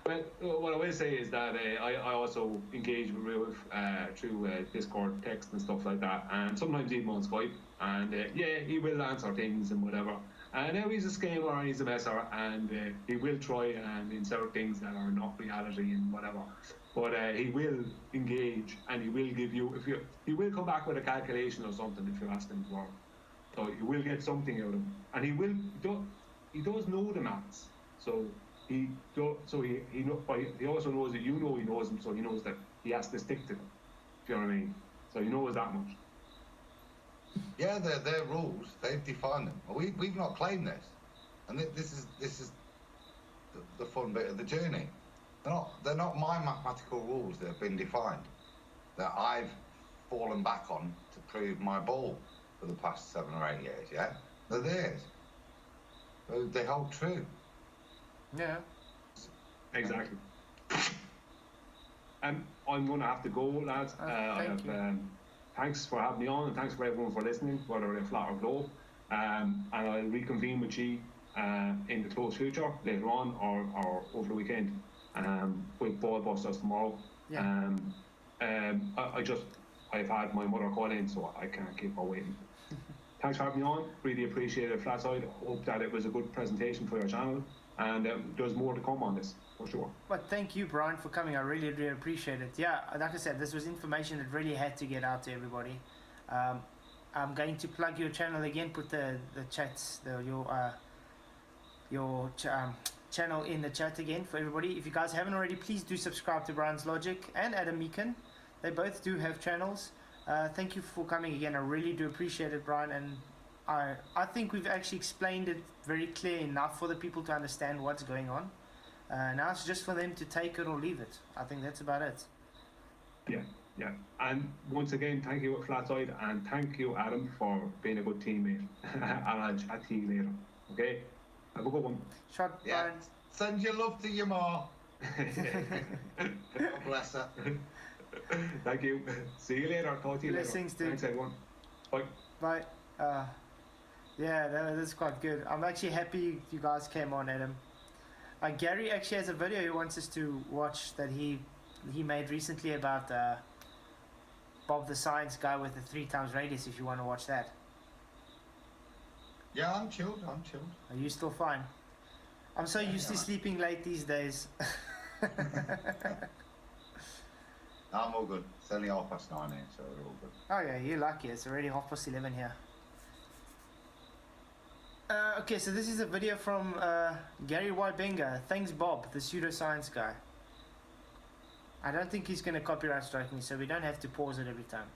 B: Well, what I will say is that I also engage with Ru through Discord, text and stuff like that, and sometimes even on Skype. And yeah, he will answer things and whatever. And now he's a scammer and he's a messer, and he will try and insert things that are not reality and whatever. But he will engage and he will give you, he will come back with a calculation or something if you ask him for. So you will get something out of him, and he does know the maths. So he also knows that you know he knows them, so he knows that he has to stick to them. Do you know what I mean? So he knows that much.
C: Yeah, they're rules. They've defined them. We've not claimed this, and this is the fun bit of the journey. They're not my mathematical rules that have been defined, that I've fallen back on to prove my ball for the past 7 or 8 years. Yeah, they're theirs. They hold true.
A: Yeah.
B: Exactly. I'm going to have to go, lads. Thanks for having me on, and thanks for everyone for listening, whether they're flat or globe. And I'll reconvene with you in the close future, later on, or over the weekend, with Ball Busters tomorrow.
A: Yeah.
B: I've had my mother call in, so I can't keep her waiting. Thanks for having me on. Really appreciate it, Flatzoid. Hope that it was a good presentation for your channel, and there's more to come on this, for sure.
A: But thank you, Brian, for coming. I really, really appreciate it. Yeah, like I said, this was information that really had to get out to everybody. I'm going to plug your channel again, put the chats, your channel in the chat again for everybody. If you guys haven't already, please do subscribe to Brian's Logic and Adam Meaken. They both do have channels. Thank you for coming again. I really do appreciate it, Brian. And I think we've actually explained it very clear enough for the people to understand what's going on. Now it's just for them to take it or leave it. I think that's about it.
B: Yeah. And once again, thank you, Flatzoid, and thank you, Adam, for being a good teammate. And I'll chat to you later. Okay? Have a good one.
A: Shot,
C: Yeah.
A: Brian.
C: Send your love to your ma. God bless her.
B: Thank you. See you later. Talk to you
A: Blessings,
B: later.
A: dude.
B: Thanks, everyone. Bye.
A: Bye. Yeah, that's quite good. I'm actually happy you guys came on, Adam. Gary actually has a video he wants us to watch that he made recently about Bob the Science Guy with the 3 times radius, if you want to watch that.
C: Yeah, I'm chilled.
A: Are you still fine? I'm so used to sleeping late these days.
C: I'm all good. It's only 9:30 here, so we're all good.
A: Oh yeah, you're lucky. It's already 11:30 here. Okay, so this is a video from Gary Wybenga. Thanks, Bob, the pseudoscience guy. I don't think he's going to copyright strike me, so we don't have to pause it every time.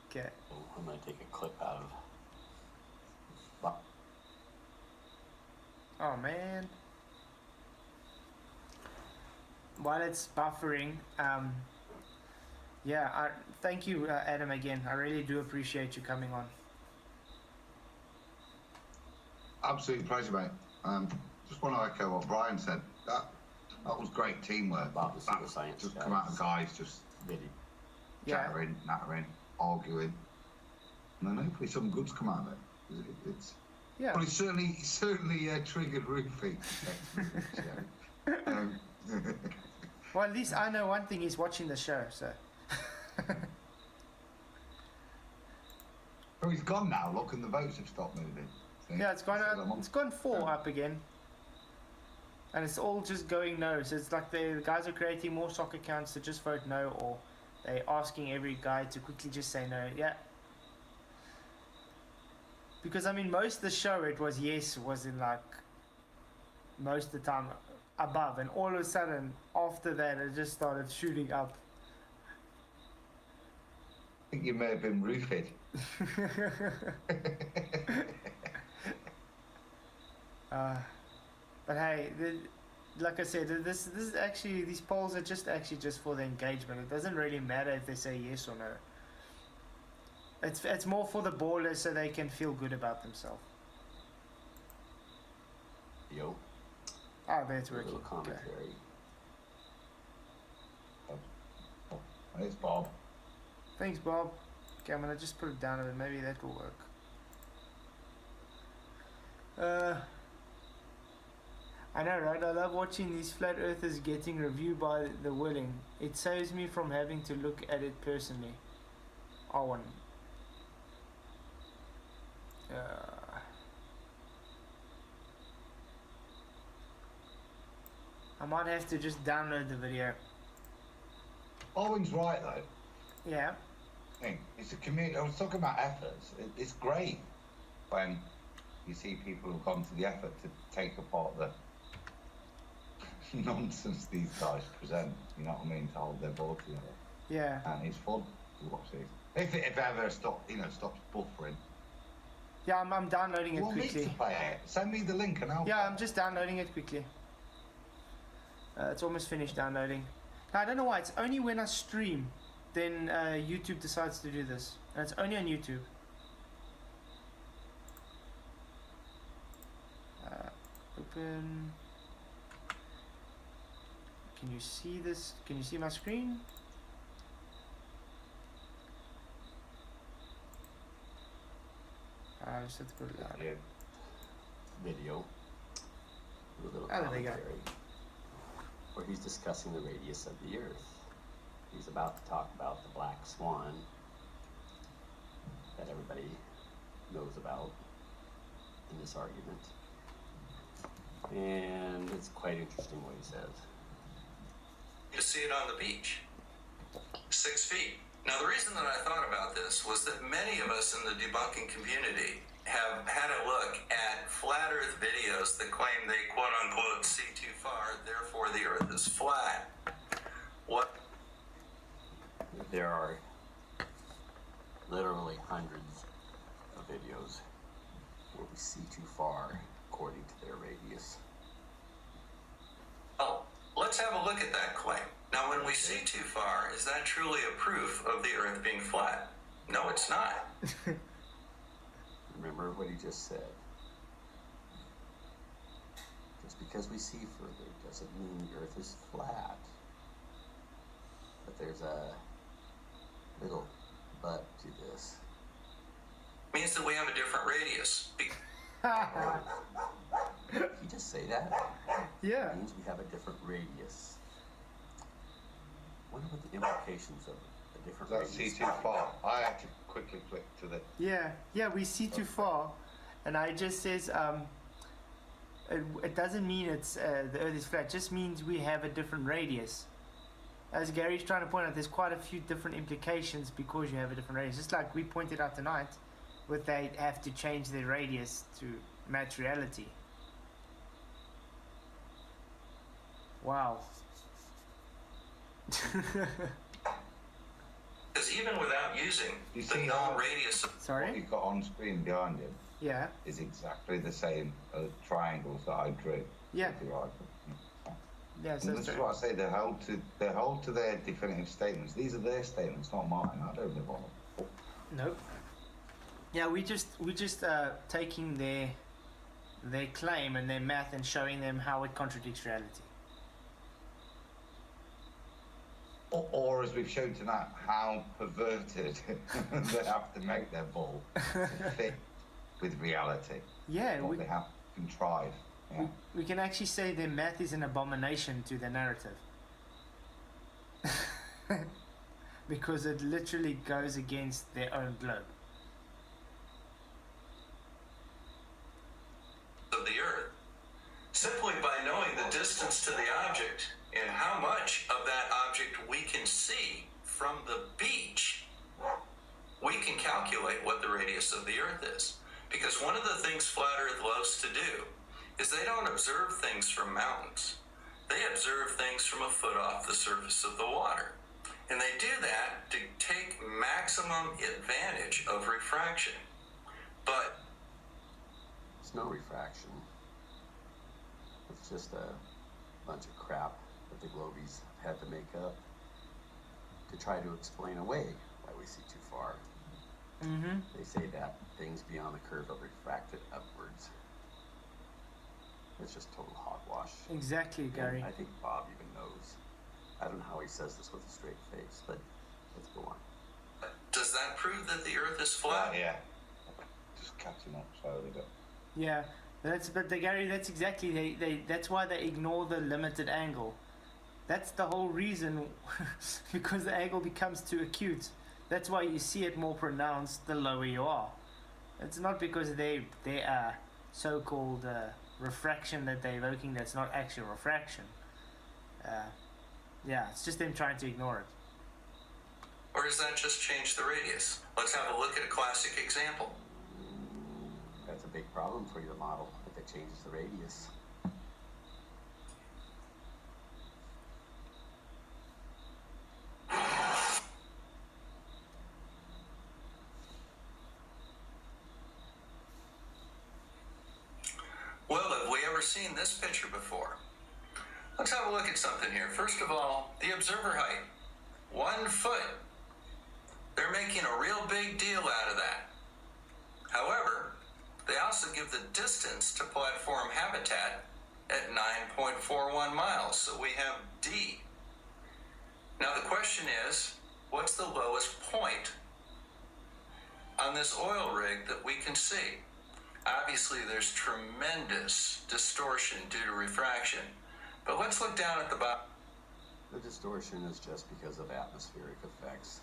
A: Okay.
D: I'm going to take a clip out of...
A: Oh, man. While it's buffering, yeah, thank you, Adam, again. I really do appreciate you coming on.
C: Absolute pleasure, mate. Just want to echo what Brian said. That was great teamwork.
D: About the pseudoscience
C: just
D: guys.
C: come out of guys just
D: Really.
A: Yeah.
C: chattering, nattering, arguing, and then hopefully some goods come out of it. It's
A: Yeah.
C: well, it certainly triggered Rufy.
A: Well, at least I know one thing, he's watching the show, so.
C: Oh, he's gone now. Look, and the votes have stopped moving. See?
A: Yeah, it's gone
C: So
A: up,
C: I'm on-
A: it's gone 4 up again. And it's all just going no. So it's like the guys are creating more soccer accounts to just vote no, or they're asking every guy to quickly just say no. Yeah. Because I mean, most of the show it was yes, was in like most of the time above, and all of a sudden after that it just started shooting up.
C: I think you may have been roofied.
A: But hey, like I said, this is actually, these polls are just for the engagement. It doesn't really matter if they say yes or no. It's more for the ballers so they can feel good about themselves.
D: Yo.
A: Oh, there it's
D: A
A: working.
D: little
A: Okay.
D: commentary.
C: It's Bob.
A: Thanks, Bob. Okay, I'm gonna just put it down a bit. Maybe that will work. I know, right? I love watching these flat earthers getting reviewed by the willing. It saves me from having to look at it personally. Owen. I might have to just download the video.
C: Owen's right though.
A: Yeah.
C: It's a community. I was talking about efforts. It's great when you see people who've gone to the effort to take apart the nonsense these guys present. You know what I mean? To hold their ball together.
A: Yeah.
C: And it's fun to watch these. If it ever stops buffering.
A: Yeah, I'm downloading it
C: You want me to
A: quickly.
C: play it? Send me the link and I'll.
A: Yeah, I'm just downloading it quickly. It's almost finished downloading. Now, I don't know why. It's only when I stream, then YouTube decides to do this. And it's only on YouTube. Open. Can you see this? Can you see my screen? I just have to put it down.
C: Yeah.
D: Video. A little
A: Oh, there you go.
D: commentary. Where he's discussing the radius of the Earth. He's about to talk about the black swan that everybody knows about in this argument. And it's quite interesting what he says.
E: To see it on the beach. 6 feet. Now, the reason that I thought about this was that many of us in the debunking community have had a look at flat Earth videos that claim they quote-unquote see too far, therefore the Earth is flat. what?
D: There are literally hundreds of videos where we see too far according to their radius.
E: Well, let's have a look at that claim. Now, when we see too far, is that truly a proof of the Earth being flat? No, it's not.
D: Remember what he just said. Just because we see further doesn't mean the Earth is flat. But there's a little but to this.
E: Means that we have a different radius.
D: Did you just say that?
A: Yeah.
D: It means we have a different radius. Wonder what the implications of a different
C: Does that
D: radius
C: see too far? I had to quickly flick to the.
A: Yeah, we see too far, and I just says it doesn't mean it's the Earth is flat. It just means we have a different radius. As Gary's trying to point out, there's quite a few different implications because you have a different radius. Just like we pointed out tonight, with they have to change their radius to match reality. Wow.
E: Because even without using
C: You
E: the
C: see
E: known
C: how-
E: radius of
C: What
A: Sorry?
C: you've got on screen behind you
A: Yeah.
C: is exactly the same as triangles that I drew.
A: Yeah.
C: If you like.
A: Yeah, so
C: And this is what I say. They hold to their definitive statements. These are their statements, not mine. I don't live on them.
A: Nope. Yeah, we just taking their claim and their math and showing them how it contradicts reality.
C: Or as we've shown tonight, how perverted they have to make their ball to fit with reality.
A: Yeah,
C: What they have to contrive. Yeah.
A: we can actually say their math is an abomination to their narrative. Because it literally goes against their own globe.
E: of the Earth, simply by knowing the distance to the object and how much of that object we can see from the beach, we can calculate what the radius of the Earth is. Because one of the things Flat Earth loves to do is they don't observe things from mountains. They observe things from a foot off the surface of the water. And they do that to take maximum advantage of refraction. But
D: It's no refraction. It's just a bunch of crap that the globies had to make up to try to explain away why we see too far.
A: Mm-hmm.
D: They say that things beyond the curve are refracted upwards. It's just total hogwash.
A: Exactly,
D: And
A: Gary.
D: I think Bob even knows. I don't know how he says this with a straight face, but let's go on.
E: does that prove that the Earth is flat?
C: Yeah. Just catching up slowly, but.
A: Yeah, Gary, that's exactly that's why they ignore the limited angle. That's the whole reason, because the angle becomes too acute. That's why you see it more pronounced the lower you are. It's not because they are so-called refraction that they're evoking. That's not actual refraction. Yeah, it's just them trying to ignore it.
E: Or does that just change the radius? Let's have a look at a classic example.
D: That's a big problem for your model if it changes the radius.
E: Well, have we ever seen this picture before? Let's have a look at something here. First of all, the observer height. 1 foot. They're making a real big deal out of that. However, they also give the distance to platform habitat at 9.41 miles. So we have D. Now the question is, what's the lowest point on this oil rig that we can see? Obviously, there's tremendous distortion due to refraction. But let's look down at the bottom.
D: The distortion is just because of atmospheric effects,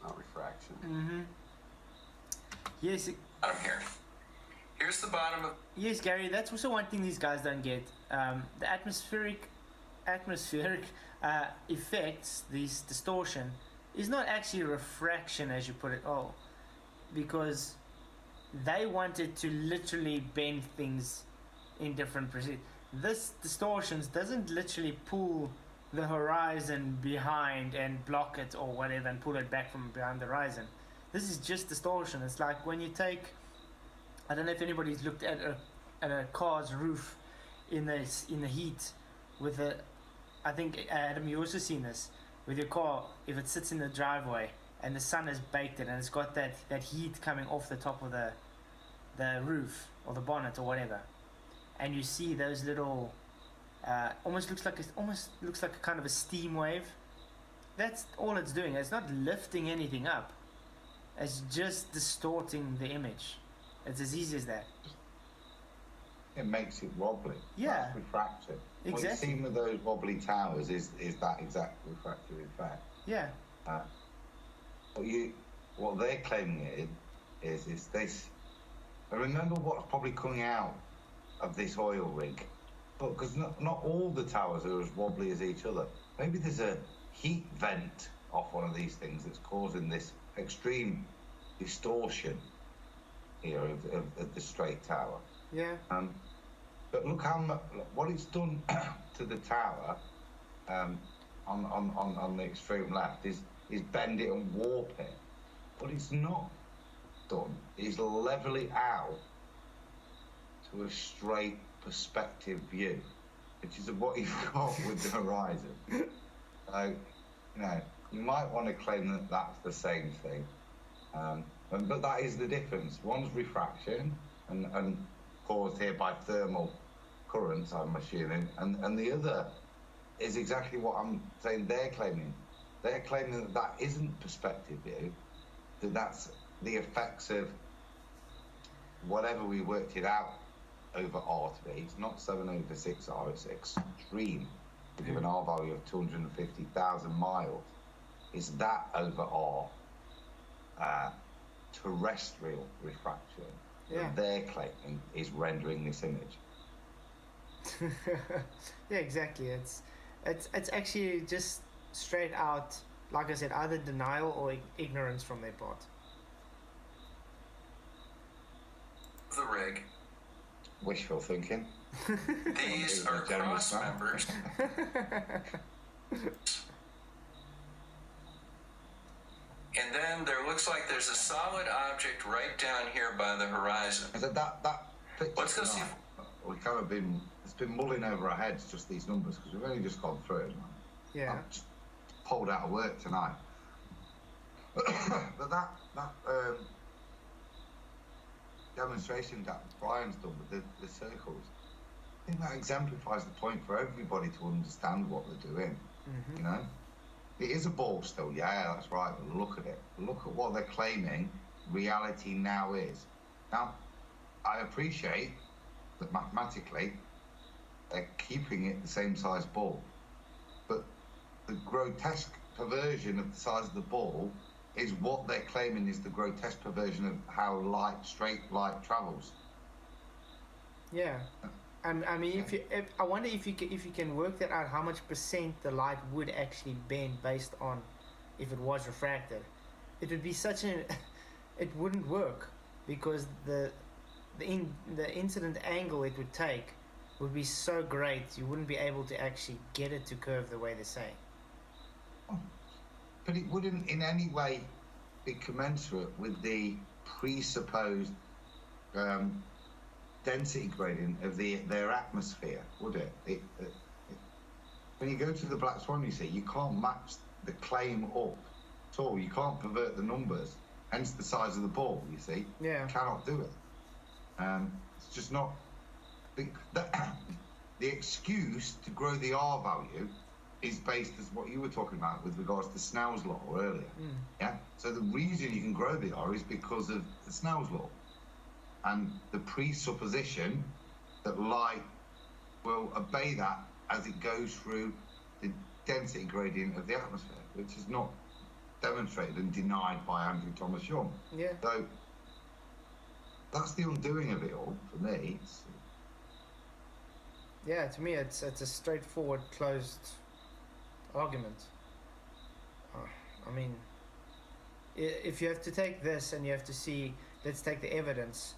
D: not refraction.
A: Mm-hmm. Yes,
E: Here. Here's the bottom of
A: yes, Gary. That's also one thing these guys don't get. The atmospheric effects, this distortion, is not actually refraction as you put it all, because they wanted to literally bend things in different precision. This distortions doesn't literally pull the horizon behind and block it or whatever and pull it back from behind the horizon. This is just distortion. It's like when you take, I don't know if anybody's looked at a car's roof in the heat with a, I think Adam, you also seen this with your car. If it sits in the driveway and the sun has baked it and it's got that heat coming off the top of the roof or the bonnet or whatever, and you see those little almost looks like a kind of a steam wave. That's all it's doing. It's not lifting anything up. It's just distorting the image. It's as easy as that.
C: It makes it wobbly.
A: Yeah.
C: That's refraction.
A: Exactly.
C: What you've seen with those wobbly towers is that exact refractive effect.
A: Yeah.
C: What they're claiming is this. And remember what's probably coming out of this oil rig. But because not all the towers are as wobbly as each other. Maybe there's a heat vent off one of these things that's causing this extreme distortion here of the straight tower.
A: Yeah.
C: But look what it's done to the tower on the extreme left is bend it and warp it. What it's not done is level it out to a straight perspective view, which is what you've got with the horizon. So, you might want to claim that that's the same thing. But that is the difference. One's refraction and caused here by thermal currents, I'm assuming, and the other is exactly what I'm saying they're claiming. They're claiming that isn't perspective view, that's the effects of whatever we worked it out over R to be. It's not 7/6R, it's extreme. We give an R value of 250,000 miles. It's that over R. Terrestrial refraction that they're claiming is rendering this image.
A: Yeah, exactly. It's actually just straight out, like I said, either denial or ignorance from their part.
E: The rig.
C: Wishful thinking.
E: These are cross members. And then there looks like there's a solid object right down here by the horizon.
C: I said that
E: Let's go see.
C: We kind of it's been mulling over our heads, just these numbers, because we've only just gone through it.
A: Yeah.
C: I'm just pulled out of work tonight. But that demonstration that Brian's done with the circles, I think that exemplifies the point for everybody to understand what they're doing. Mm-hmm. It is a ball still, yeah, that's right, but look at it. Look at what they're claiming reality now is. Now, I appreciate that mathematically they're keeping it the same size ball, but the grotesque perversion of the size of the ball is what they're claiming is the grotesque perversion of how straight light travels.
A: Yeah. I mean, I wonder if you can work that out, how much percent the light would actually bend based on if it was refracted. It would be it wouldn't work, because the incident angle it would take would be so great you wouldn't be able to actually get it to curve the way they say.
C: But it wouldn't in any way be commensurate with the presupposed density gradient of their atmosphere, would it? When you go to the Black Swan, you see, you can't match the claim up at all. You can't pervert the numbers, hence the size of the ball, you see.
A: Yeah.
C: You cannot do it. It's just not... The excuse to grow the R value is based as what you were talking about with regards to Snell's law earlier. Yeah. So the reason you can grow the R is because of the Snell's law and the presupposition that light will obey that as it goes through the density gradient of the atmosphere, which is not demonstrated and denied by Andrew Thomas Young.
A: Yeah.
C: So that's the undoing of it all for me.
A: Yeah, to me it's a straightforward closed argument. I mean, if you have to take this and you have to see, let's take the evidence,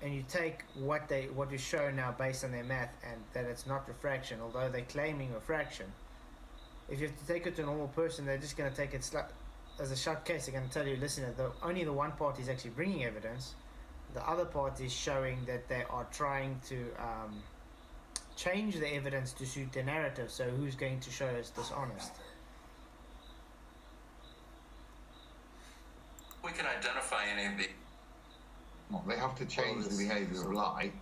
A: and you take what is shown now based on their math, and that it's not refraction, although they're claiming refraction. If you have to take it to a normal person, they're just going to take it as a shut case. They're going to tell you, listen, only the one party is actually bringing evidence. The other party is showing that they are trying to change the evidence to suit their narrative. So who's going to show us dishonest?
E: We can identify any of the.
C: Well, they have to change the behaviour of light,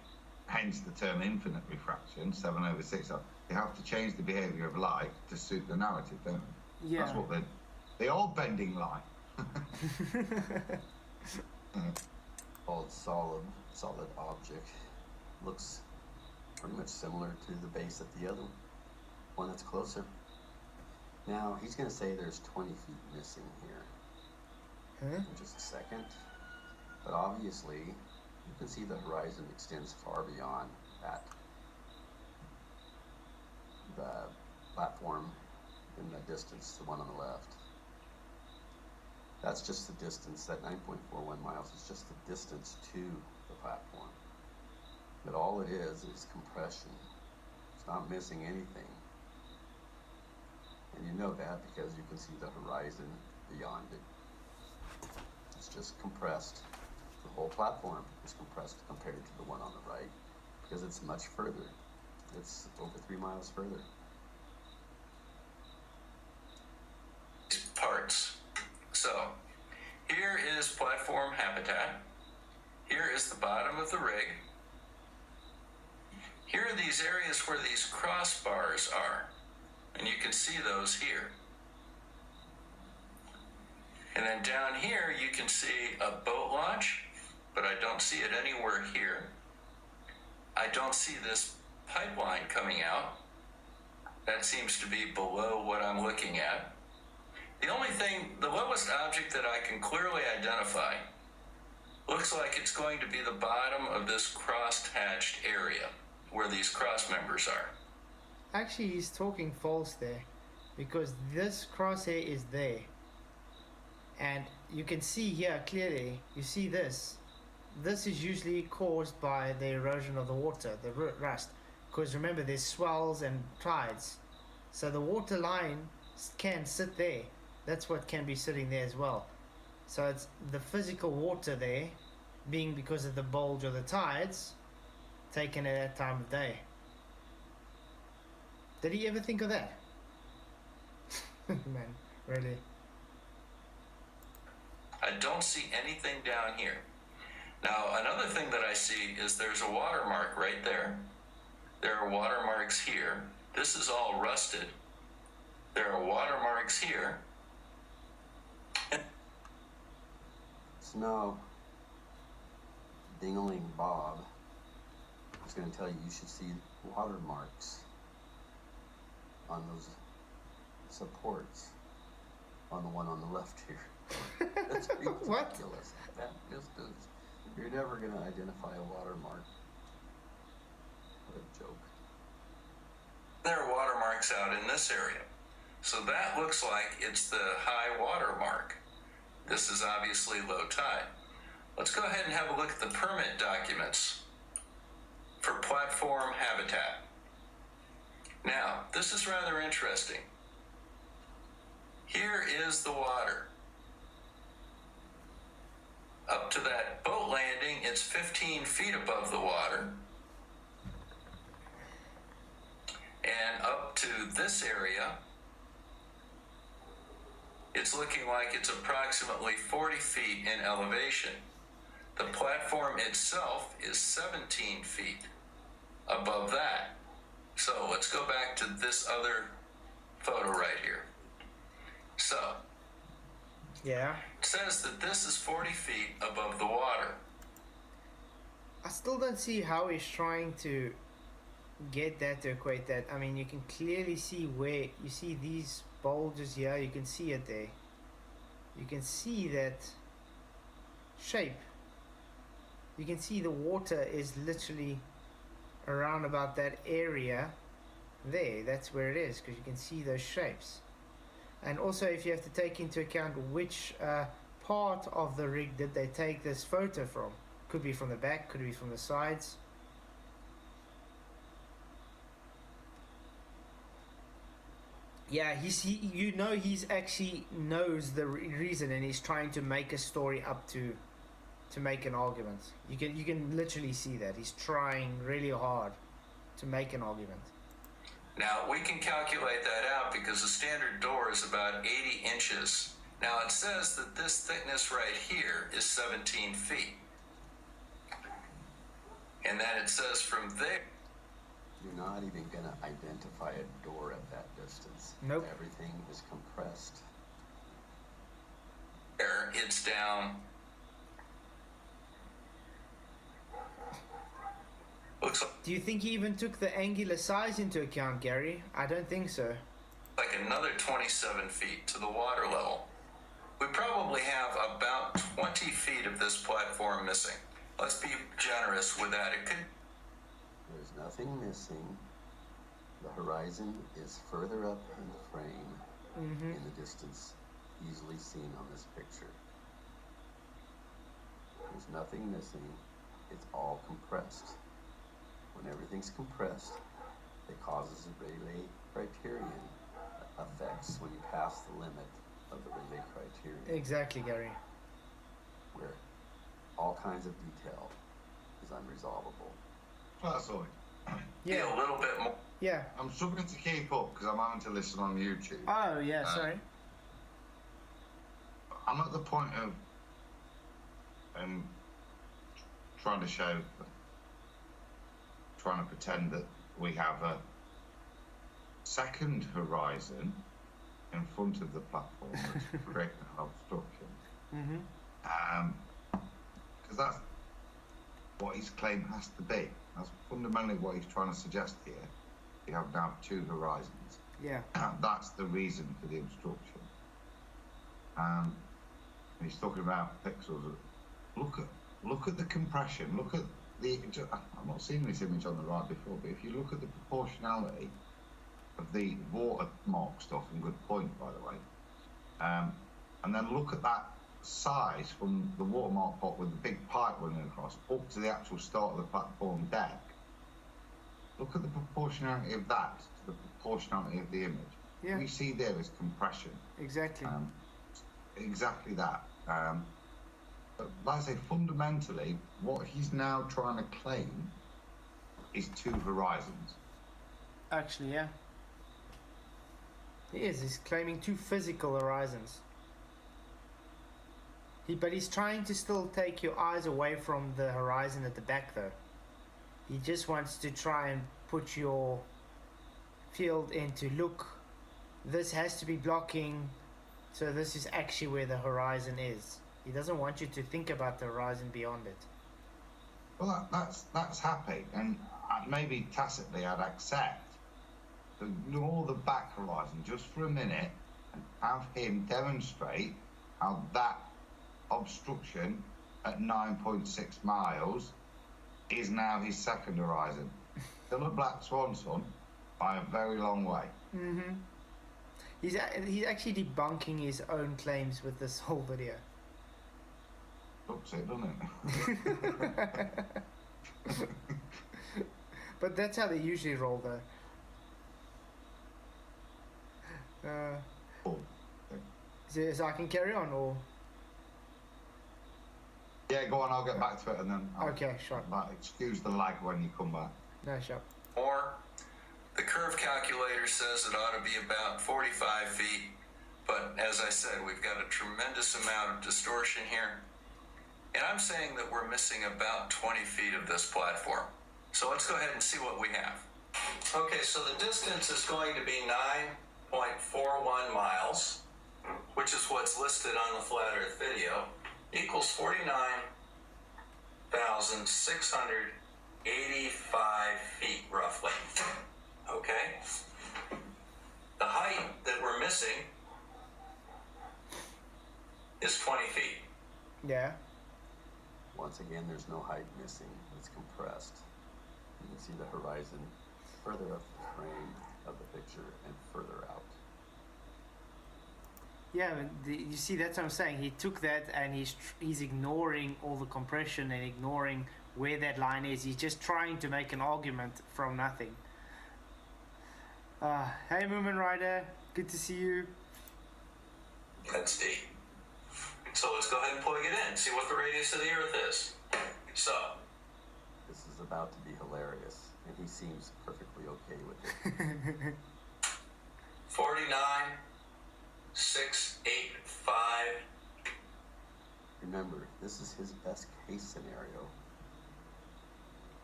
C: hence the term infinite refraction, 7/6. They have to change the behaviour of light to suit the narrative, don't they?
A: Yeah.
C: That's what they are bending light.
D: Called solid object. Looks pretty much similar to the base of the other one that's closer. Now he's going to say there's 20 feet missing here. In just a second. But obviously, you can see the horizon extends far beyond that. The platform in the distance, the one on the left. That's just the distance, that 9.41 miles is just the distance to the platform. But all it is compression. It's not missing anything. And you know that because you can see the horizon beyond it. It's just compressed. The whole platform is compressed compared to the one on the right because it's much further. It's over 3 miles further.
E: Parts. So, here is platform habitat. Here is the bottom of the rig. Here are these areas where these crossbars are, and you can see those here. And then down here you can see a boat launch, but I don't see it anywhere here. I don't see this pipeline coming out. That seems to be below what I'm looking at. The only thing, the lowest object that I can clearly identify looks like it's going to be the bottom of this cross-hatched area where these cross members are.
A: Actually, he's talking false there, because this crosshair is there. And you can see here clearly, you see this. This is usually caused by the erosion of the water, the rust. Because remember, there's swells and tides. So the water line can sit there. That's what can be sitting there as well. So it's the physical water there being because of the bulge or the tides taken at that time of day. Did he ever think of that? Man, really.
E: I don't see anything down here. Now, another thing that I see is there's a watermark right there. There are watermarks here. This is all rusted. There are watermarks here.
D: Snow. Dingling Bob is going to tell you should see watermarks on those supports on the one on the left here. That's ridiculous.
A: What?
D: That distance. You're never going to identify a watermark. What a joke.
E: There are watermarks out in this area. So that looks like it's the high water mark. This is obviously low tide. Let's go ahead and have a look at the permit documents for platform habitat. Now, this is rather interesting. Here is the water. Up to that boat landing, it's 15 feet above the water. And up to this area, it's looking like it's approximately 40 feet in elevation. The platform itself is 17 feet above that. So let's go back to this other photo right here. So,
A: Yeah.
E: it says that this is 40 feet above the water.
A: I still don't see how he's trying to get that to equate that. I mean, you can clearly see where you see these bulges here. You can see it there. You can see that shape. You can see the water is literally around about that area there. That's where it is, because you can see those shapes. And also, if you have to take into account which part of the rig did they take this photo from. Could be from the back, could be from the sides. Yeah, he's actually knows the reason, and he's trying to make a story up to make an argument. You can literally see that he's trying really hard to make an argument.
E: Now we can calculate that out because the standard door is about 80 inches. Now it says that this thickness right here is 17 feet. And then it says from there.
D: You're not even going to identify a door at that distance.
A: Nope.
D: Everything is compressed.
E: There, it's down. Looks
A: Do you think he even took the angular size into account, Gary? I don't think so.
E: like another 27 feet to the water level. We probably have about 20 feet of this platform missing. Let's be generous with that. It could.
D: There's nothing missing. The horizon is further up in the frame, in the distance, easily seen on this picture. There's nothing missing. It's all compressed. When everything's compressed, it causes a Rayleigh criterion effects when you pass the limit of the Rayleigh criterion.
A: Exactly, Gary.
D: Where all kinds of detail is unresolvable.
C: Flatzoid.
E: Yeah, a little bit more.
A: Yeah.
C: I'm struggling to keep up because I'm having to listen on YouTube.
A: Oh, yeah, sorry.
C: I'm at the point of trying to pretend that we have a second horizon in front of the platform that's creating an obstruction. Because that's what his claim has to be. That's fundamentally what he's trying to suggest here. You have now two horizons.
A: Yeah.
C: That's the reason for the obstruction. He's talking about pixels. Look at the compression. Look at the. I'm not seeing this image on the right before, but if you look at the proportionality of the watermark stuff, and good point by the way, and then look at that size from the watermark pot with the big pipe running across up to the actual start of the platform deck. Look at the proportionality of that to the proportionality of the image.
A: Yeah.
C: We see there is compression.
A: Exactly.
C: Exactly that. But like I say, fundamentally, what he's now trying to claim is two horizons.
A: Actually, yeah. He is. He's claiming two physical horizons. But he's trying to still take your eyes away from the horizon at the back, though. He just wants to try and put your field into, look, this has to be blocking, so this is actually where the horizon is. He doesn't want you to think about the horizon beyond it.
C: Well, that's happy, and maybe tacitly I'd accept to ignore the back horizon just for a minute and have him demonstrate how that obstruction at 9.6 miles is now his second horizon. Still a black swan, son, by a very long way.
A: He's actually debunking his own claims with this whole video.
C: Looks it, doesn't it?
A: But that's how they usually roll, though. So I can carry on, or?
C: Yeah, go on, I'll get back to it and then
A: Okay, sure.
C: Excuse the lag when you come back.
A: No, sure.
E: Or the curve calculator says it ought to be about 45 feet, but as I said, we've got a tremendous amount of distortion here. And I'm saying that we're missing about 20 feet of this platform. So let's go ahead and see what we have. Okay, so the distance is going to be 9.41 miles, which is what's listed on the Flat Earth video, equals 49,685 feet, roughly. Okay? The height that we're missing is 20 feet.
A: Yeah.
D: Once again, there's no height missing. It's compressed. You can see the horizon further up the frame of the picture and further out.
A: Yeah, you see, that's what I'm saying. He took that and he's ignoring all the compression and ignoring where that line is. He's just trying to make an argument from nothing. Hey, Moomin Rider, good to see you.
E: That's deep. So let's go ahead and plug it in. See what the radius of the Earth is. So.
D: This is about to be hilarious, and he seems perfectly okay with it.
E: 49,685.
D: Remember, this is his best case scenario,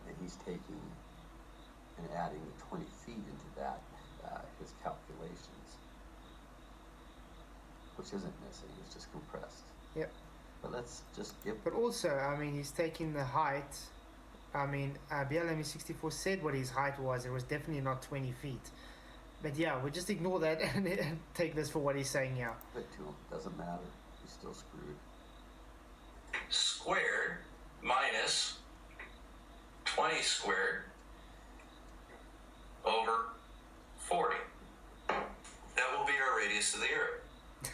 D: and he's taking and adding 20 feet into that, his calculations, which isn't missing, it's just compressed.
A: Yep.
D: But let's just give...
A: But also, I mean, he's taking the height. I mean, BLM64 said what his height was. It was definitely not 20 feet. But yeah, we'll just ignore that and take this for what he's saying here.
D: But to him, doesn't matter. He's still screwed.
E: Squared minus 20 squared over 40. That will be our radius of the Earth.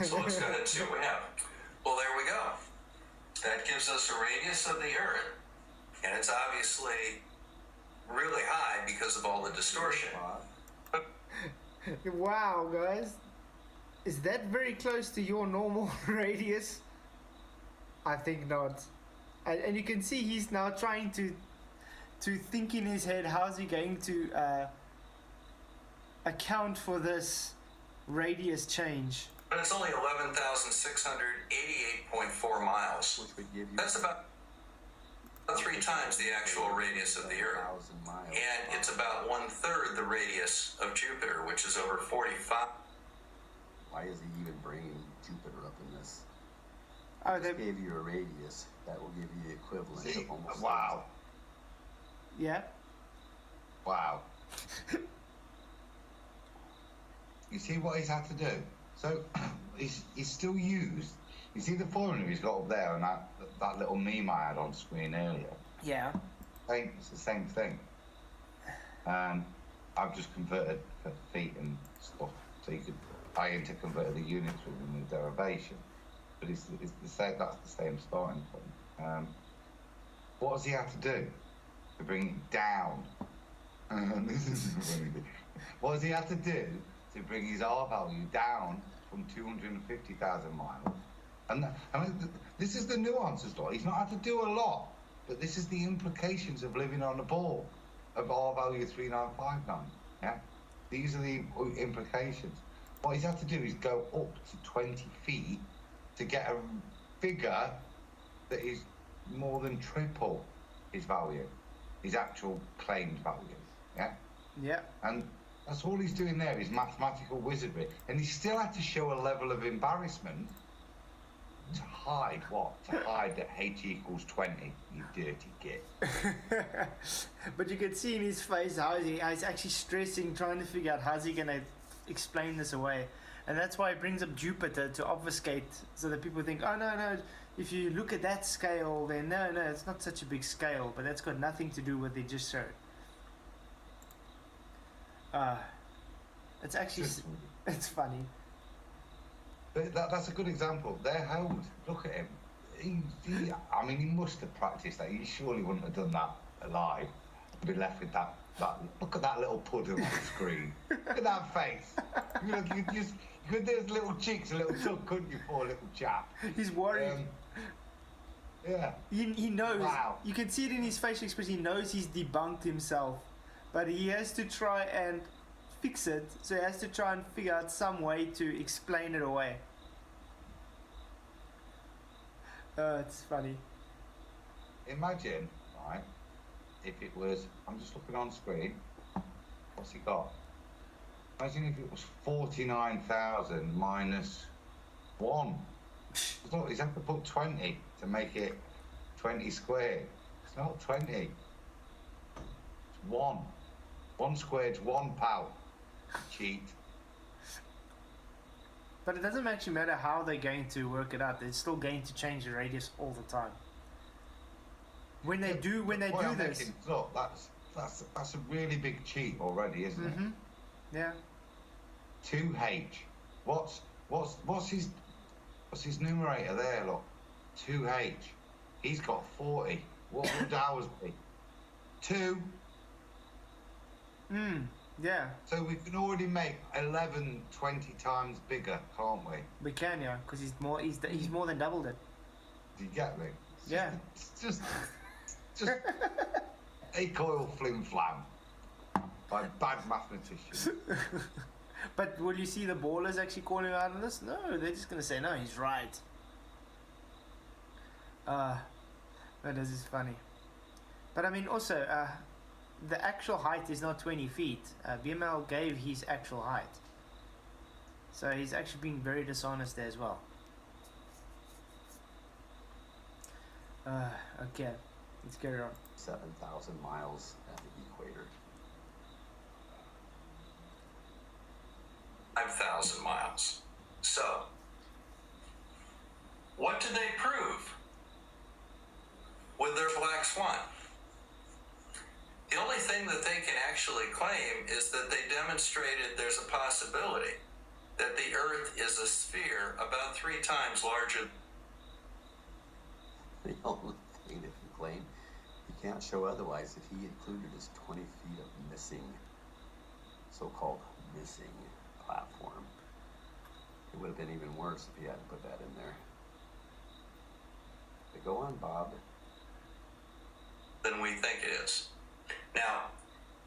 E: So let's go ahead and see what we have. Well, there we go. That gives us a radius of the Earth, and it's obviously really high because of all the distortion.
A: Wow, guys. Is that very close to your normal radius? I think not. And you can see he's now trying to think in his head, how's he going to account for this radius change?
E: But it's only 11,688.4 miles.
D: Which would give you...
E: That's about 3 times the actual radius of the Earth. And it's about 1/3 the radius of Jupiter, which is over 45.
D: Why is he even bringing Jupiter up in this?
A: Oh,
D: Just gave you a radius that will give you the equivalent of almost...
C: Wow.
A: Yeah.
C: Wow. You see what he's had to do? So he's still used. You see the formula he's got up there and that little meme I had on screen earlier?
A: Yeah.
C: It's the same thing. I've just converted feet and stuff, so you could convert the units within the derivation. But it's the same. That's the same starting point. What does he have to do to bring it down? This is funny. What does he have to do to bring his R value down from 250,000 miles? And this is the nuance as well. He's not had to do a lot, but this is the implications of living on a ball of R value 3959. Yeah, these are the implications. What he's had to do is go up to 20 feet to get a figure that is more than triple his value, his actual claimed value. Yeah. Yeah. And that's all he's doing there is mathematical wizardry, and he still had to show a level of embarrassment to hide what? To hide that H equals 20, you dirty git.
A: But you can see in his face how he's actually stressing, trying to figure out how's he going to explain this away. And that's why he brings up Jupiter to obfuscate, so that people think, oh, no, if you look at that scale, then no, it's not such a big scale, but that's got nothing to do with what they just showed. It's actually, it's funny.
C: But that's a good example. They're held. Look at him. He must have practiced that. He surely wouldn't have done that alive. Be left with that. Look at that little puddle on the screen. Look at that face. You could do his little cheeks, a little tug, couldn't you, poor little chap?
A: He's worried.
C: Yeah.
A: He knows.
C: Wow.
A: You can see it in his facial expression. He knows he's debunked himself, but he has to try and fix it. So he has to try and figure out some way to explain it away. It's funny.
C: Imagine, right, if it was, I'm just looking on screen, what's he got? Imagine if it was 49,000 minus 1. Look, he's had to put 20 to make it 20 squared. It's not 20. It's 1. 1 squared's 1, pal. Cheat.
A: But it doesn't actually matter how they're going to work it out. They're still going to change the radius all the time. When they do this,
C: look, that's a really big cheat already, isn't it?
A: Yeah.
C: 2H. What's What's his numerator there? Look, 2H. He's got 40. What would ours be? 2.
A: Yeah.
C: So we can already make 11, 20 times bigger, can't we?
A: We can, yeah, because he's more than doubled it.
C: Do you get me?
A: Yeah.
C: It's just a coil flim flam by bad mathematicians.
A: But will you see the ballers actually calling out on this? No, they're just gonna say no. He's right. This is funny. But I mean, also, the actual height is not 20 feet. BML gave his actual height, so he's actually being very dishonest there as well. Okay, let's carry on.
D: 7,000 miles at the equator.
E: 5,000 miles. So, what did they prove with their black swan? The only thing that they can actually claim is that they demonstrated there's a possibility that the Earth is a sphere about 3 times larger.
D: The only thing they can claim, he can't show otherwise if he included his 20 feet of missing, so-called missing platform. It would have been even worse if he hadn't put that in there. But go on, Bob.
E: Than we think it is. Now,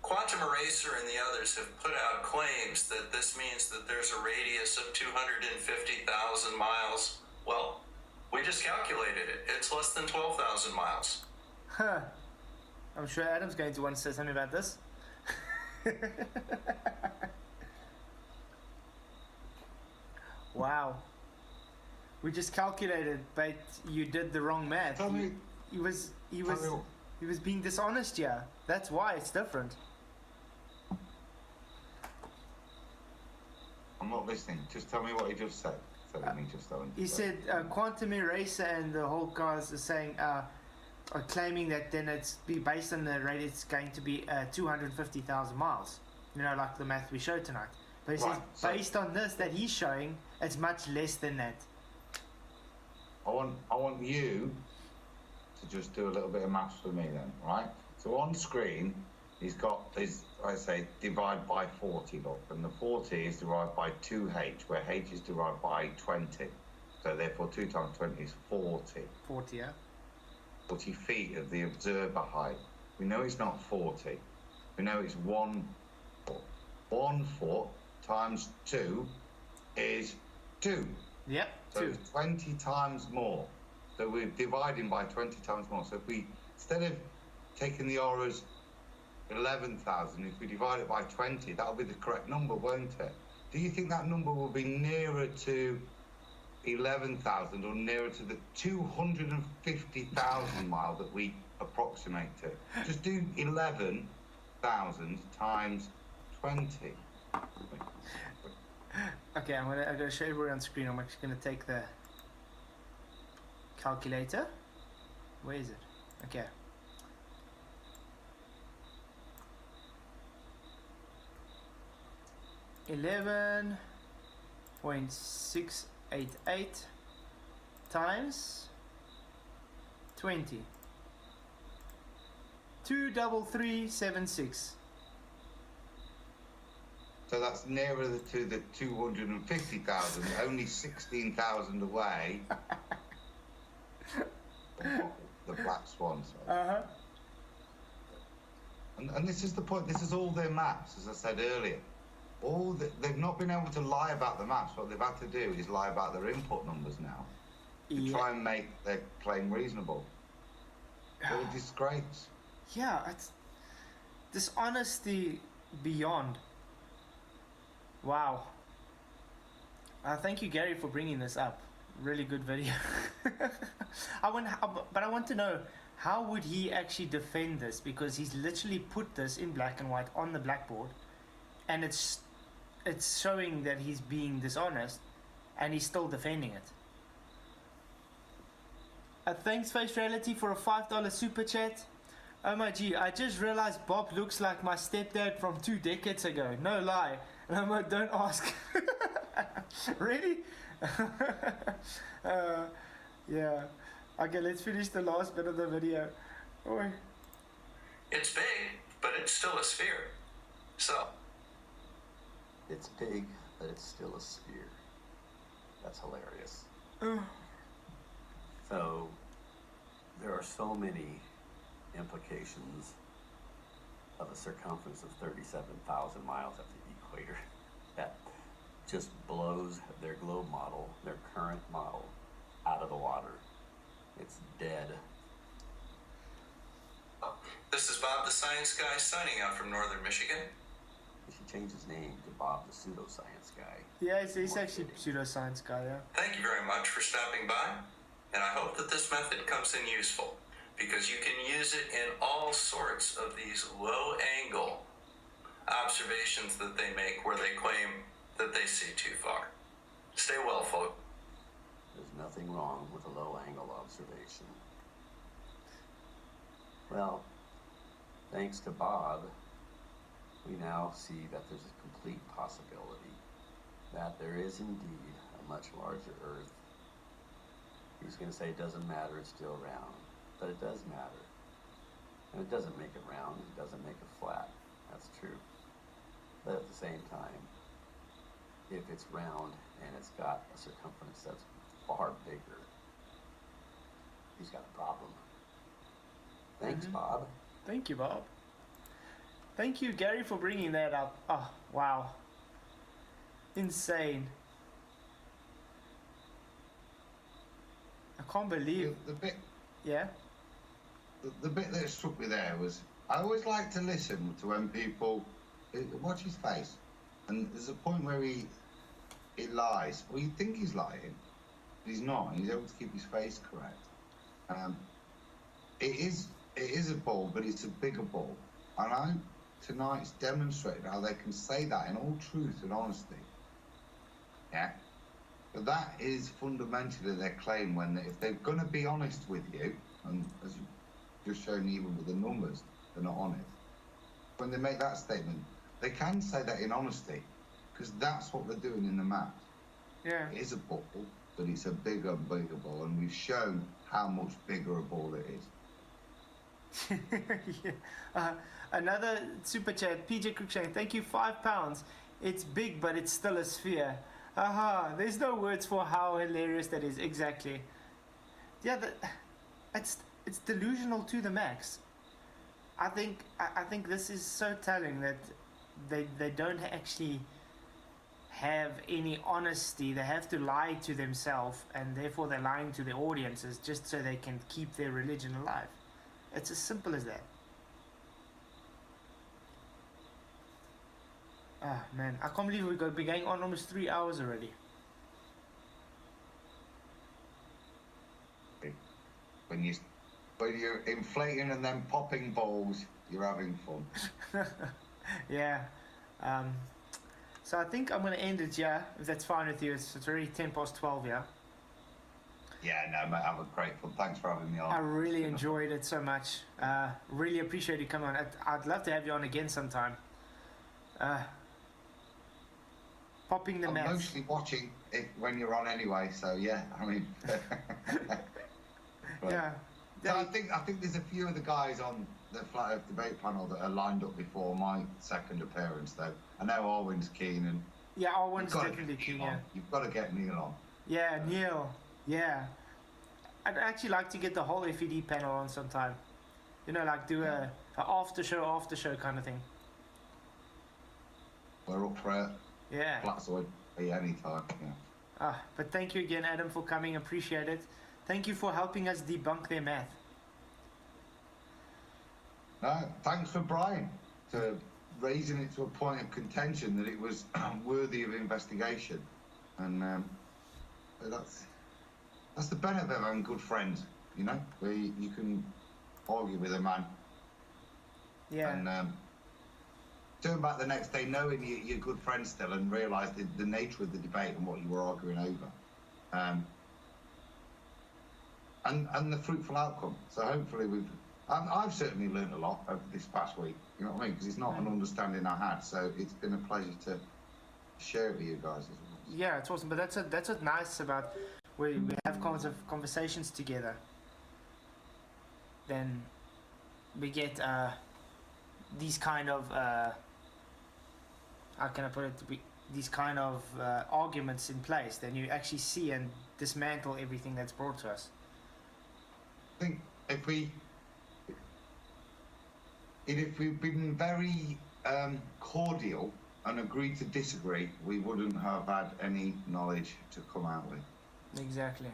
E: Quantum Eraser and the others have put out claims that this means that there's a radius of 250,000 miles. Well, we just calculated it. It's less than 12,000 miles.
A: Huh. I'm sure Adam's going to want to say something about this. Wow. We just calculated, but you did the wrong math. He was being dishonest, yeah. That's why it's different.
C: I'm not listening. Just tell me what he just said.
A: He said Quantum Eraser and the whole guys are saying, are claiming that then it's be based on the rate it's going to be 250,000 miles. You know, like the math we showed tonight. But he says based on this that he's showing, it's much less than that.
C: I want you to just do a little bit of maths for me then, right? So on screen, he's got his, I say, divide by 40, look, and the 40 is derived by 2h, where h is derived by 20. So therefore 2 times 20 is 40.
A: 40, yeah.
C: 40 feet of the observer height. We know it's not 40. We know it's 1 foot. 1 foot times 2 is 2.
A: Yep,
C: so
A: 2.
C: It's 20 times more. So we're dividing by 20 times more. So if we, instead of taking the R as 11,000, if we divide it by 20, that'll be the correct number, won't it? Do you think that number will be nearer to 11,000 or nearer to the 250,000 mile that we approximate to? Just do 11,000 times 20.
A: Okay, I'm gonna show everyone on screen. I'm actually gonna take the calculator. Where is it? Okay. $11.688 times 20. 23376.
C: So that's nearer to the 250,000, only 16,000 away. The black swans. And this is the point. This is all their maps, as I said earlier. They've not been able to lie about the maps. What they've had to do is lie about their input numbers now to try and make their claim reasonable. What a disgrace.
A: Yeah, it's dishonesty beyond. Wow. Thank you, Gary, for bringing this up. Really good video. But I want to know, how would he actually defend this? Because he's literally put this in black and white on the blackboard, and it's showing that he's being dishonest, and he's still defending it. Thanks, Face Reality, for a $5 super chat. Oh my gee, I just realized Bob looks like my stepdad from 2 decades ago. No lie. No, don't ask. Really? Yeah. Okay, let's finish the last bit of the video. Oi.
E: It's big, but it's still a sphere. So,
D: It's big, but it's still a sphere. That's hilarious. So, there are so many implications of a circumference of 37,000 miles at the equator that just blows their globe model, their current model, out of the water. It's dead.
E: this is Bob the Science Guy signing out from northern Michigan.
D: He should change his name to Bob the Pseudoscience Guy.
A: Yeah, he's actually pseudoscience guy, yeah.
E: Thank you very much for stopping by, and I hope that this method comes in useful, because you can use it in all sorts of these low-angle observations that they make where they claim that they see too far. Stay well, folks.
D: There's nothing wrong with a low-angle observation. Well, thanks to Bob, we now see that there's a complete possibility that there is indeed a much larger Earth. He's going to say it doesn't matter, it's still round. But it does matter. And it doesn't make it round, it doesn't make it flat. That's true. But at the same time, if it's round and it's got a circumference that's far bigger, he's got a problem. Thanks, Bob.
A: Thank you, Bob. Thank you, Gary, for bringing that up. Oh, wow. Insane. I can't believe...
C: The bit,
A: Yeah?
C: the bit that struck me there was, I always like to listen to when people watch his face, and there's a point where he lies. Well, you think he's lying, but he's not. He's able to keep his face correct. It is a ball, but it's a bigger ball, and tonight's demonstrated how they can say that in all truth and honesty. Yeah. But that is fundamentally their claim if they're going to be honest with you, and as you've just shown even with the numbers, they're not honest. When they make that statement, they can say that in honesty, because that's what they're doing in the math.
A: Yeah.
C: It is a ball, but it's a bigger ball, and we've shown how much bigger a ball it is.
A: Yeah. Another super chat, PJ Cruikshank, thank you, £5. It's big, but it's still a sphere. Aha, there's no words for how hilarious that is. Exactly. Yeah, it's delusional to the max. I think this is so telling that they don't actually have any honesty. They have to lie to themselves, and therefore they're lying to their audiences just so they can keep their religion alive. It's as simple as that. Ah, man, I can't believe we've been going on almost 3 hours already.
C: When you're inflating and then popping balls, you're having fun.
A: Yeah. So I think I'm going to end it here, if that's fine with you. It's already 12:10, yeah?
C: Yeah, no, mate, have a great fun. Thanks for having me on.
A: I really enjoyed it so much. Really appreciate you coming on. I'd love to have you on again sometime. Popping the
C: I'm
A: maths.
C: mostly watching it when you're on anyway, so yeah, I mean...
A: Yeah.
C: So I think there's a few of the guys on the Flat Earth debate panel that are lined up before my second appearance, though. I know Arwen's keen, and
A: Yeah, Owen's definitely keen, yeah.
C: You've got to get Neil on.
A: Yeah, Neil. Yeah. I'd actually like to get the whole FED panel on sometime. You know, like do a after show kind of thing.
C: We're up for it.
A: Yeah.
C: Flatzoid, anytime, yeah.
A: But thank you again, Adam, for coming. Appreciate it. Thank you for helping us debunk their math.
C: Thanks for Brian to raising it to a point of contention that it was worthy of investigation, and that's the benefit of having good friends, you know, where you can argue with a man.
A: Yeah.
C: And turn back the next day knowing you're good friends still, and realise the nature of the debate and what you were arguing over. And the fruitful outcome. So hopefully I've certainly learned a lot over this past week, you know what I mean? Because it's not an understanding I had, so it's been a pleasure to share it with you guys as well.
A: yeah, it's awesome. But that's what's nice about we have conversations together. Then we get these kind of how can I put it? These kind of arguments in place. Then you actually see and dismantle everything that's brought to us.
C: I think if we'd been very cordial and agreed to disagree, we wouldn't have had any knowledge to come out with.
A: Exactly.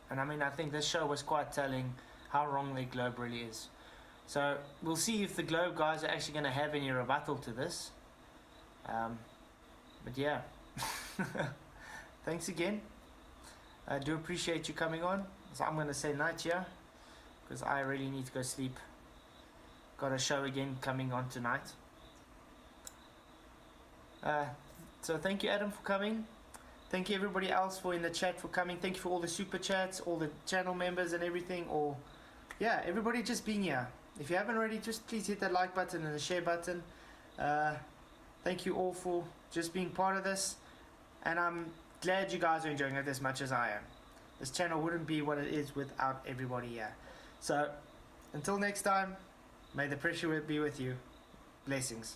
A: And I mean, I think this show was quite telling how wrong the Globe really is. So we'll see if the Globe guys are actually going to have any rebuttal to this. But yeah, thanks again. I do appreciate you coming on. So I'm going to say night here because I really need to go sleep. Got a show again coming on tonight. So thank you, Adam, for coming. Thank you everybody else for in the chat for coming. Thank you for all the super chats, all the channel members and everything. Or yeah, everybody just being here. If you haven't already, just please hit that like button and the share button. Thank you all for just being part of this, and I'm glad you guys are enjoying it as much as I am. This channel wouldn't be what it is without everybody here. So until next time, may the pressure be with you. Blessings.